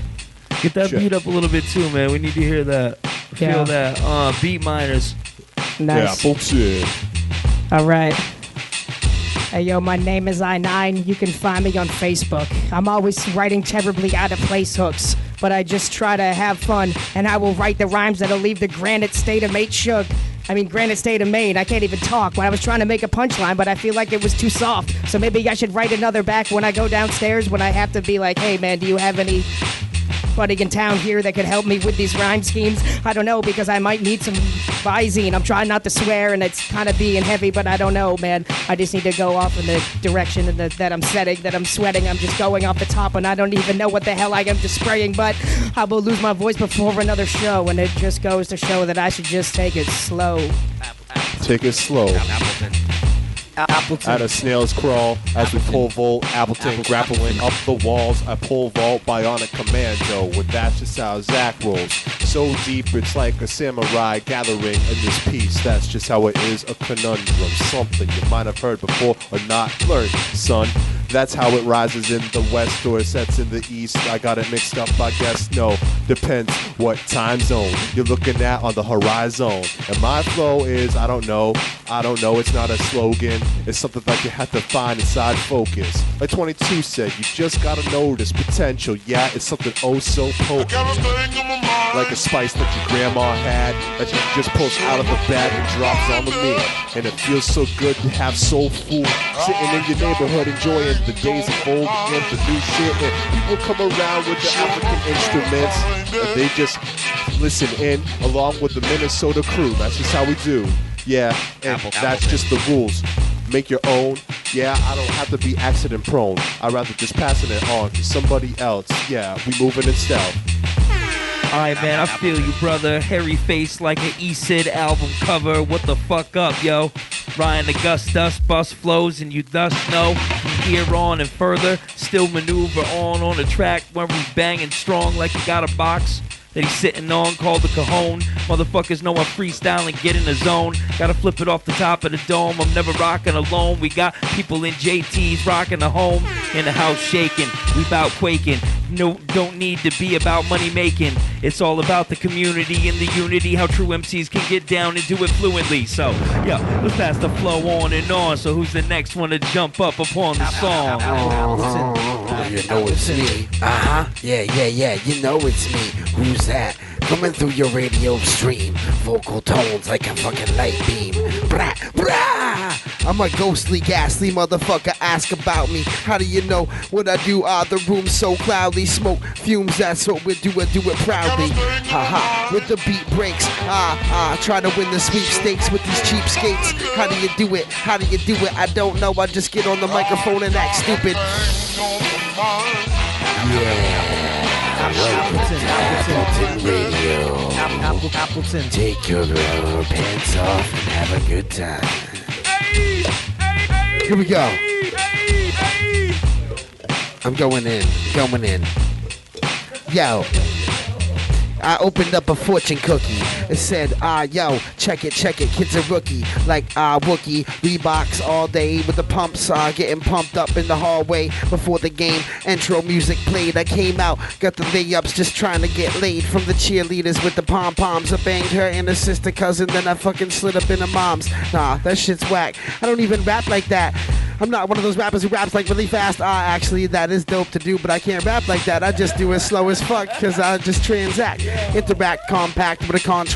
Get that beat up a little bit too, man. We need to hear that. Feel that. Beat miners. Nice. Yeah, bullshit. All right. Hey, yo, my name is I9. You can find me on Facebook. I'm always writing terribly out of place hooks, but I just try to have fun, and I will write the rhymes that'll leave the granite state of Maine shook. Granite State of Maine. I can't even talk. When I was trying to make a punchline, but I feel like it was too soft. So maybe I should write another back when I go downstairs, when I have to be like, hey, man, do you have anybody in town here that could help me with these rhyme schemes? I don't know, because I might need some Visine. I'm trying not to swear, and it's kind of being heavy, but I don't know, man. I just need to go off in the direction that I'm setting, that I'm sweating. I'm just going off the top, and I don't even know what the hell I am just spraying, but I will lose my voice before another show, and it just goes to show that I should just take it slow. Take it slow. Appleton. At a snail's crawl as we pole vault, Appleton grappling up the walls. I pole vault bionic commando with that's just how Zach rolls. So deep it's like a samurai gathering in this piece. That's just how it is, a conundrum, something you might have heard before or not learned, son. That's how it rises in the west or sets in the east. I got it mixed up, I guess. No, depends what time zone you're looking at on the horizon. And my flow is, I don't know. It's not a slogan. It's something that you have to find inside focus. Like 22 said, you just gotta notice potential. Yeah, it's something oh so potent. Like a spice that your grandma had that she just pulls out of the bag and drops on the meal. And it feels so good to have soul food sitting in your neighborhood enjoying the days of old and the new shit. And people come around with the African instruments and they just listen in along with the Minnesota crew. That's just how we do. Yeah, and that's just the rules. Make your own. Yeah, I don't have to be accident prone. I'd rather just passing it on to somebody else. Yeah, we moving in stealth. Alright, man, I feel you, brother. Hairy face like an ECID album cover. What the fuck up, yo? Ryan Augustus, bust flows, and you thus know from here on and further, still maneuver on the track when we banging strong like you got a box that he's sitting on called the Cajon. Motherfuckers know I'm freestyling, get in the zone. Gotta flip it off the top of the dome. I'm never rocking alone. We got people in JTs rocking the home. In the house shaking, we bout quaking. No, don't need to be about money making. It's all about the community and the unity. How true MCs can get down and do it fluently. So, yo, let's pass the flow on and on. So who's the next one to jump up upon the song? You know it's me. Yeah. You know it's me. Who's that? Coming through your radio stream. Vocal tones like a fucking light beam. Brah, brah. I'm a ghostly, ghastly motherfucker. Ask about me. How do you know what I do? The room's so cloudy. Smoke fumes, that's what we do. I do it proudly. With the beat breaks. Try to win the sweepstakes with these cheapskates. How do you do it? I don't know. I just get on the microphone and act stupid. Appleton Radio. Appleton. Take your pants off and have a good time. Here we go. I'm going in. Yo. I opened up a fortune cookie. It said, yo, check it, kid's a rookie. Like, Wookie, Reeboks all day with the pumps, getting pumped up in the hallway before the game. Intro music played, I came out, got the layups, just trying to get laid from the cheerleaders with the pom-poms. I banged her and her sister cousin, then I fucking slid up in her mom's. Nah, that shit's whack. I don't even rap like that. I'm not one of those rappers who raps like really fast. Actually, that is dope to do, but I can't rap like that. I just do it slow as fuck, cause I just transact. Interact compact with a contract.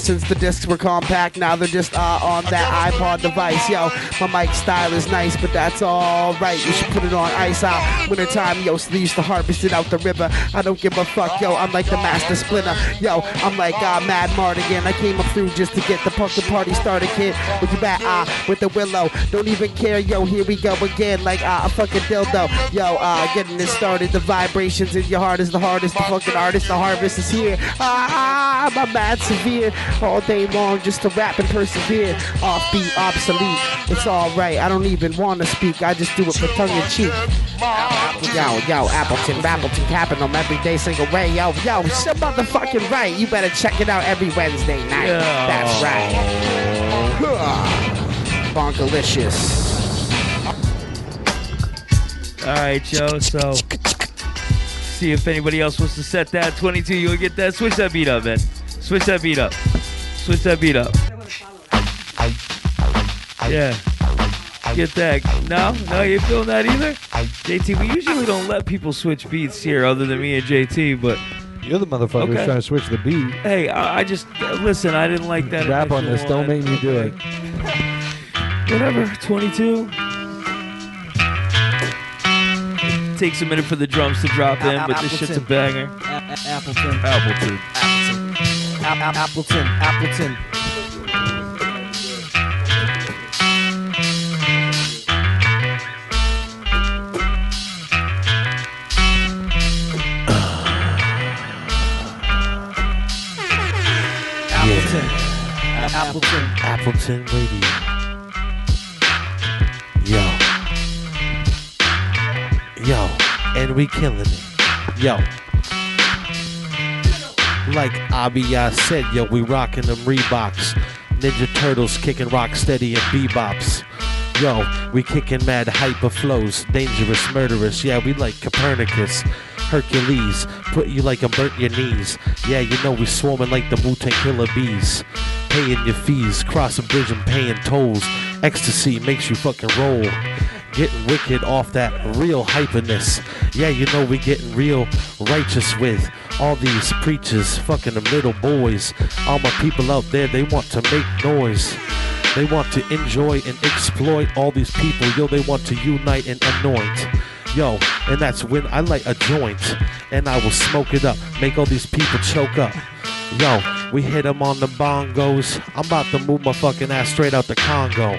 Since the discs were compact, now they're just on that iPod device. Yo, my mic style is nice, but that's alright. You should put it on ice. Wintertime, yo, so they used to harvest it out the river. I don't give a fuck, yo, I'm like the master splinter. Yo, I'm like Mad Mardigan. I came up through just to get the pumpkin party started, kid. With your bat, with the willow. Don't even care, yo, here we go again, like a fucking dildo. Yo, getting this started. The vibrations in your heart is the hardest. The fucking artist, the harvest is here. I'm mad severe. All day long just to rap and persevere. Offbeat, obsolete. It's alright. I don't even want to speak. I just do it for tongue in cheek. Yo, Appleton, capping them every day, single way. Yo, so motherfucking right. You better check it out every Wednesday night. Yeah. That's right. Bonkalicious. Alright, yo, so see if anybody else wants to set that. 22, you'll get that. Switch that beat up, man. Switch that beat up. Yeah. Get that. No, you feeling that either? JT, we usually don't let people switch beats here other than me and JT, but you're the motherfucker who's trying to switch the beat. Hey, I just, listen, I didn't like that. Rap on this, don't make me do it. Whatever, 22. Takes a minute for the drums to drop in, but this shit's a banger. Appleton. Appleton Radio. Yo, and we killing it. Yo. Like Abiyah said, yo, we rocking them Reeboks. Ninja Turtles kicking rock steady and bebops. Yo, we kicking mad hyper flows, dangerous, murderous. Yeah, we like Copernicus, Hercules, put you like a burnt your knees. Yeah, you know we swarming like the Wu-Tang Killer bees. Paying your fees, crossing bridge and paying tolls. Ecstasy makes you fucking roll. Getting wicked off that real hyperness. Yeah, you know we getting real righteous with all these preachers, fucking them little boys. All my people out there, they want to make noise. They want to enjoy and exploit all these people. Yo, they want to unite and anoint. Yo, and that's when I light a joint and I will smoke it up, make all these people choke up. Yo, we hit them on the bongos. I'm about to move my fucking ass straight out the Congo.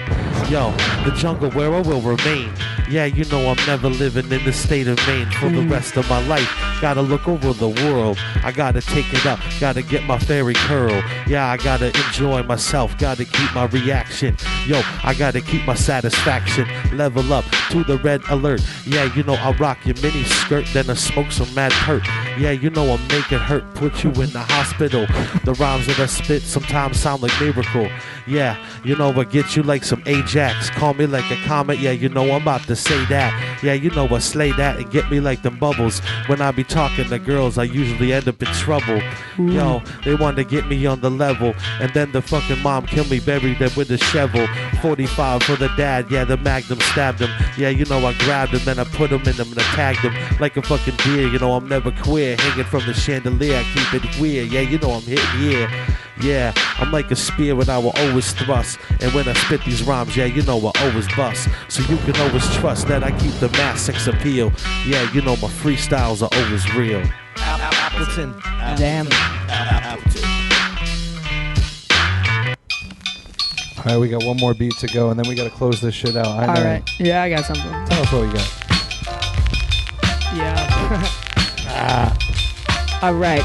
Yo, the jungle where I will remain. Yeah, you know I'm never living in the state of Maine for the rest of my life. Gotta look over the world. I gotta take it up. Gotta get my fairy curl. Yeah, I gotta enjoy myself. Gotta keep my reaction. Yo, I gotta keep my satisfaction. Level up to the red alert. Yeah, you know I rock your mini skirt, then I smoke some mad hurt. Yeah, you know I make it hurt. Put you in the hospital. The rhymes that I spit sometimes sound like miracle. Yeah, you know I get you like some Ajax. Call me like a comet. Yeah, you know I'm about to say that. Yeah, you know I slay that and get me like them bubbles. When I be talking to girls, I usually end up in trouble. Yo, they want to get me on the level, and then the fucking mom kill me, buried them with a shovel. 45 for the dad. Yeah, the Magnum stabbed him. Yeah, you know I grabbed him, then I put him in them and I tagged him like a fucking deer. You know I'm never queer, hanging from the chandelier. I keep it weird. Yeah, you know I'm hitting here. Yeah, I'm like a spear and I will always thrust. And when I spit these rhymes, yeah, you know I always bust. So you can always trust that I keep the mass sex appeal. Yeah, you know my freestyles are always real. Appleton. Damn. Appleton. All right, we got one more beat to go, and then we got to close this shit out. All right. Yeah, I got something. Tell us what you got. Yeah. All right.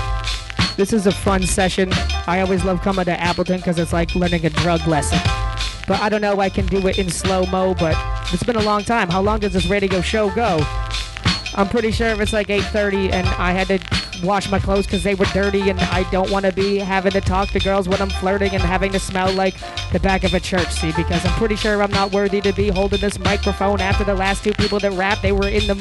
This is a fun session. I always love coming to Appleton because it's like learning a drug lesson. But I don't know, I can do it in slow-mo, but it's been a long time. How long does this radio show go? I'm pretty sure it's like 8:30, and I had to wash my clothes because they were dirty, and I don't want to be having to talk to girls when I'm flirting and having to smell like the back of a church, see, because I'm pretty sure I'm not worthy to be holding this microphone after the last two people that rapped. They were in the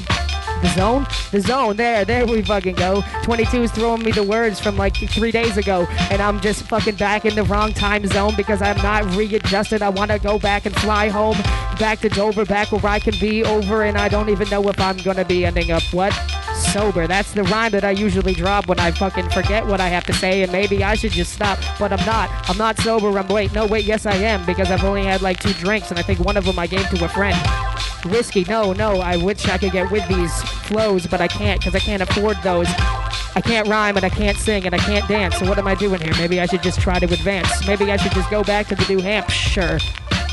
zone? The zone, there we fucking go. 22's throwing me the words from like 3 days ago, and I'm just fucking back in the wrong time zone because I'm not readjusted. I want to go back and fly home, back to Dover, back where I can be over, and I don't even know if I'm gonna be ending up, what? Sober. That's the rhyme that I usually drop when I fucking forget what I have to say, and maybe I should just stop, but I'm not. I'm not sober. Wait, yes I am, because I've only had like 2 drinks, and I think one of them I gave to a friend. Whiskey, no, I wish I could get with these flows, but I can't because I can't afford those. I can't rhyme and I can't sing and I can't dance, so what am I doing here? Maybe I should just try to advance. Maybe I should just go back to the New Hampshire,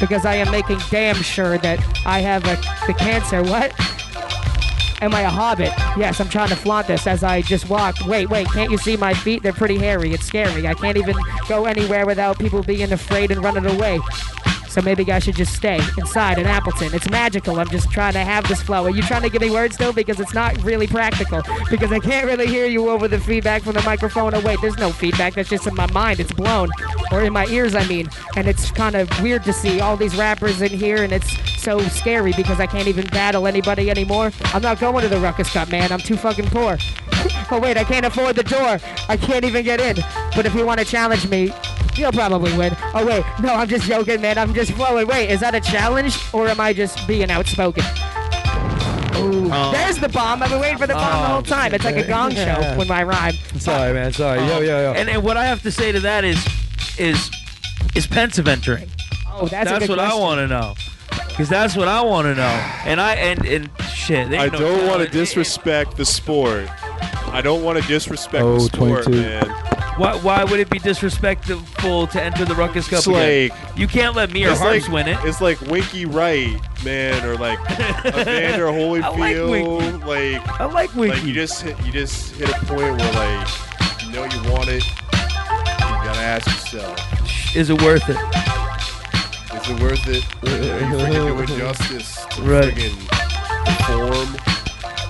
because I am making damn sure that I have the cancer. What? Am I a hobbit? Yes, I'm trying to flaunt this as I just walk. Wait, can't you see my feet? They're pretty hairy. It's scary. I can't even go anywhere without people being afraid and running away. So maybe I should just stay inside in Appleton. It's magical. I'm just trying to have this flow. Are you trying to give me words though? Because it's not really practical. Because I can't really hear you over the feedback from the microphone. Oh wait, there's no feedback. That's just in my mind. It's blown. Or in my ears, I mean. And it's kind of weird to see all these rappers in here, and it's so scary because I can't even battle anybody anymore. I'm not going to the Ruckus Cup, man. I'm too fucking poor. Oh wait, I can't afford the door. I can't even get in. But if you want to challenge me, you'll probably win. Oh wait, no, I'm just joking, man. I'm just flowing. Wait, is that a challenge, or am I just being outspoken? Ooh, there's the bomb. I've been waiting for the bomb the whole time. It's like a gong show with my rhyme. Sorry, man. Sorry. Yo. And what I have to say to that is Pensive entering? Oh, that's a good what question. I want to know. Because that's what I want to know. And shit. I don't want to disrespect the sport. I don't want to disrespect the sport, 22. man. Why would it be disrespectful to enter the Ruckus Cup It's again? like, You can't let me or Harps win it. It's like Winky Wright, man, or like Evander Holyfield. I like Winky. Like you just hit a point where like you know you want it. You gotta ask yourself, is it worth it? Is it worth it? Are you freaking doing justice to Right. friggin' perform?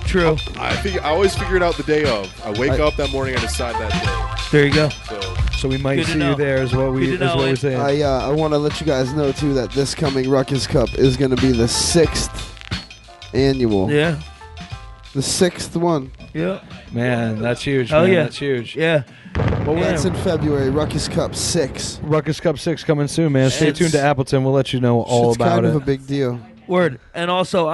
True. I always figure it out the day of. I wake up that morning, I decide that day. There you go. so we might Good to see know. you there. Is what Good to know, we're saying. I want to let you guys know too that this coming Ruckus Cup is going to be the 6th annual. Yeah. The 6th one. Yeah. Man, that's huge. Hell man. yeah. That's huge. Yeah. Well, that's in February. Ruckus Cup 6. Ruckus Cup 6 coming soon, man. Stay tuned to Appleton. We'll let you know all It's about kind it. of a big deal. Word. And also,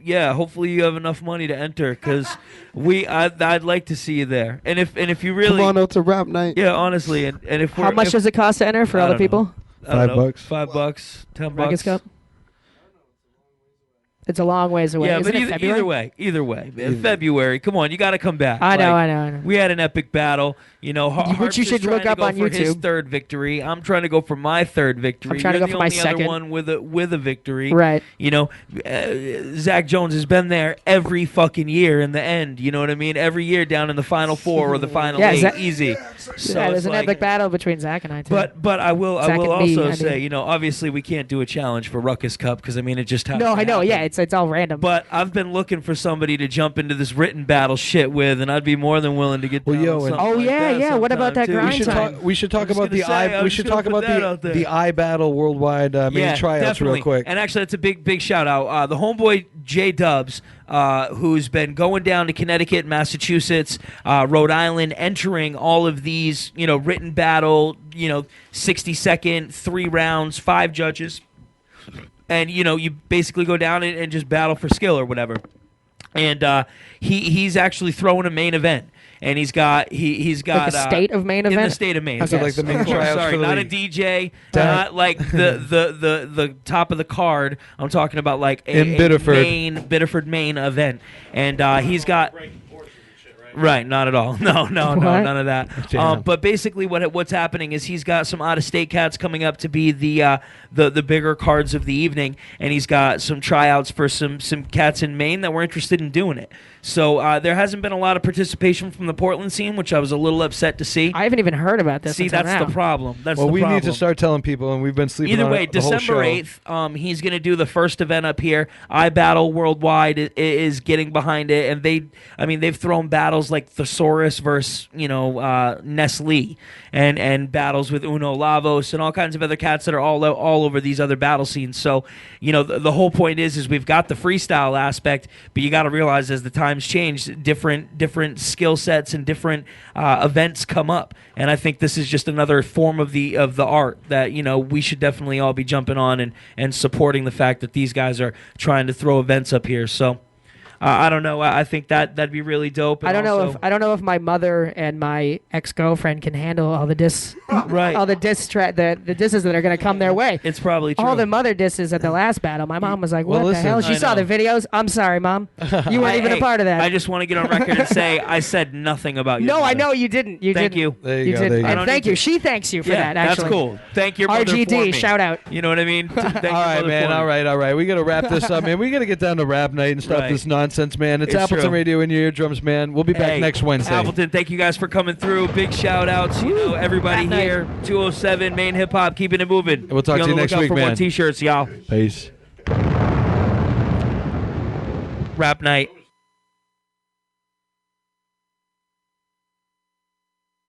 yeah, hopefully you have enough money to enter, because I'd like to see you there. And if you really Come on out to Rap Night. Yeah, honestly, and if we're How much does it cost to enter for I other don't know. people? I don't know. $5. $5, $10. Ruckus Cup? It's a long ways away. Yeah, Isn't but it February? either way, man. February. Come on, you got to come back. I know. We had an epic battle. You know, Which you should look up on for his YouTube. third victory. I'm trying to go for my third victory. I'm trying to You're go the for my only other second. one with a victory. Right. You know, Zach Jones has been there every fucking year in the end. You know what I mean? Every year down in the final 4 or the final 8, easy. So yeah, it's there's an like, epic battle between Zach and I too. But I will Zach and me, also I say, mean. you know, obviously we can't do a challenge for Ruckus Cup because I mean it just has No, to I know. happen. Yeah, it's all random. But I've been looking for somebody to jump into this written battle shit with, and I'd be more than willing to get down on something Oh, like yeah, that yeah. What about sometime, that too. grind We should talk about the I'm we just should gonna talk put about that out there. the iBattle Worldwide main Yeah, tryouts definitely. real quick. And actually, that's a big shout out. The homeboy J Dubs, who's been going down to Connecticut, Massachusetts, Rhode Island, entering all of these, you know, written battle, you know, 60-second, 3 rounds, 5 judges, and you know, you basically go down and just battle for skill or whatever. And he's actually throwing a main event. And he's got Like the state of Maine in event? the state of Maine. Okay. So like the Of main course, tryouts sorry, for the not a league. DJ, not like the top of the card. I'm talking about like In a Biddeford. Biddeford, Maine event, and he's got. Right, not at all. No, none of that. Damn. But basically, what's happening is he's got some out-of-state cats coming up to be the bigger cards of the evening, and he's got some tryouts for some cats in Maine that were interested in doing it. So there hasn't been a lot of participation from the Portland scene, which I was a little upset to see. I haven't even heard about this. See, until that's now. the problem. That's well, the we problem. need to start telling people, and we've been sleeping Either on way, it the whole December show. 8th, he's going to do the first event up here. iBattle Worldwide is getting behind it, and they've thrown battles like Thesaurus versus, you know, Nestle, and battles with Uno Lavos and all kinds of other cats that are all over these other battle scenes. So, you know, the whole point is we've got the freestyle aspect, but you got to realize as the times change, different skill sets and different events come up, and I think this is just another form of the art that, you know, we should definitely all be jumping on and supporting the fact that these guys are trying to throw events up here. So I don't know. I think that'd be really dope. And I don't also, know if my mother and my ex-girlfriend can handle all the diss, right? All the the disses that are going to come their way. It's probably true. All the mother disses at the last battle. My mom was like, Well, "What listen, the hell?" She I saw know. the videos. I'm sorry, Mom. You weren't even a part of that. I just want to get on record and say I said nothing about you. No, I know you didn't. You Thank didn't. you. There You go, didn't. there you And go. thank you. She thanks you for Yeah, that. Actually, that's cool. Thank your mother for RGD. me. Shout out. You know what I mean? Thank your All right, mother man. for me. All right. We got to wrap this up, man. We got to get down to Rap Night and stop Right. this nonsense, man. It's It's Appleton true. Radio in your eardrums, man. We'll be back Hey, next Wednesday. Appleton, thank you guys for coming through. Big shout outs, you know, everybody here. 207 Maine Hip Hop, keeping it moving. We'll talk Be to on you the next lookout week, for more man. T-shirts, y'all. Peace. Rap Night.